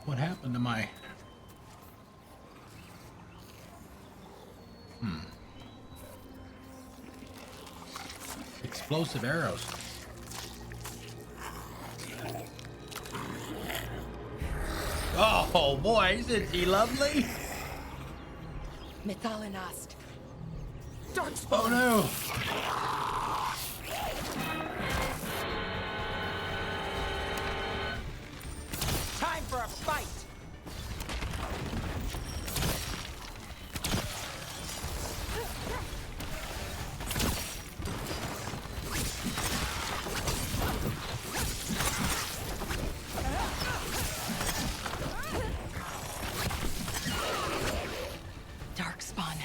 What happened to my... Explosive arrows. Oh boy, isn't he lovely? Methalinast. Oh no! Time for a fight! Darkspawn.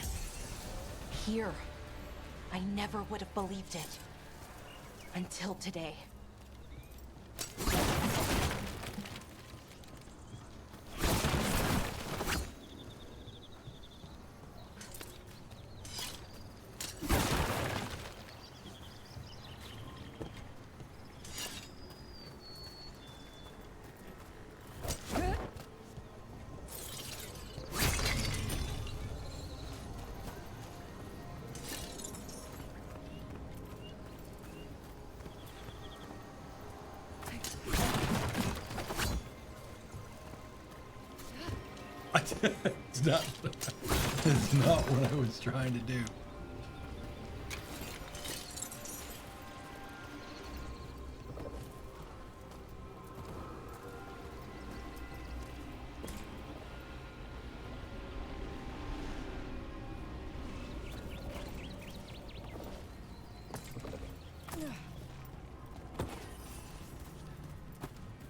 Here. I never would have believed it. Until today. It's not. It's not what I was trying to do.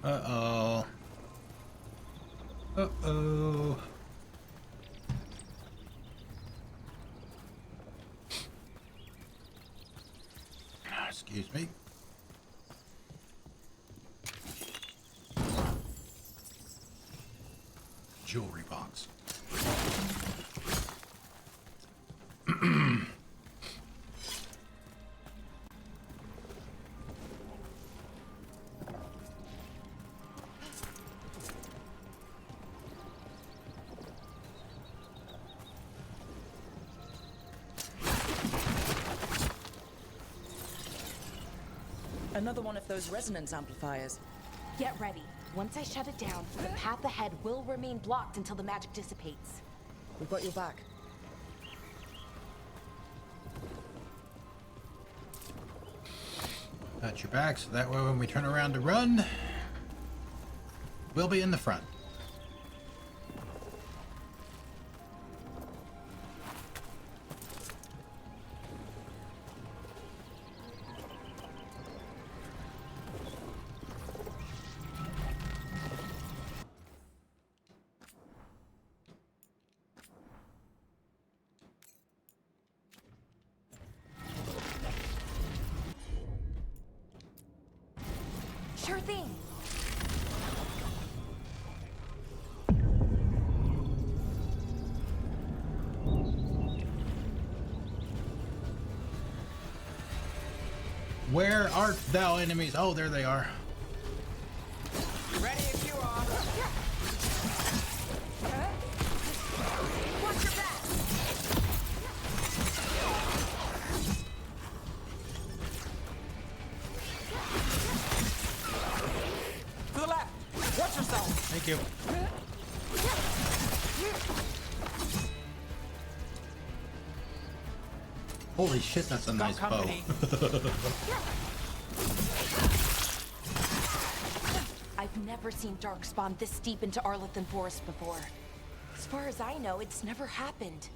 Uh-oh. Uh-oh. Excuse me. Jewelry box. Another one of those resonance amplifiers. Get ready. Once I shut it down, the path ahead will remain blocked until the magic dissipates. We've got your back. Got your back, so that way when we turn around to run, we'll be in the front. Sure thing. Where art thou, enemies? Oh, there they are. Ready if you are. Watch your back. To the left. Watch yourself. Thank you. Holy shit, that's a nice bow. I've never seen Darkspawn this deep into Arlathan Forest before. As far as I know, it's never happened.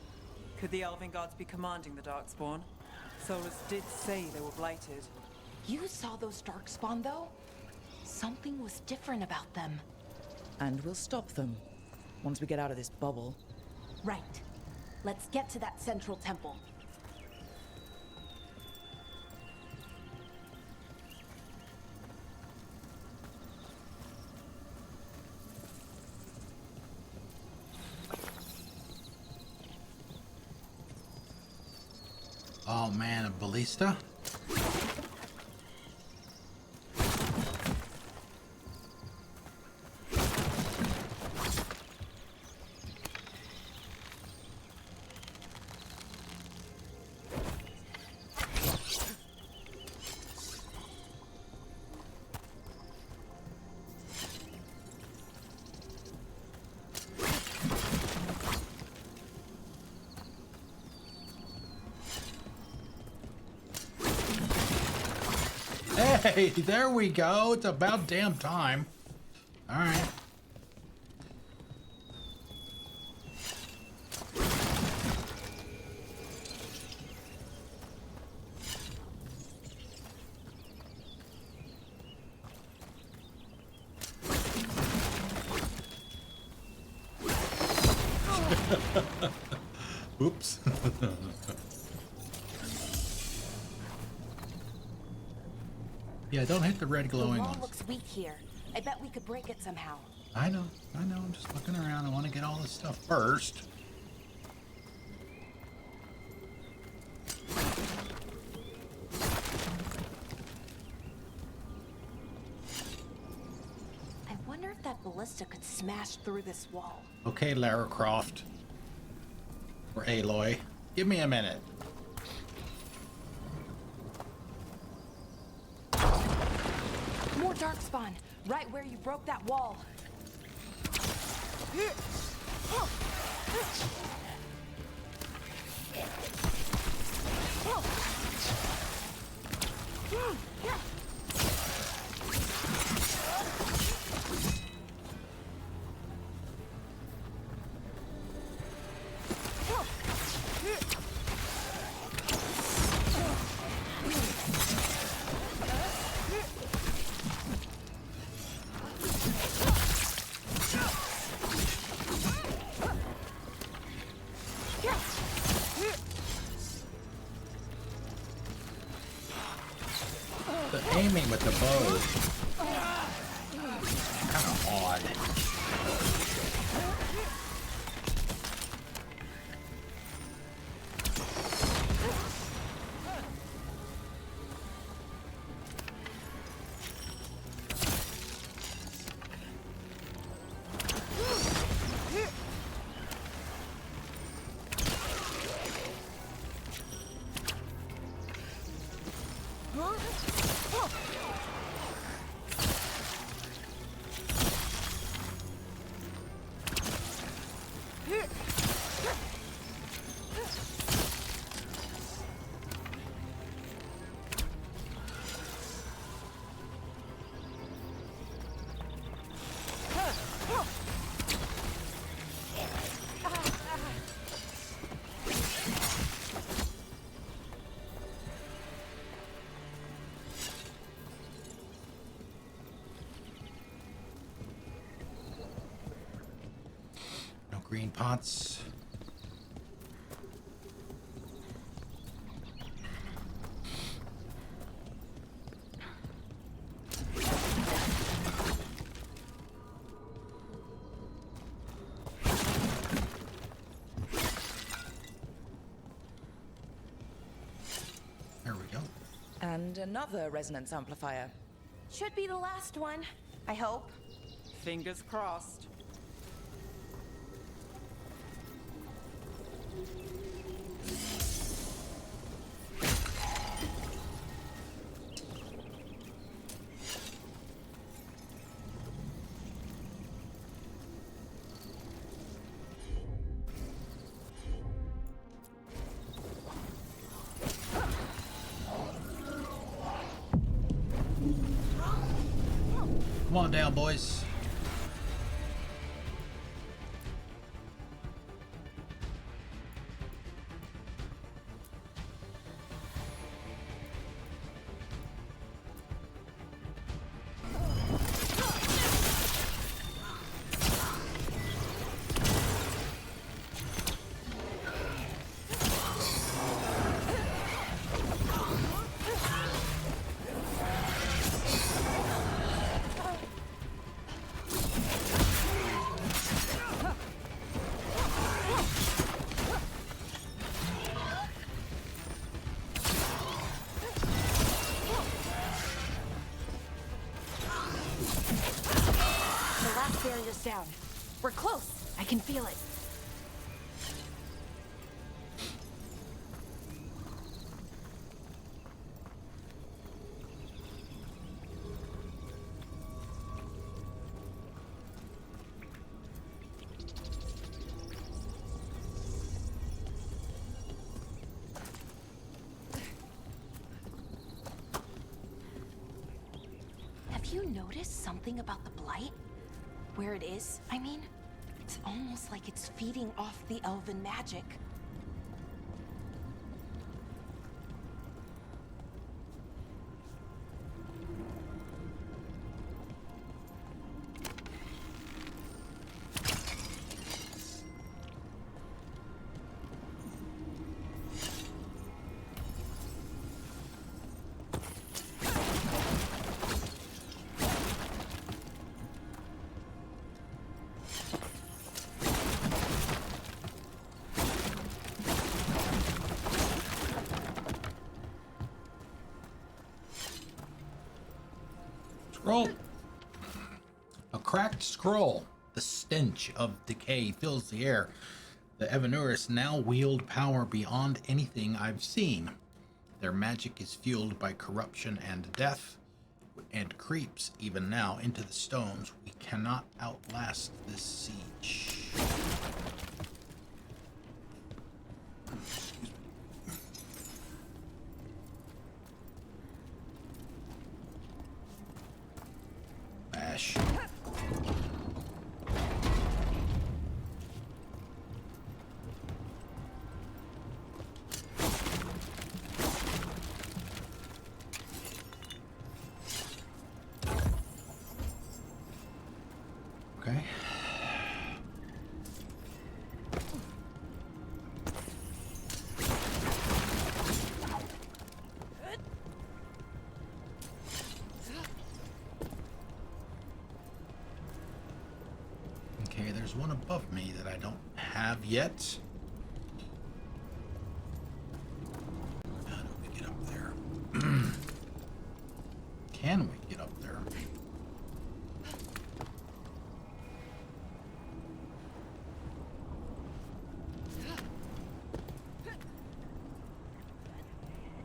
Could the Elven Gods be commanding the Darkspawn? Solus did say they were blighted. You saw those Darkspawn, though? Something was different about them. And we'll stop them once we get out of this bubble. Right. Let's get to that central temple. Oh man, a ballista? Hey, there we go. It's about damn time. All right. Oops. Yeah, don't hit the red glowing The wall ones. looks weak here. I bet we could break it somehow. I know. I'm just looking around. I want to get all this stuff first. I wonder if that ballista could smash through this wall. Okay, Lara Croft. Or Aloy. Give me a minute. More Darkspawn, right where you broke that wall. The aiming with the bow kind of odd. Green pots. There we go. And another resonance amplifier. Should be the last one, I hope. Fingers crossed. Come on down, boys. Barrier's down. We're close. I can feel it. Have you noticed something about the Blight? Where it is, I mean? It's almost like it's feeding off the elven magic. Scroll. A cracked scroll. The stench of decay fills the air. The Evanuris now wield power beyond anything I've seen. Their magic is fueled by corruption and death. and creeps even now into the stones, we cannot outlast this siege. Bash. Okay. Okay, there's one above me that I don't have yet. How do we get up there? Can we get up there?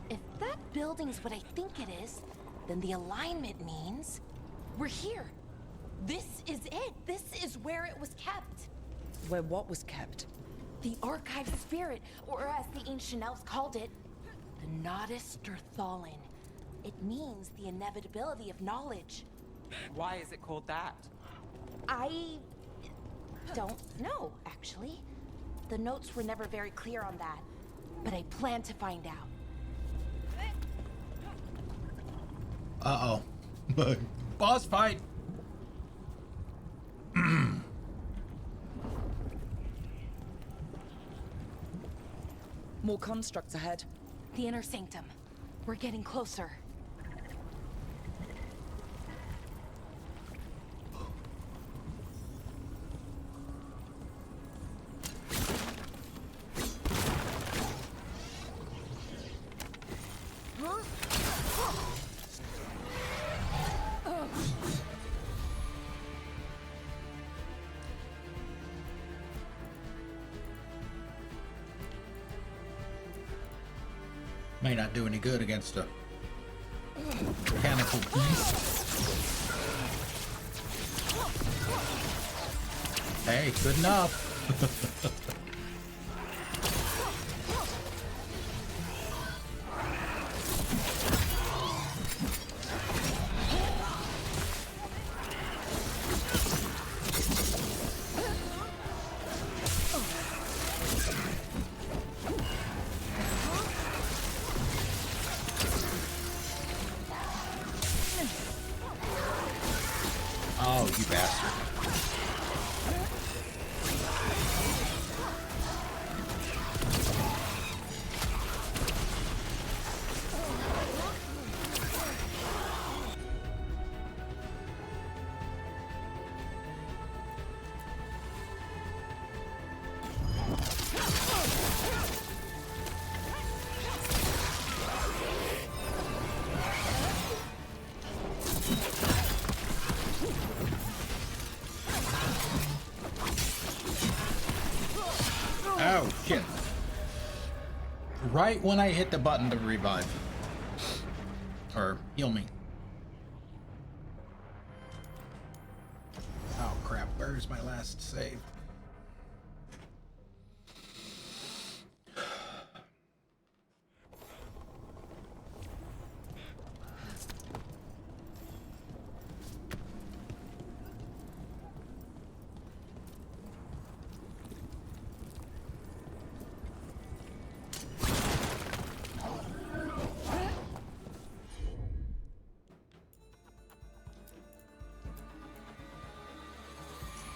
If that building's what I think it is, then the alignment means we're here. This is it. This is where it was kept. Where what was kept? The archive spirit, or as the ancient elves called it, the Nodus Derthalin. It means the inevitability of knowledge. Why is it called that? I don't know, actually. The notes were never very clear on that, but I plan to find out. Uh-oh. Boss fight! More constructs ahead. The inner sanctum. We're getting closer. May not do any good against a mechanical beast. Hey, good enough. Oh, you bastard. Oh, shit. Right when I hit the button to revive. Or heal me. Oh, crap. Where's my last save?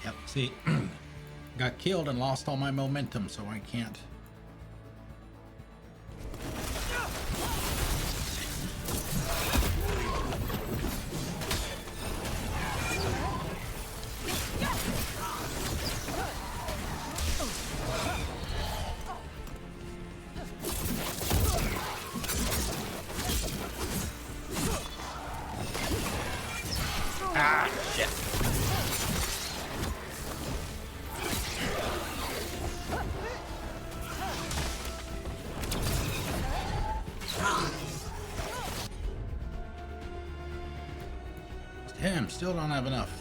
Yep, see, got killed and lost all my momentum, so I can't. Ah, shit. Damn, still don't have enough.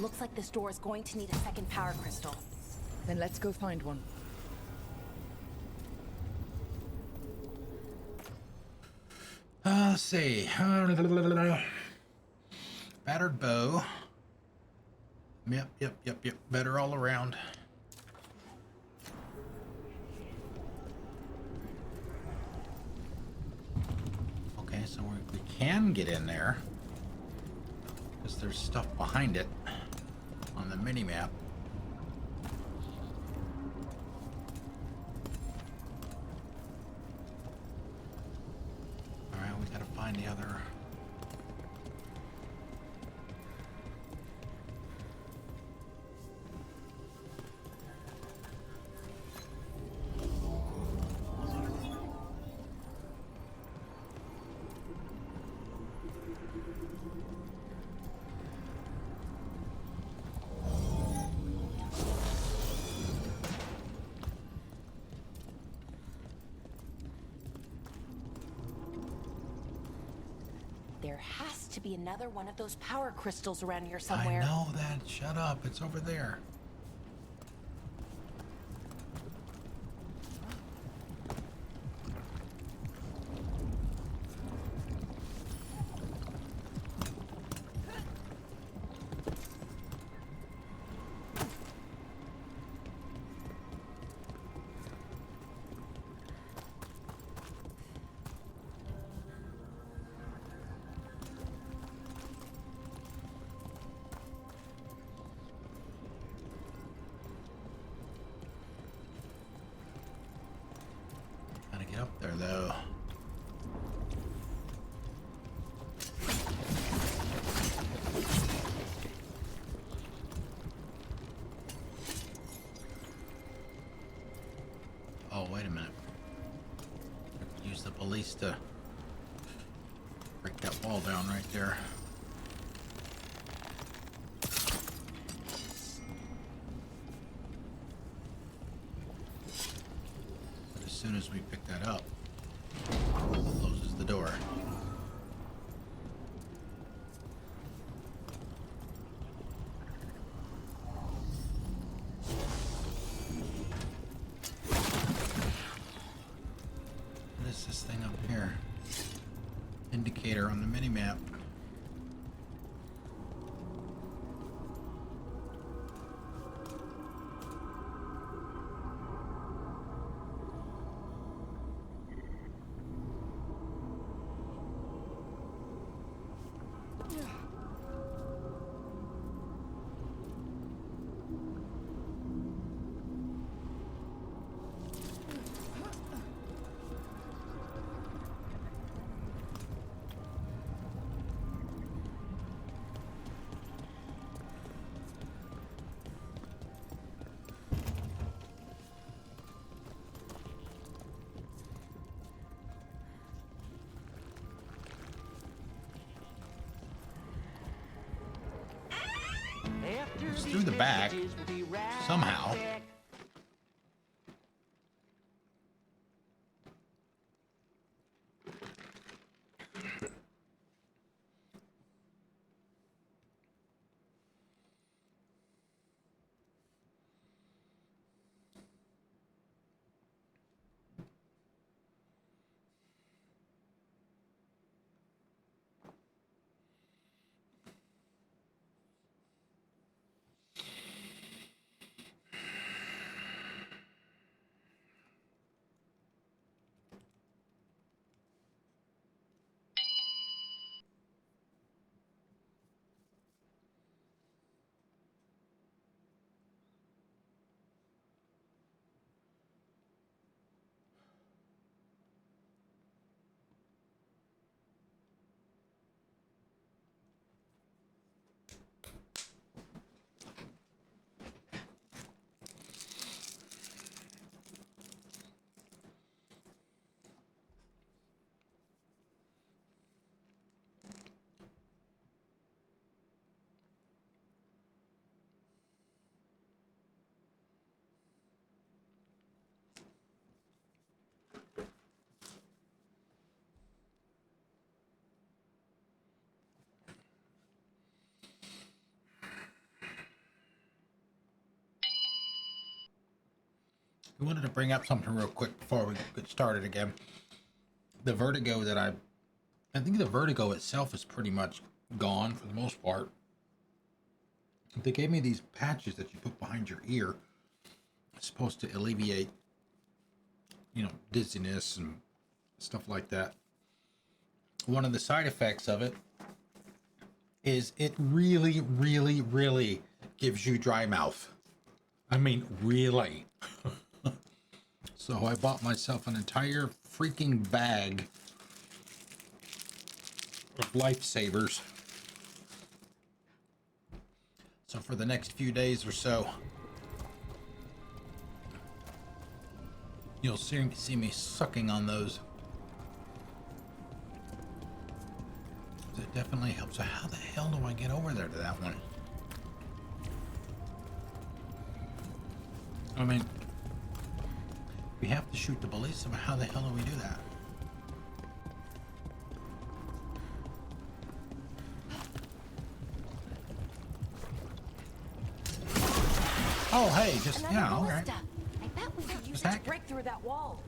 Looks like this door is going to need a second power crystal. Then let's go find one. Let's see. Battered bow. Yep. Better all around. Okay, so we can get in there. Because there's stuff behind it on the mini-map. Alright, we gotta find the other... There has to be another one of those power crystals around here somewhere. I know that. Shut up. It's over there. Up there, though. Oh, wait a minute. Use the police to break that wall down right there. But as soon as we pick that up, it closes the door. What is this thing up here? Indicator on the mini-map. It's through the back, somehow. I wanted to bring up something real quick before we get started again. The vertigo that I think the vertigo itself is pretty much gone for the most part. They gave me these patches that you put behind your ear. It's supposed to alleviate, you know, dizziness and stuff like that. One of the side effects of it is it really, really, really gives you dry mouth. I mean, really. So I bought myself an entire freaking bag of lifesavers. So for the next few days or so, you'll see me sucking on those. It definitely helps. So how the hell do I get over there to that one? I mean, we have to shoot the ballista, but how the hell do we do that? Oh, hey, just, yeah, all right. I bet we could use it to break through that wall.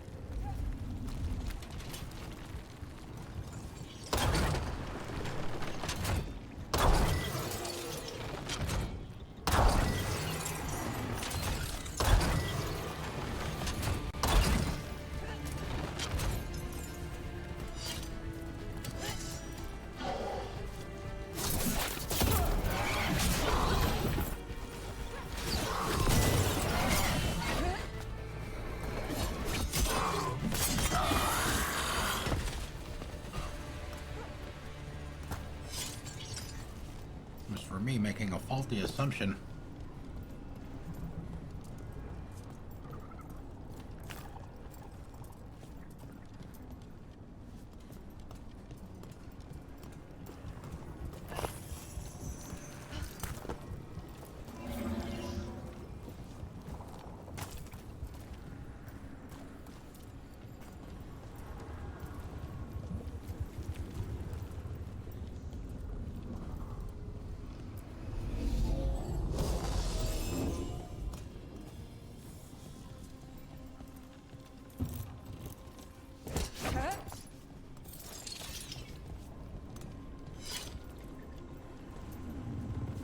Me making a faulty assumption.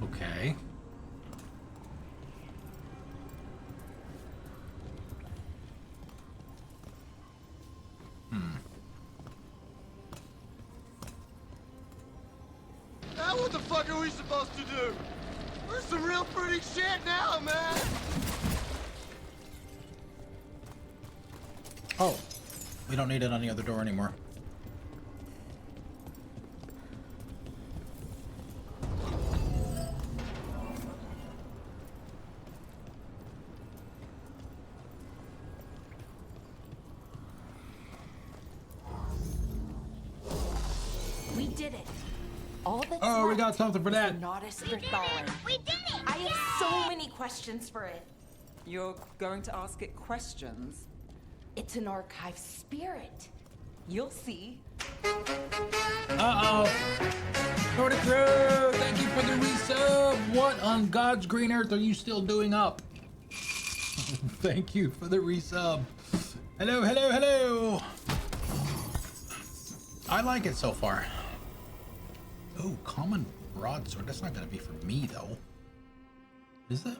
Okay. Now what the fuck are we supposed to do? We're some real pretty shit now, man! Oh, we don't need it on the other door anymore. We did it. All that's Oh, we left got something for is that. the Nodus Thrithallen. We did it! I have so many questions for it. You're going to ask it questions? It's an archive spirit. You'll see. Uh-oh. Short it through. Thank you for the resub. What on God's green earth are you still doing up? Thank you for the resub. Hello, hello, hello. I like it so far. Oh, common broadsword. That's not going to be for me, though. Is it?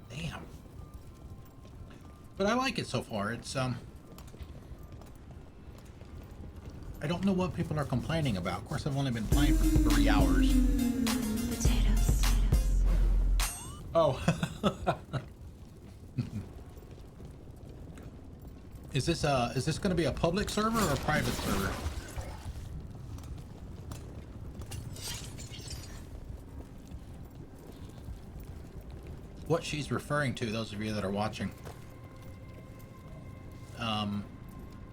Damn. But I like it so far. It's, I don't know what people are complaining about. Of course, I've only been playing for 3 hours. Potatoes. Oh. Is this going to be a public server or a private server? What she's referring to, those of you that are watching,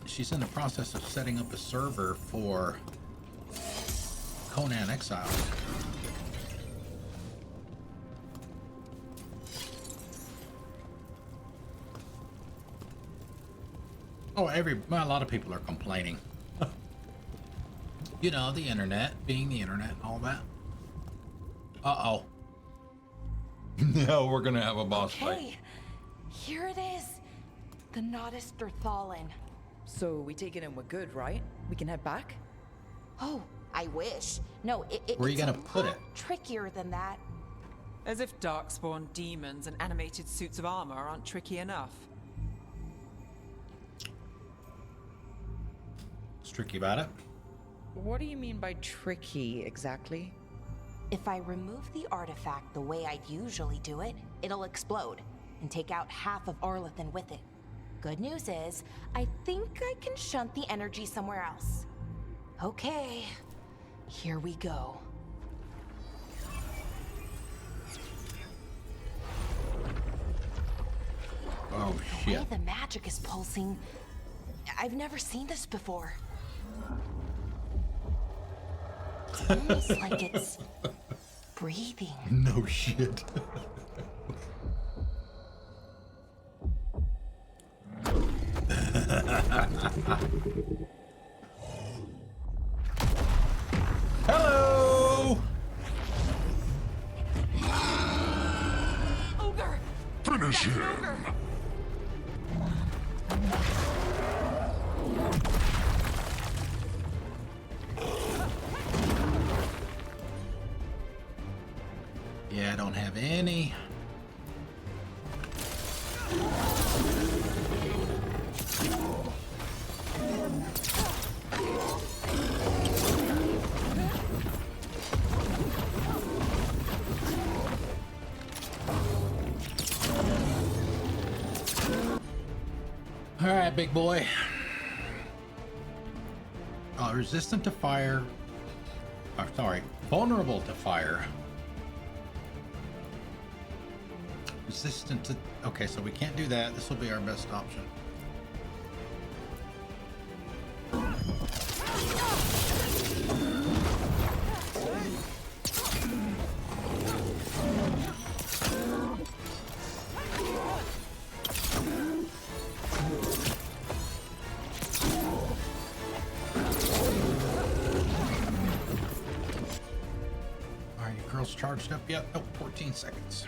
she's in the process of setting up a server for Conan Exiles. Oh, a lot of people are complaining. You know, the internet, being the internet, all that. Uh-oh. Now we're gonna have a boss fight. Okay, here it is. The Nodus Dirthalin. So we take it and we're good, right? We can head back? Oh, I wish. No, Where are you it's gonna a put lot it? trickier than that. As if darkspawn demons and animated suits of armor aren't tricky enough. What's tricky about it? What do you mean by tricky, exactly? If I remove the artifact the way I'd usually do it, it'll explode and take out half of Arlathan with it. Good news is, I think I can shunt the energy somewhere else. Okay, here we go. Oh, The shit. way the magic is pulsing, I've never seen this before. It's almost like it's breathing. No shit. Hello! Ogre! Finish him! Ogre! Yeah, I don't have any. All right, big boy. Resistant to fire. Oh, sorry, vulnerable to fire. Resistant to... Okay, so we can't do that. This will be our best option. Are you girls charged up yet? Oh, 14 seconds.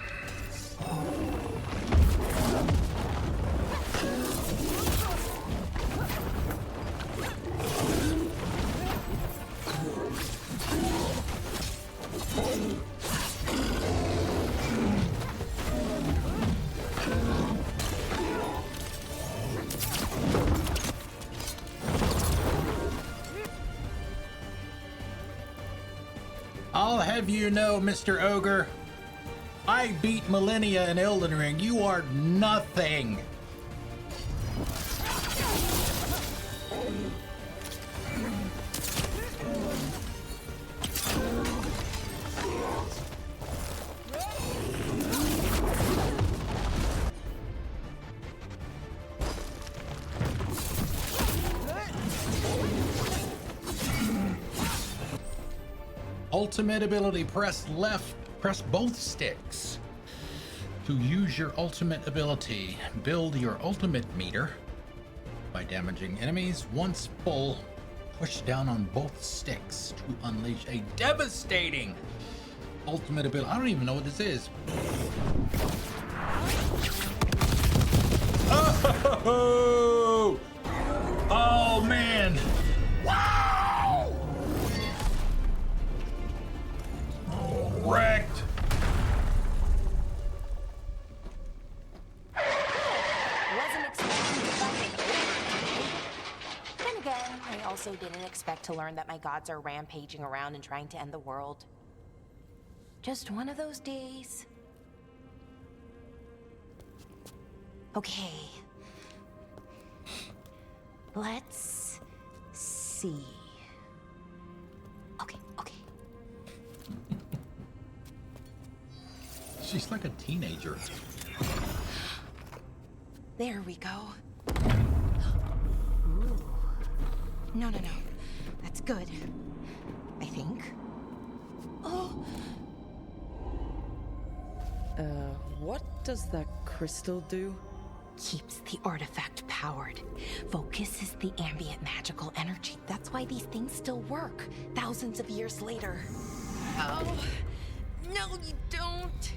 I'll have you know, Mr. Ogre, I beat Millennia in Elden Ring. You are nothing. Ultimate ability, press left, press both sticks. To use your ultimate ability, build your ultimate meter by damaging enemies. Once full, push down on both sticks to unleash a devastating ultimate ability. I don't even know what this is. Oh, oh man. Wow. Wrecked. Wasn't expecting to fight an ogre. Then again, I also didn't expect to learn that my gods are rampaging around and trying to end the world. Just one of those days. Okay. Let's see. Okay. She's like a teenager. There we go. Ooh. No. That's good. I think. Oh. What does that crystal do? Keeps the artifact powered. Focuses the ambient magical energy. That's why these things still work, thousands of years later. Oh, No, you don't.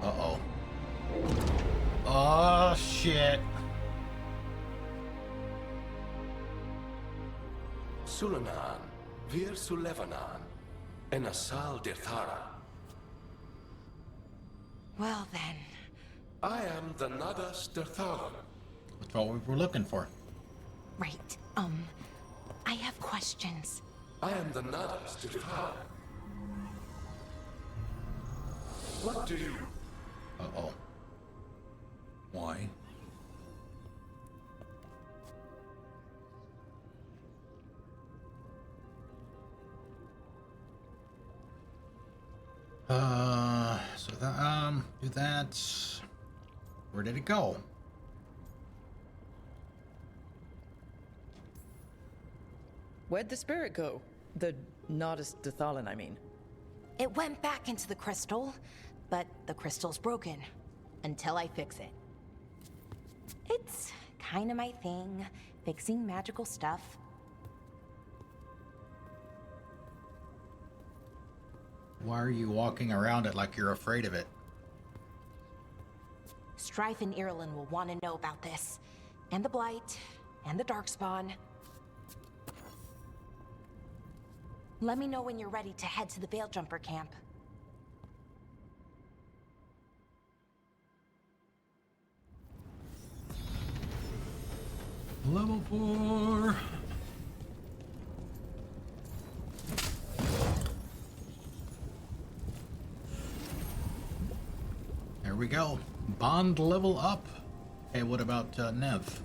Uh-oh. Oh, shit. Sulanan, Vir Sulevanan, and Asal Dirthara. Well then. I am the Nadas Dirthalan. That's what we were looking for. Right. I have questions. I am the Nadas Dirthalan. What do you... Uh-oh. Why? So that, do that. Where did it go? Where'd the spirit go? The Nodus Dathalan, I mean. It went back into the crystal, but the crystal's broken. Until I fix it. It's kind of my thing, fixing magical stuff. Why are you walking around it like you're afraid of it? Strife and Irulan will want to know about this. And the Blight, and the Darkspawn. Let me know when you're ready to head to the Veil-Jumper camp. Level 4. There we go. Bond level up. Hey, what about Nev?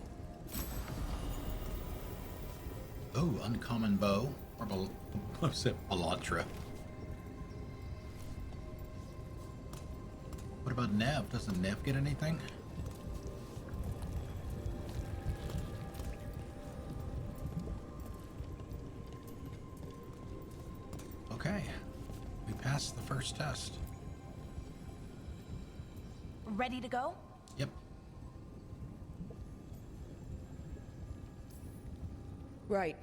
Oh, uncommon bow. Or what's it? Balantra. What about Nev? Doesn't Nev get anything? Okay. We passed the first test. Ready to go? Yep. Right.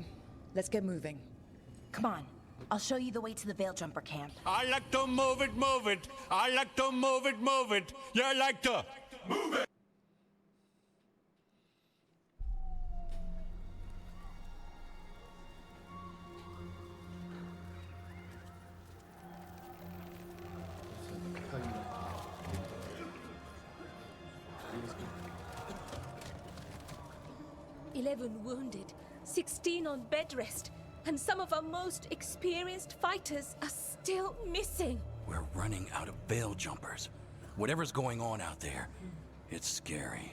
Let's get moving. Come on. I'll show you the way to the Veil-Jumper camp. I like to move it, move it. I like to move it, move it. You like to move it. Wounded, 16 on bed rest, and some of our most experienced fighters are still missing. We're running out of veil jumpers. Whatever's going on out there, it's scary.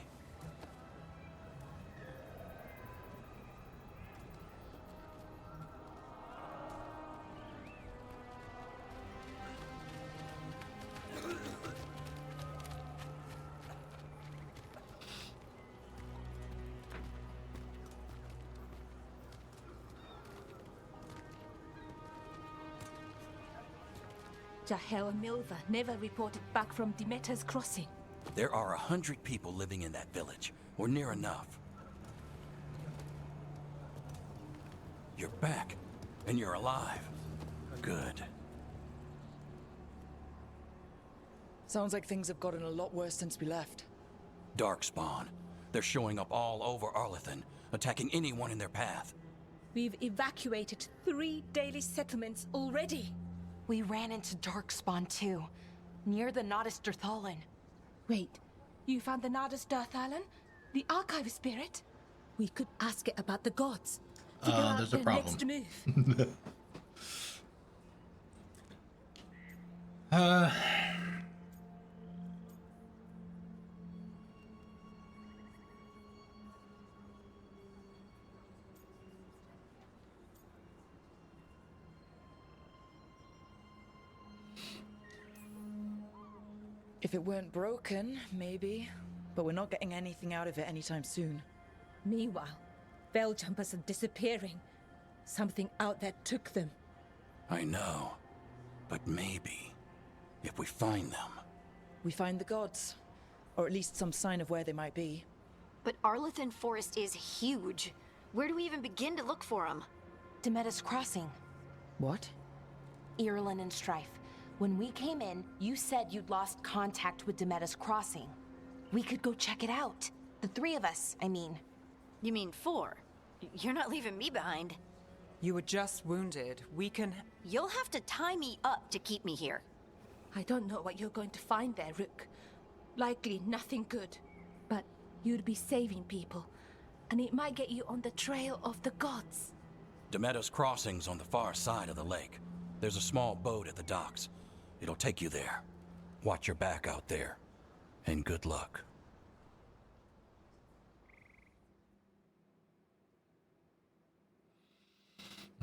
Jahel and Milva never reported back from Demeter's crossing. There are 100 people living in that village, or near enough. You're back, and you're alive. Good. Sounds like things have gotten a lot worse since we left. Darkspawn. They're showing up all over Arlathan, attacking anyone in their path. We've evacuated 3 daily settlements already. We ran into Darkspawn too, near the Nodus Dirthalan. Wait, you found the Nodus Dirthalan? The archive spirit? We could ask it about the gods. Figure out there's a their problem. next move. If it weren't broken, maybe. But we're not getting anything out of it anytime soon. Meanwhile, veil jumpers are disappearing. Something out there took them. I know. But maybe, if we find them... We find the gods. Or at least some sign of where they might be. But Arlathan Forest is huge. Where do we even begin to look for him? Demeda's Crossing. What? Irlin and Strife. When we came in, you said you'd lost contact with Demeda's Crossing. We could go check it out. The three of us, I mean. You mean 4? You're not leaving me behind. You were just wounded. We can... You'll have to tie me up to keep me here. I don't know what you're going to find there, Rook. Likely nothing good. But you'd be saving people, and it might get you on the trail of the gods. Demeda's Crossing's on the far side of the lake. There's a small boat at the docks. It'll take you there. Watch your back out there. And good luck.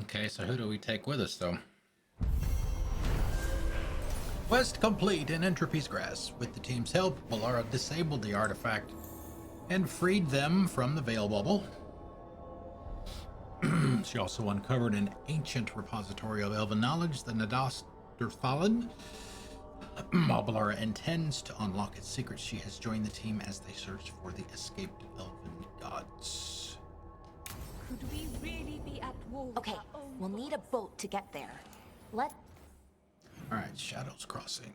Okay, so who do we take with us, though? Quest complete in Entropy's Grasp. With the team's help, Valara disabled the artifact and freed them from the Veil Bubble. She also uncovered an ancient repository of elven knowledge, the Nadas Durthalan. While Valara intends to unlock its secrets, she has joined the team as they search for the escaped elven gods. Could we really be at war? Okay, we'll need a boat to get there. Let... Alright, Shadows Crossing.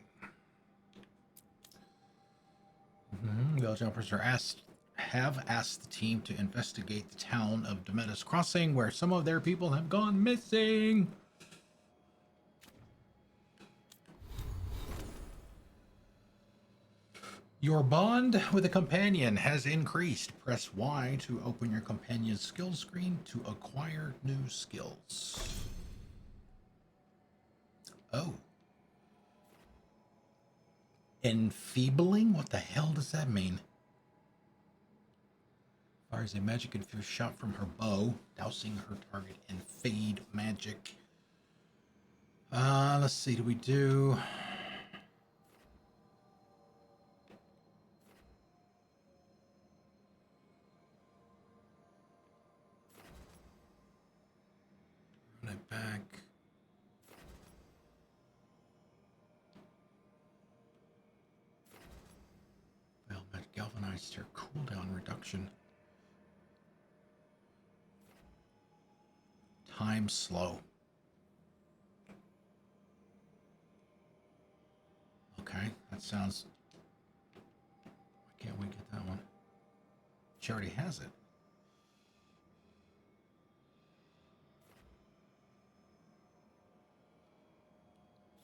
Veil Jumpers have asked the team to investigate the town of Demeda's Crossing, where some of their people have gone missing. Your bond with a companion has increased. Press Y to open your companion's skill screen to acquire new skills. Oh. Enfeebling? What the hell does that mean? Fires a magic-infused shot from her bow, dousing her target in fade magic. Let's see, do we do... Run it back. Velvet galvanized her cooldown reduction. Time slow. Okay, that sounds... Why can't we get that one? She already has it.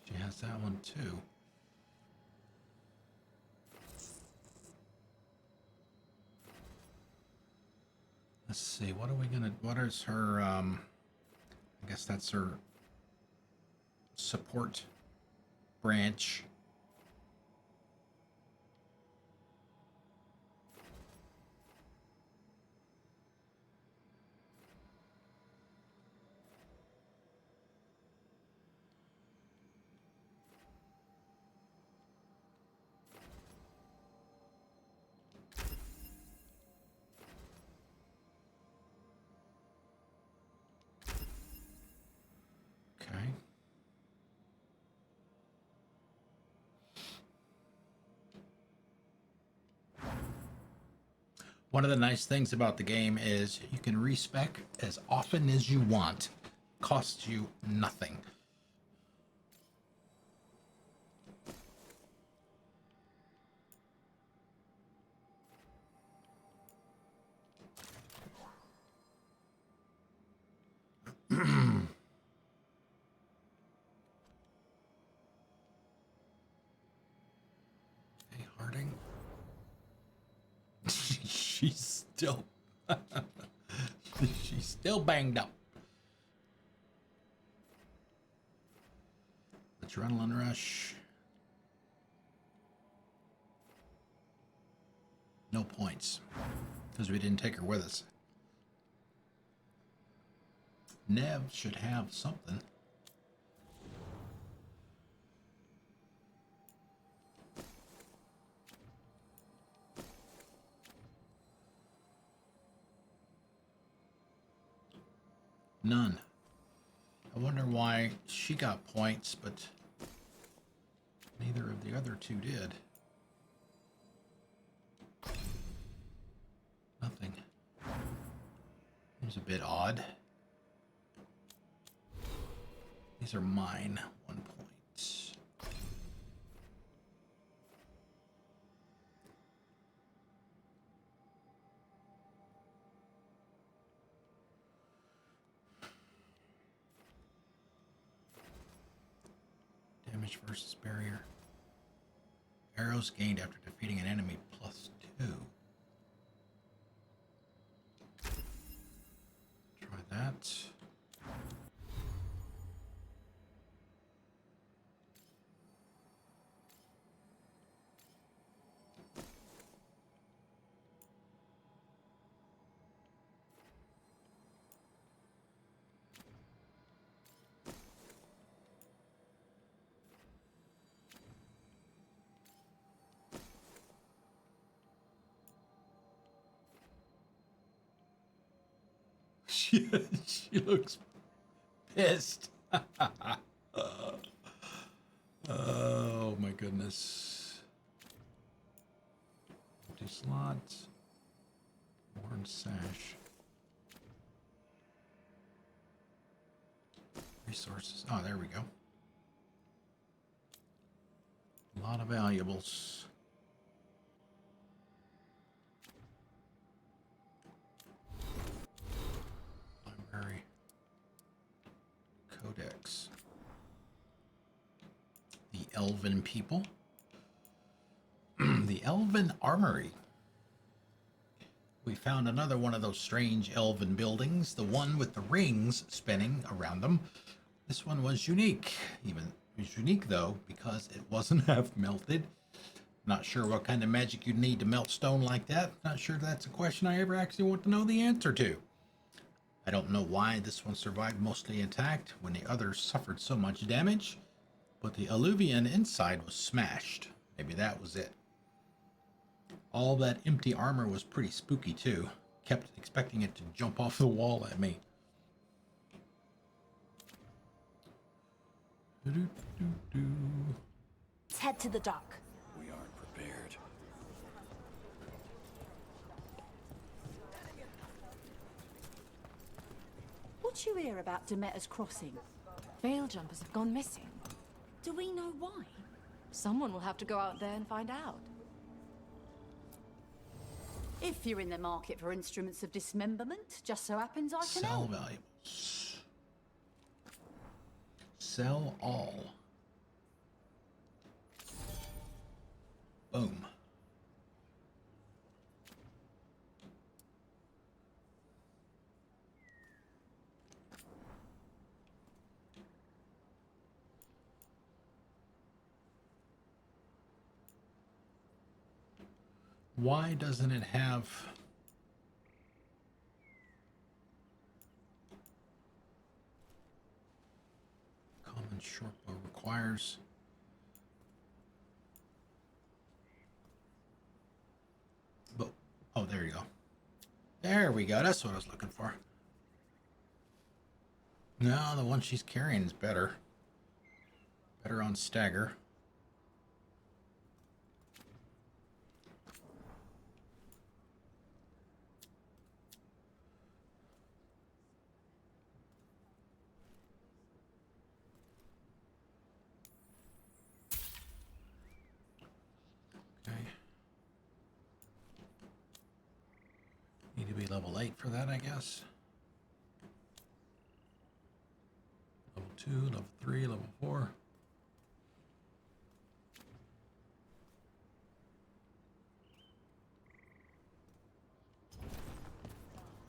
She has that one too. Let's see, what are we gonna... What is her... I guess that's her support branch. Okay. One of the nice things about the game is you can respec as often as you want. Costs you nothing. Hey, Harding. She's still she's still banged up. Adrenaline rush. No points because we didn't take her with us. Nev should have something. None. I wonder why she got points, but neither of the other two did. Seems a bit odd. These are mine. 1 point. Damage versus barrier. Arrows gained after defeating an enemy +2. Try that. She looks pissed. Oh my goodness. Empty slots. Worn sash. Resources. Oh, there we go. A lot of valuables. Library. Codex. The Elven people. The Elven Armory. We found another one of those strange elven buildings, the one with the rings spinning around them. This one was unique. It was unique though because it wasn't half melted. Not sure what kind of magic you'd need to melt stone like that. Not sure that's a question I ever actually want to know the answer to. I don't know why this one survived mostly intact when the others suffered so much damage, but the alluvian inside was smashed. Maybe that was it. All that empty armor was pretty spooky too. Kept expecting it to jump off the wall at me. Let's head to the dock. We aren't prepared. What you hear about Demeter's Crossing? Veil jumpers have gone missing. Do we know why? Someone will have to go out there and find out. If you're in the market for instruments of dismemberment, just so happens I can Sell help. valuables. Sell all. Boom. Why doesn't it have common shortbow requires but oh, there you go. There we go. That's what I was looking for. No, the one she's carrying is better. Better on stagger. Need to be level 8 for that, I guess. Level 2, level 3, level 4.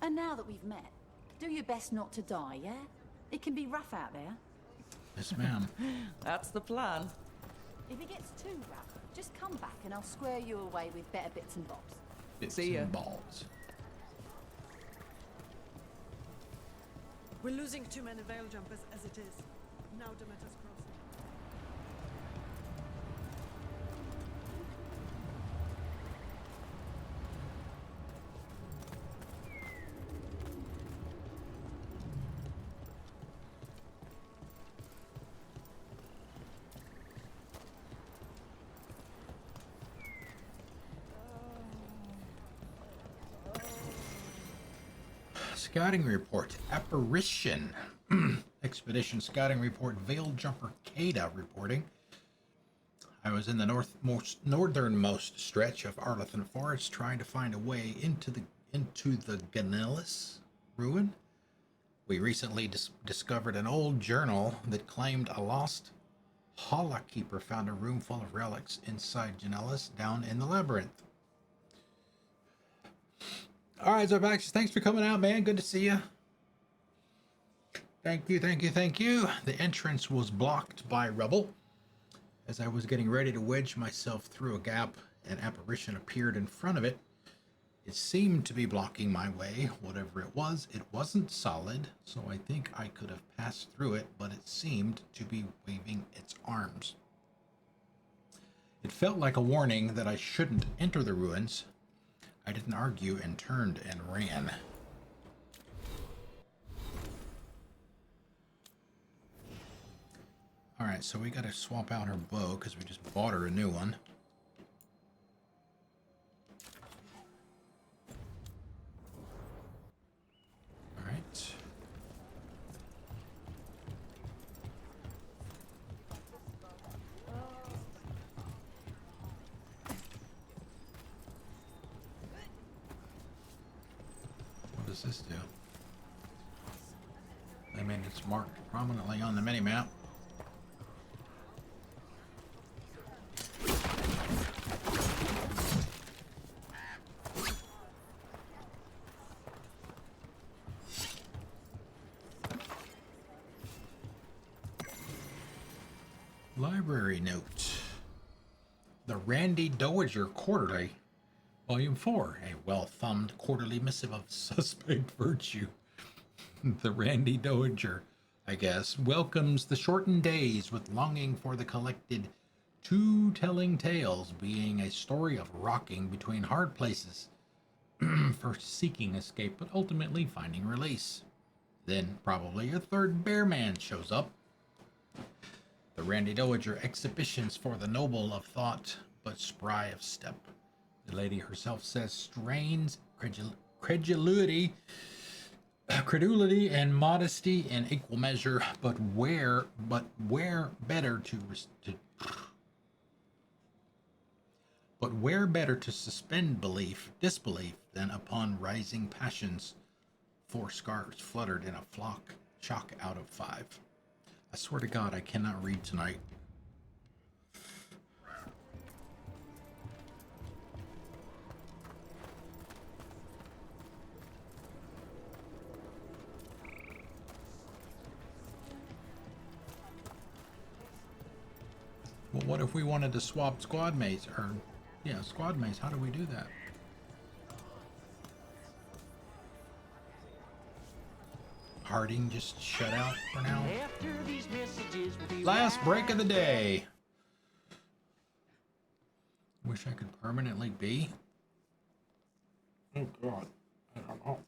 And now that we've met, do your best not to die, yeah? It can be rough out there. Yes, ma'am. That's the plan. If it gets too rough, just come back and I'll square you away with better bits and bobs. Bits See ya. and balls. We're losing too many veil jumpers as it is. Now Demeter's Crossing. scouting report. Apparition. Expedition scouting report. Veil Jumper Kada reporting. I was in the northernmost stretch of Arlathan Forest trying to find a way into the Ganelis ruin. We recently discovered an old journal that claimed a lost Hala keeper found a room full of relics inside Ganelis down in the labyrinth. All right, Zarvax, thanks for coming out, man. Good to see you. Thank you, thank you, thank you. The entrance was blocked by rubble. As I was getting ready to wedge myself through a gap, an apparition appeared in front of it. It seemed to be blocking my way. Whatever it wasn't solid, so I think I could have passed through it, but it seemed to be waving its arms. It felt like a warning that I shouldn't enter the ruins. I didn't argue and turned and ran. Alright, so we gotta swap out her bow because we just bought her a new one. Alright. What does this do? I mean, it's marked prominently on the minimap. Library note. The Randy Dowager Quarterly, Volume 4, a well-thumbed quarterly missive of suspect virtue. The Randy Dowager, I guess, welcomes the shortened days with longing for the collected two telling tales, being a story of rocking between hard places, first seeking escape but ultimately finding release. Then probably a third bear man shows up. The Randy Dowager exhibitions for the noble of thought, but spry of step. The lady herself says strains credulity and modesty in equal measure, but where better to suspend disbelief than upon rising passions? 4 scarves fluttered in a flock, chalk out of 5. I swear to God, I cannot read tonight. Well, what if we wanted to swap squad mates? Squad mates. How do we do that? Harding just shut out for now. Last break of the day. Wish I could permanently be. Oh God, I don't know.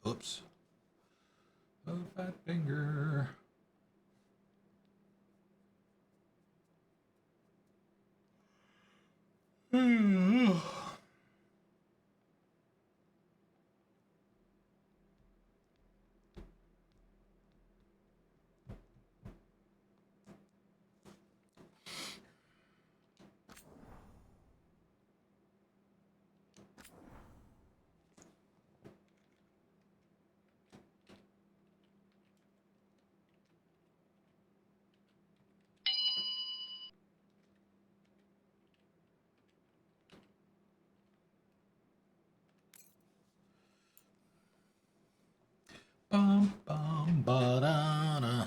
Oops. Oh, fat finger. Bum, bum, ba-da-da.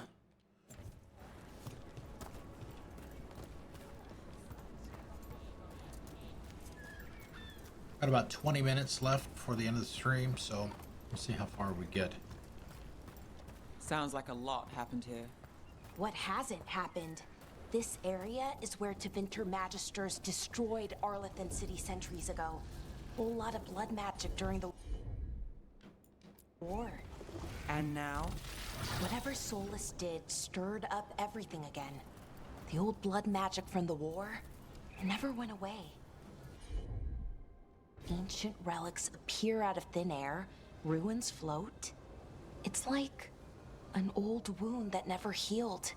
Got about 20 minutes left before the end of the stream, so we'll see how far we get. Sounds like a lot happened here. What hasn't happened? This area is where Tevinter Magisters destroyed Arlathan City centuries ago. Whole lot of blood magic during the war. And now? Whatever Solus did stirred up everything again. The old blood magic from the war never went away. Ancient relics appear out of thin air, ruins float. It's like an old wound that never healed,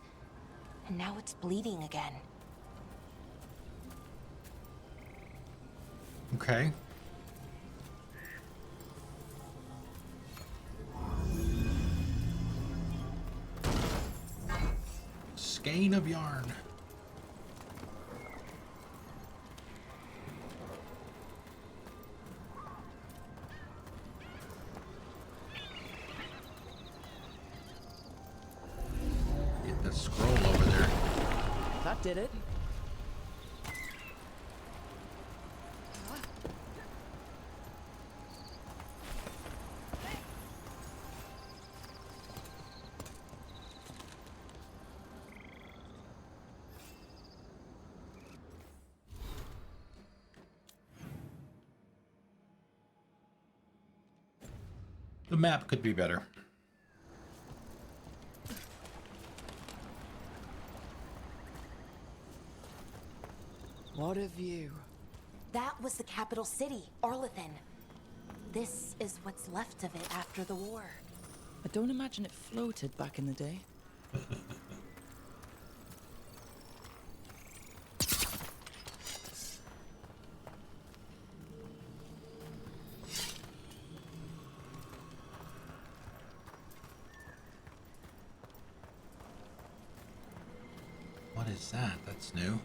and now it's bleeding again. Okay. Skein of yarn. Get that scroll over there. That did it. The map could be better. What a view. That was the capital city, Arlathan. This is what's left of it after the war. I don't imagine it floated back in the day. What is that? That's new.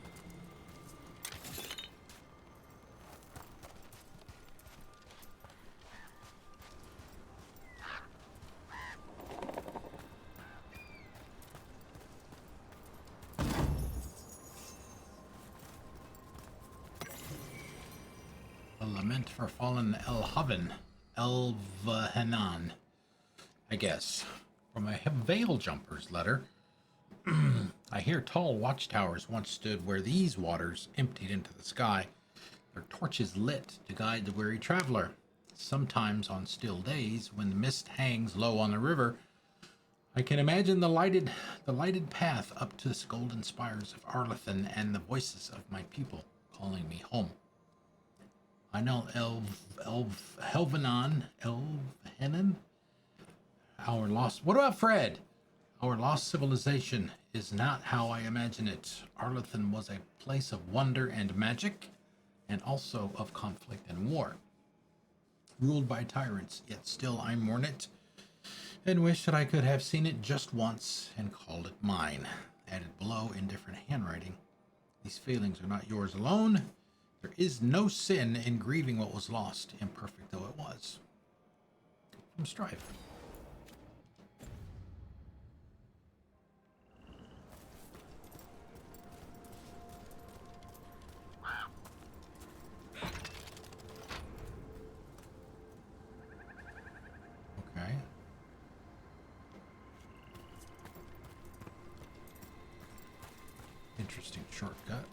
A lament for fallen Elvahanan, I guess. From a Veil Jumper's letter. I hear tall watchtowers once stood where these waters emptied into the sky, their torches lit to guide the weary traveler. Sometimes on still days, when the mist hangs low on the river, I can imagine the lighted path up to the golden spires of Arlathan and the voices of my people calling me home. I know Elvahanan, our lost. What about Fred? Our lost civilization is not how I imagine it. Arlathan was a place of wonder and magic, and also of conflict and war. Ruled by tyrants, yet still I mourn it, and wish that I could have seen it just once and called it mine. Added below in different handwriting. These feelings are not yours alone. There is no sin in grieving what was lost, imperfect though it was. From Strife. Okay. Interesting shortcut.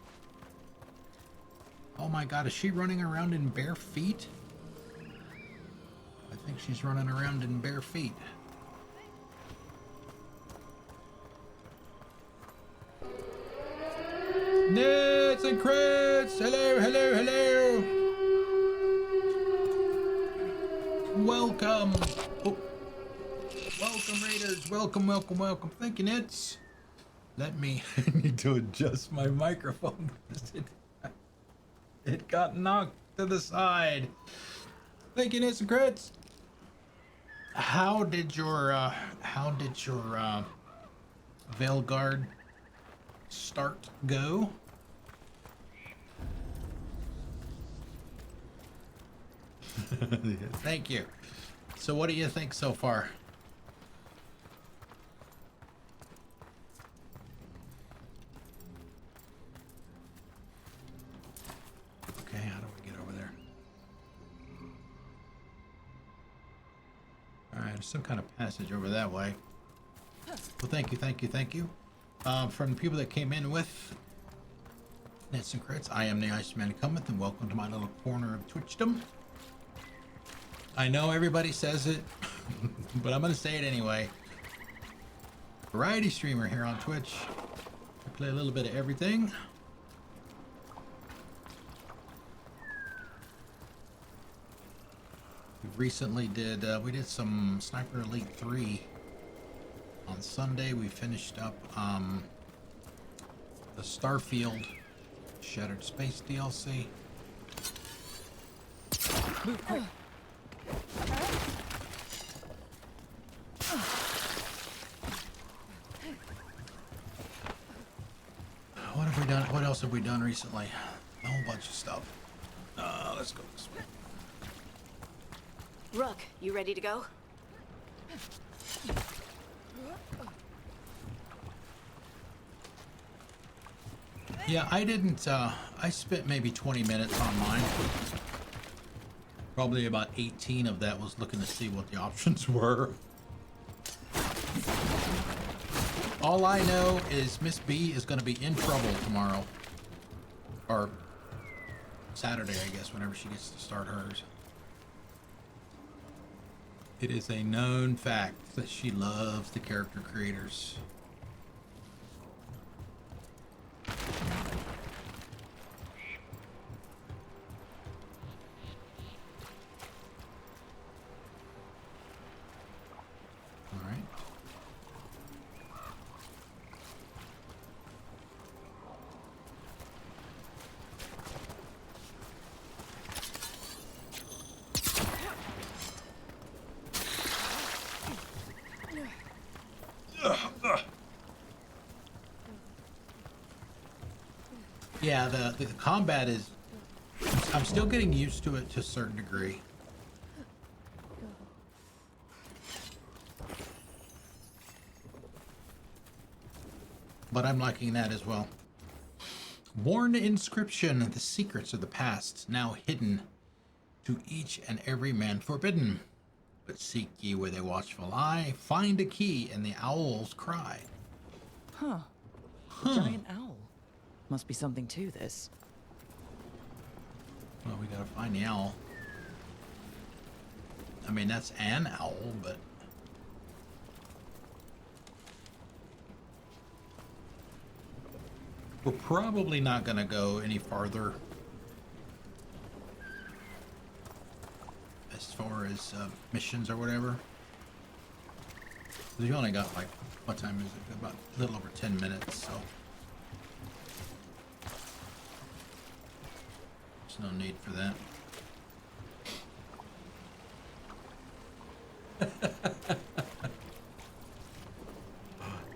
Oh my god, is she running around in bare feet? I think she's running around in bare feet. Nits and crits! Hello, hello, hello! Welcome! Oh. Welcome, Raiders! Welcome, welcome, welcome. Thank you, Nits. Let me... I need to adjust my microphone. It got knocked to the side. Thank you, Nits and crits. How did your Veilguard start go? Thank you. So what do you think so far? there's some kind of passage over that way. Well, thank you, thank you, thank you. From the people that came in with Nets and Crits, I am the Iceman Cometh, and welcome to my little corner of Twitchdom. I know everybody says it, but I'm gonna say it anyway. Variety streamer here on Twitch. I play a little bit of everything. We recently did some Sniper Elite 3 on Sunday. We finished up the Starfield Shattered Space DLC. Move quick. What have we done? What else have we done recently? A whole bunch of stuff. Let's go this way. Rook, you ready to go? Yeah, I didn't, I spent maybe 20 minutes on mine. Probably about 18 of that was looking to see what the options were. All I know is Miss B is going to be in trouble tomorrow. Or Saturday, I guess, whenever she gets to start hers. It is a known fact that she loves the character creators. Yeah, the combat is... I'm still getting used to it to a certain degree. But I'm liking that as well. Worn inscription, the secrets of the past, now hidden, to each and every man forbidden. But seek ye with a watchful eye, find a key in the owl's cry. Huh. A giant owl. Must be something to this. Well, we gotta find the owl. I mean, that's an owl, but... we're probably not gonna go any farther as far as missions or whatever. Because you only got, like, what time is it? About a little over 10 minutes, so... there's no need for that.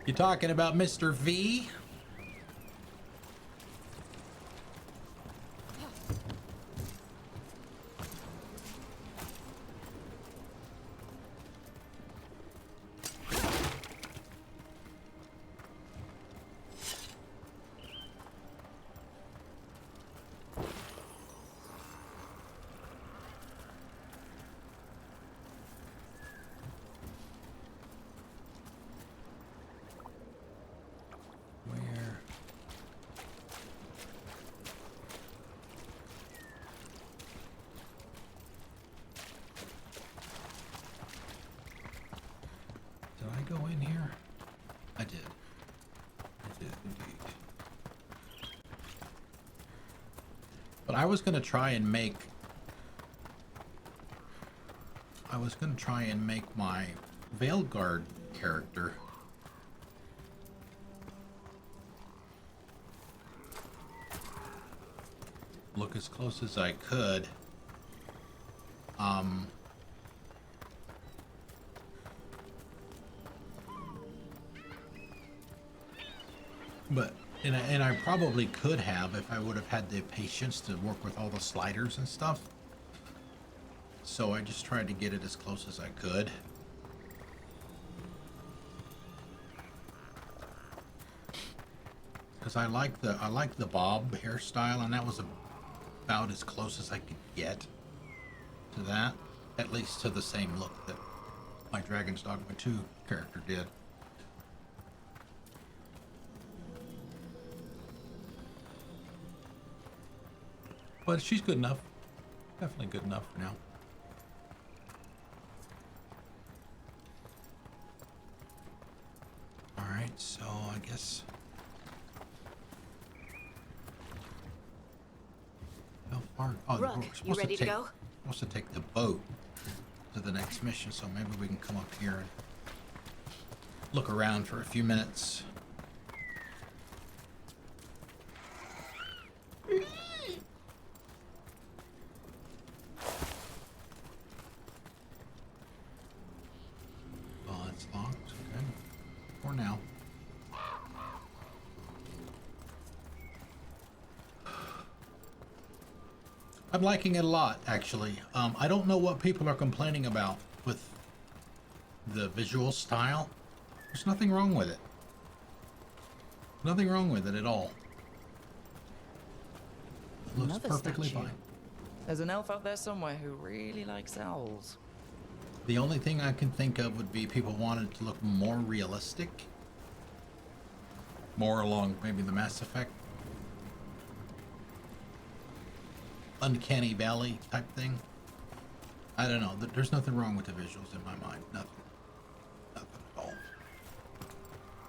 You talking about Mr. V? I was gonna try and make my Veilguard character look as close as I could. But and I probably could have if I would have had the patience to work with all the sliders and stuff. So I just tried to get it as close as I could. Because I like the bob hairstyle, and that was about as close as I could get to that. At least to the same look that my Dragon's Dogma 2 character did. But she's good enough. Definitely good enough for now. Alright, so I guess... How far? Oh, Rook, we're you supposed ready to go? Supposed to take the boat to the next mission, so maybe we can come up here and look around for a few minutes. Oh, it's locked. Okay. For now. I'm liking it a lot, actually. I don't know what people are complaining about with the visual style. There's nothing wrong with it. Nothing wrong with it at all. It looks Another perfectly statue. fine. There's an elf out there somewhere who really likes owls. The only thing I can think of would be people wanted to look more realistic. More along maybe the Mass Effect, Uncanny Valley type thing. I don't know. There's nothing wrong with the visuals in my mind. Nothing. Nothing at all.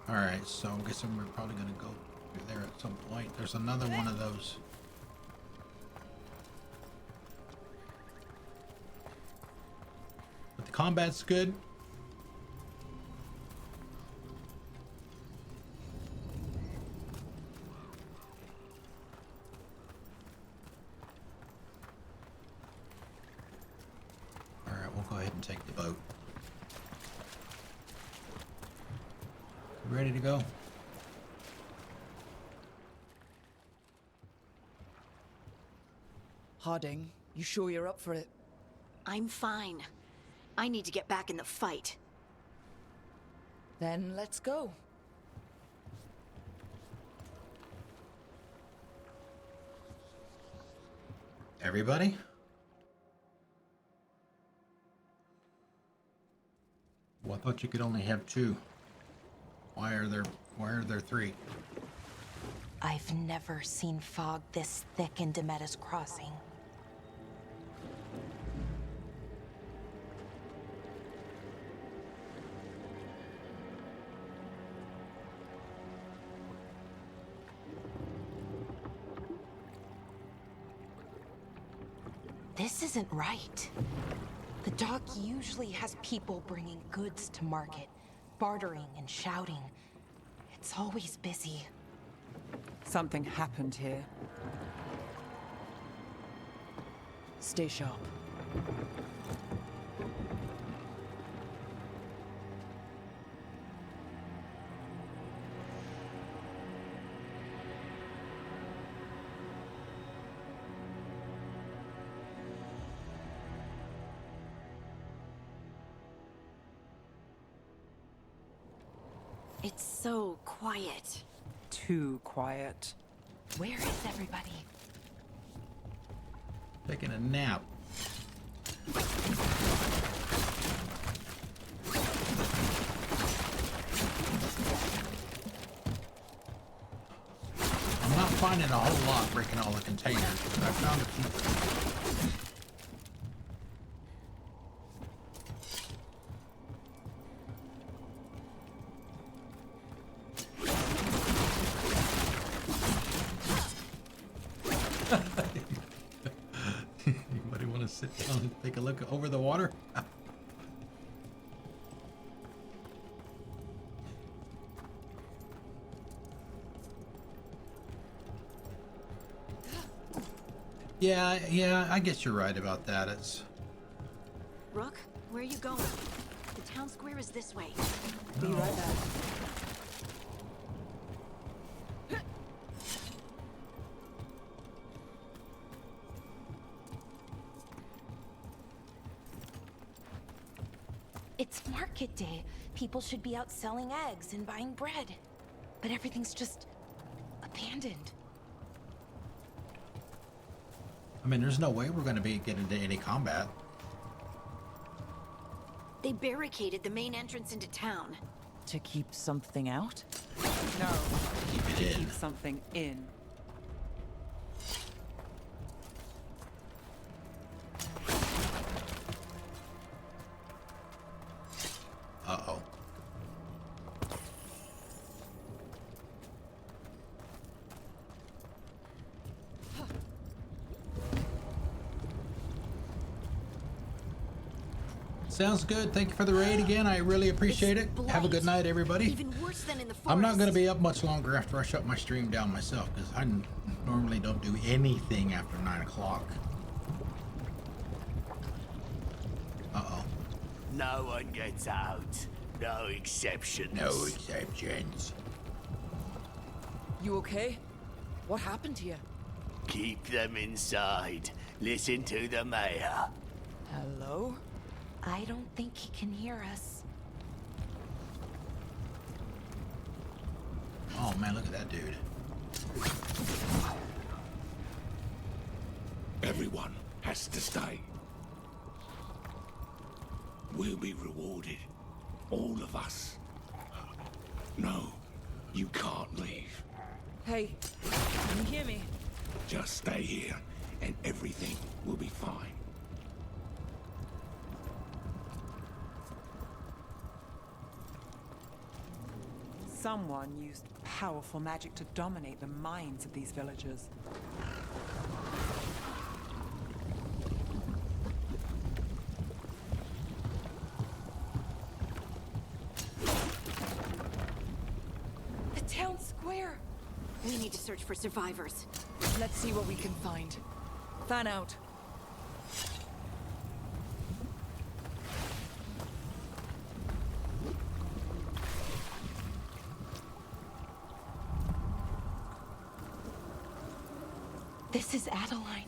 Alright, so I'm guessing we're probably going to go through there at some point. There's another one of those. But the combat's good. Alright, we'll go ahead and take the boat. Ready to go? Harding, you sure you're up for it? I'm fine. I need to get back in the fight. Then let's go. Everybody? Well, I thought you could only have two. Why are there three? I've never seen fog this thick in Demetta's Crossing. This isn't right. The dock usually has people bringing goods to market, bartering and shouting. It's always busy. Something happened here. Stay sharp. It's so quiet. Too quiet. Where is everybody? Taking a nap. I'm not finding a whole lot breaking all the containers, but I found a few. Anybody want to sit down and take a look over the water? Yeah, I guess you're right about that. It's... Rook, where are you going? The town square is this way. Be right back. It's market day. People should be out selling eggs and buying bread. But everything's just abandoned. I mean, there's no way we're going to get into any combat. They barricaded the main entrance into town. To keep something out? No. Keep it To in. keep something in. Uh-oh. Sounds good. Thank you for the raid again. I really appreciate it. Have a good night, everybody. Even worse than in the forest. I'm not going to be up much longer after I shut my stream down myself, because I normally don't do anything after 9 o'clock. Uh-oh. No one gets out. No exceptions. No exceptions. You okay? What happened here? Keep them inside. Listen to the mayor. Hello? I don't think he can hear us. Oh man, look at that dude. Everyone has to stay. We'll be rewarded. All of us. No, you can't leave. Hey, can you hear me? Just stay here, and everything will be fine. Someone used powerful magic to dominate the minds of these villagers. The town square! We need to search for survivors. Let's see what we can find. Fan out. This is Adeline.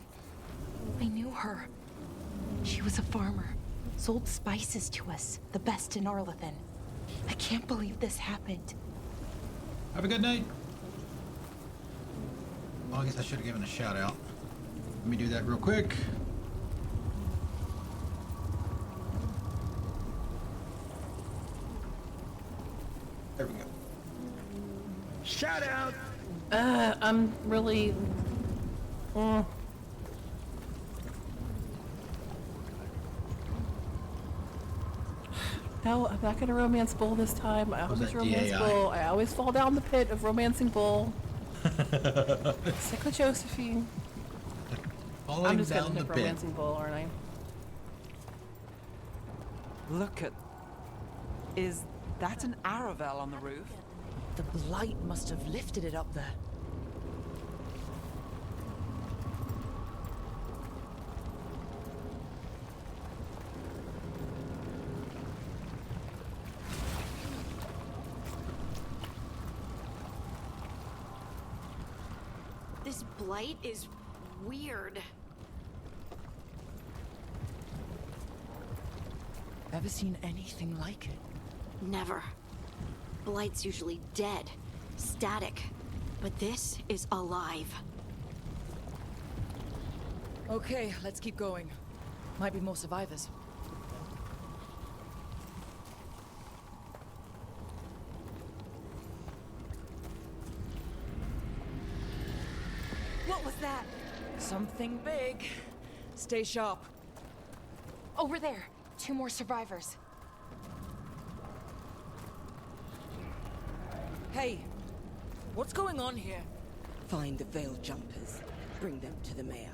I knew her. She was a farmer. Sold spices to us, the best in Arlathan. I can't believe this happened. Have a good night. Well, I guess I should have given a shout out. Let me do that real quick. There we go. Shout out! I'm really... No, I'm not gonna romance Bull this time. I always romance DAI? Bull. I always fall down the pit of romancing Bull. Sick of Josephine. I'm just gonna end up romancing Bull, aren't I? Look at... Is that an Aravel on the roof? The blight must have lifted it up there. This blight is weird. Ever seen anything like it? Never. Blight's usually dead, static, but this is alive. Okay, let's keep going. Might be more survivors. What was that? Something big. Stay sharp. Over there. 2 more survivors. Hey, what's going on here? Find the Veil Jumpers. Bring them to the mayor.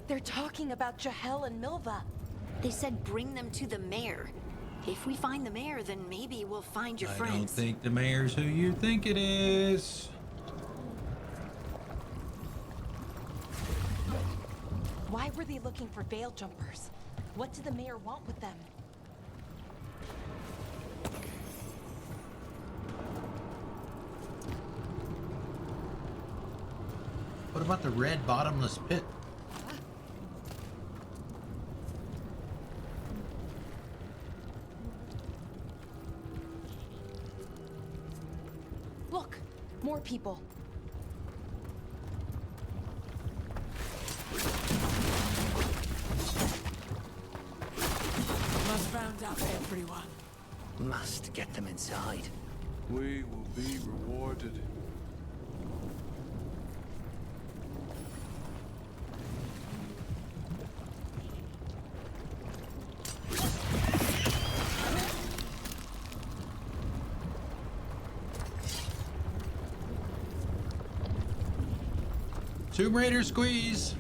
They're talking about Jahel and Milva. They said bring them to the mayor. If we find the mayor, then maybe we'll find your I friends. don't think the mayor's who you think it is. Why were they looking for Veil Jumpers? What did the mayor want with them? What about the red bottomless pit? Look, more people. Must fan round up everyone. Must get them inside. We will be rewarded. Tomb Raider squeeze.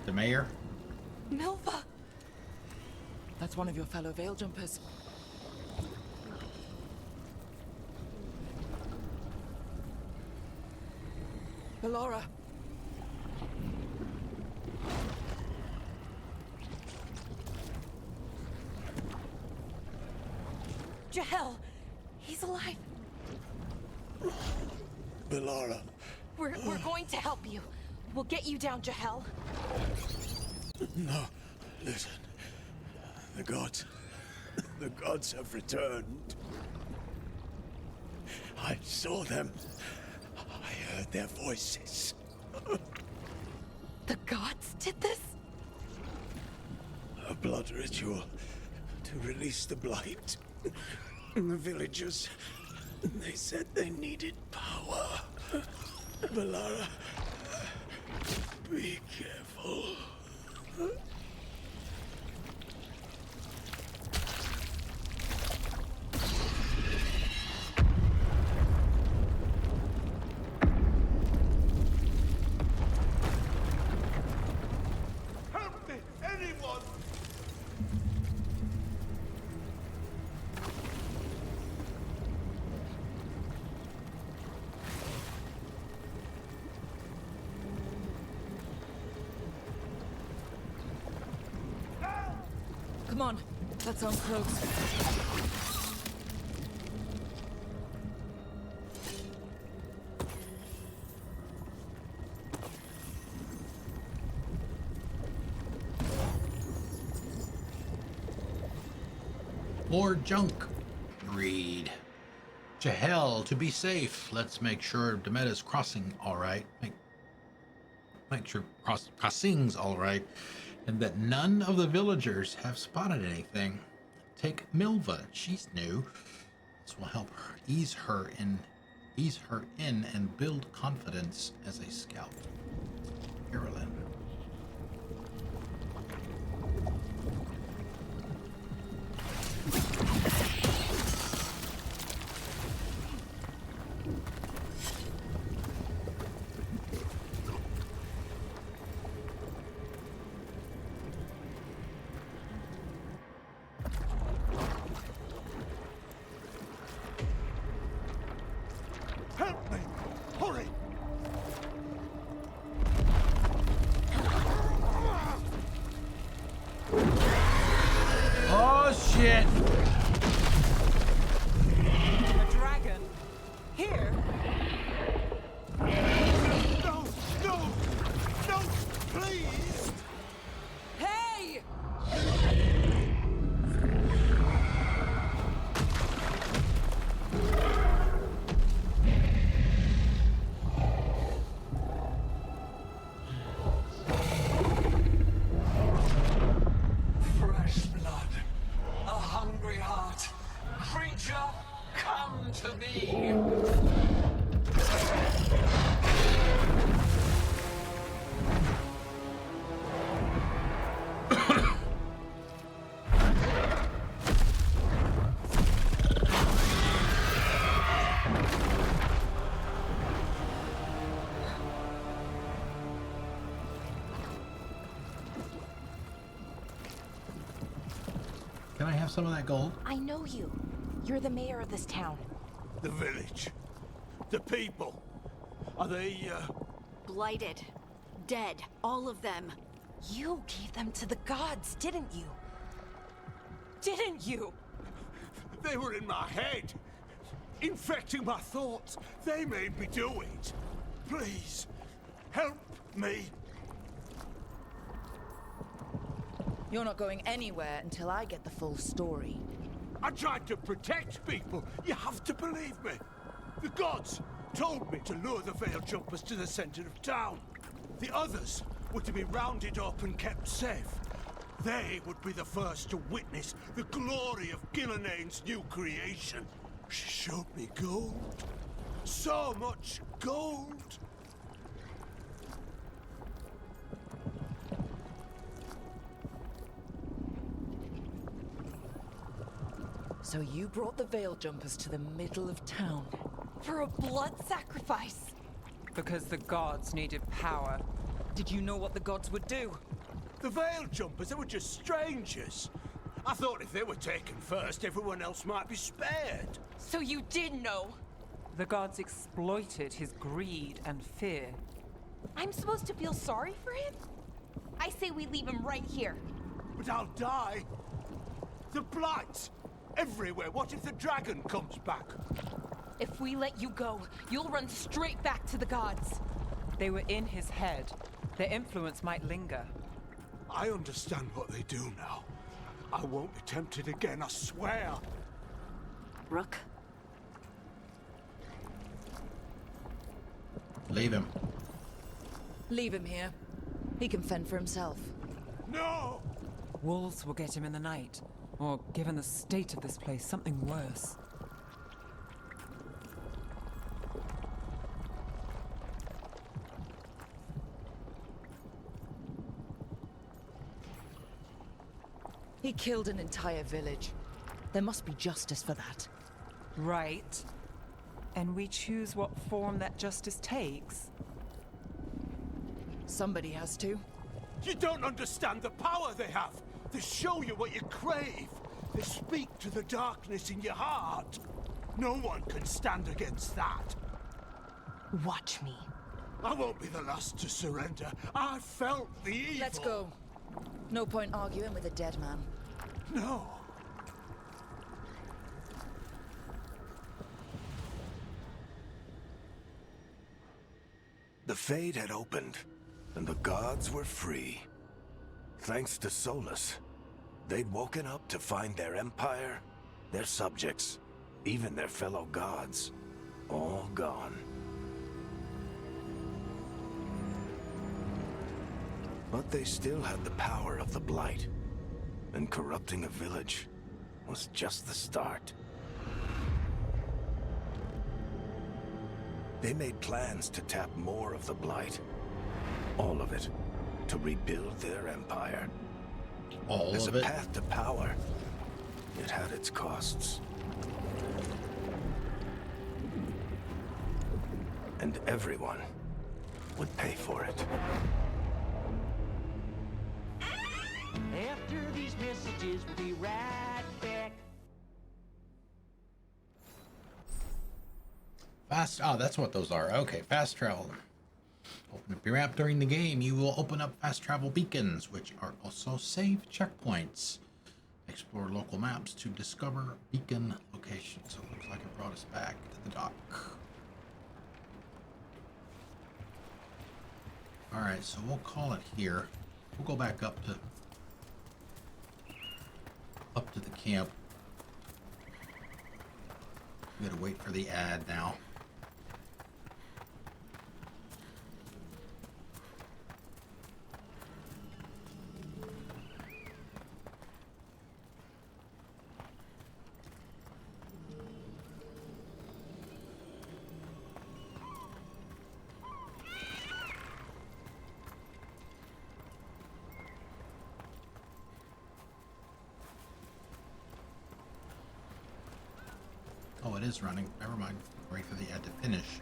The mayor. Milva! That's one of your fellow Veil Jumpers. Ballora. Jahel! He's alive! Ballora. We're going to help you. We'll get you down, Jahel. No, listen. The gods have returned. I saw them. I heard their voices. The gods did this? A blood ritual to release the blight. The villagers, they said they needed power. Ballora, be careful. Help me, anyone! Come on, let's uncloak. More junk. Read. Jahel, to be safe. Let's make sure Demeta's crossing all right. Make sure crossing's all right, and that none of the villagers have spotted anything. Take Milva. She's new. This will help her ease her in and build confidence as a scout. Carolyn. Help me! Hurry! Oh shit! A dragon? Here? No! No! No! Please! Hey! Fresh blood, a hungry heart. Creature, come to me. Can I have some of that gold? I know you. You're the mayor of this town. The village. The people. Are they, Blighted. Dead. All of them. You gave them to the gods, didn't you? Didn't you? They were in my head. Infecting my thoughts. They made me do it. Please, help me. You're not going anywhere until I get the full story. I tried to protect people. You have to believe me. The gods, told me to lure the Veil Jumpers to the center of town. The others were to be rounded up and kept safe. They would be the first to witness the glory of Gilnenane's new creation. She showed me gold. So much gold. So you brought the Veil Jumpers to the middle of town? For a blood sacrifice. Because the gods needed power. Did you know what the gods would do? The Veil Jumpers, they were just strangers. I thought if they were taken first, everyone else might be spared. So you did know? The gods exploited his greed and fear. I'm supposed to feel sorry for him? I say we leave him right here. But I'll die. The Blight! Everywhere. What if the dragon comes back? If we let you go, you'll run straight back to the gods. They were in his head. Their influence might linger. I understand what they do now. I won't be tempted again, I swear. Rook? Leave him. Leave him here. He can fend for himself. No! Wolves will get him in the night. Or, given the state of this place, something worse. He killed an entire village. There must be justice for that. Right. And we choose what form that justice takes. Somebody has to. You don't understand the power they have. They show you what you crave. They speak to the darkness in your heart. No one can stand against that. Watch me. I won't be the last to surrender. I felt the evil. Let's go. No point arguing with a dead man. No. The Fade had opened, and the gods were free. Thanks to Solus, they'd woken up to find their empire, their subjects, even their fellow gods, all gone. But they still had the power of the Blight, and corrupting a village was just the start. They made plans to tap more of the Blight, all of it, to rebuild their empire. All As of a it? path to power, it had its costs. And everyone would pay for it. After these messages, we'll be right back. Oh, that's what those are. Okay, fast travel. Open up your map during the game. You will open up fast travel beacons, which are also save checkpoints. Explore local maps to discover beacon locations. So it looks like it brought us back to the dock. Alright, so we'll call it here. We'll go back up to the camp. We gotta wait for the ad now. Oh, it is running. Never mind. Wait for the ad to finish.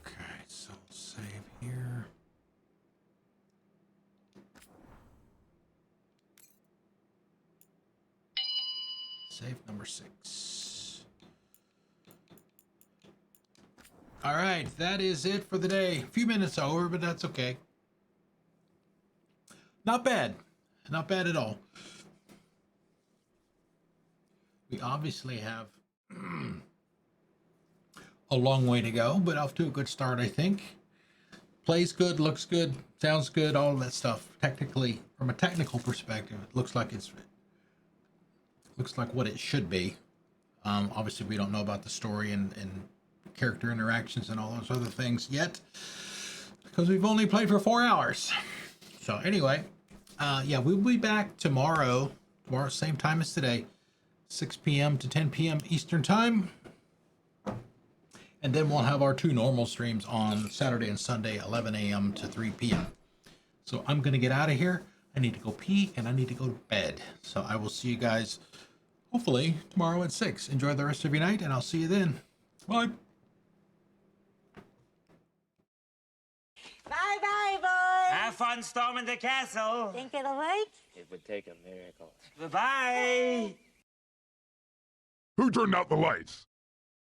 Okay, so save here. Save number 6. All right, that is it for the day. A few minutes over, but that's okay. Not bad. Not bad at all. We obviously have a long way to go, but off to a good start, I think. Plays good, looks good, sounds good, all of that stuff. Technically, from a technical perspective, it looks like what it should be. Obviously, we don't know about the story and character interactions and all those other things yet, because we've only played for 4 hours. So anyway, yeah, we'll be back tomorrow. Tomorrow, same time as today, 6 p.m. to 10 p.m. Eastern Time. And then we'll have our 2 normal streams on Saturday and Sunday, 11 a.m. to 3 p.m. So I'm going to get out of here. I need to go pee and I need to go to bed. So I will see you guys hopefully tomorrow at 6. Enjoy the rest of your night and I'll see you then. Bye. Bye-bye, boys. Have fun storming the castle. Think it'll work? It would take a miracle. Bye-bye. Who turned out the lights?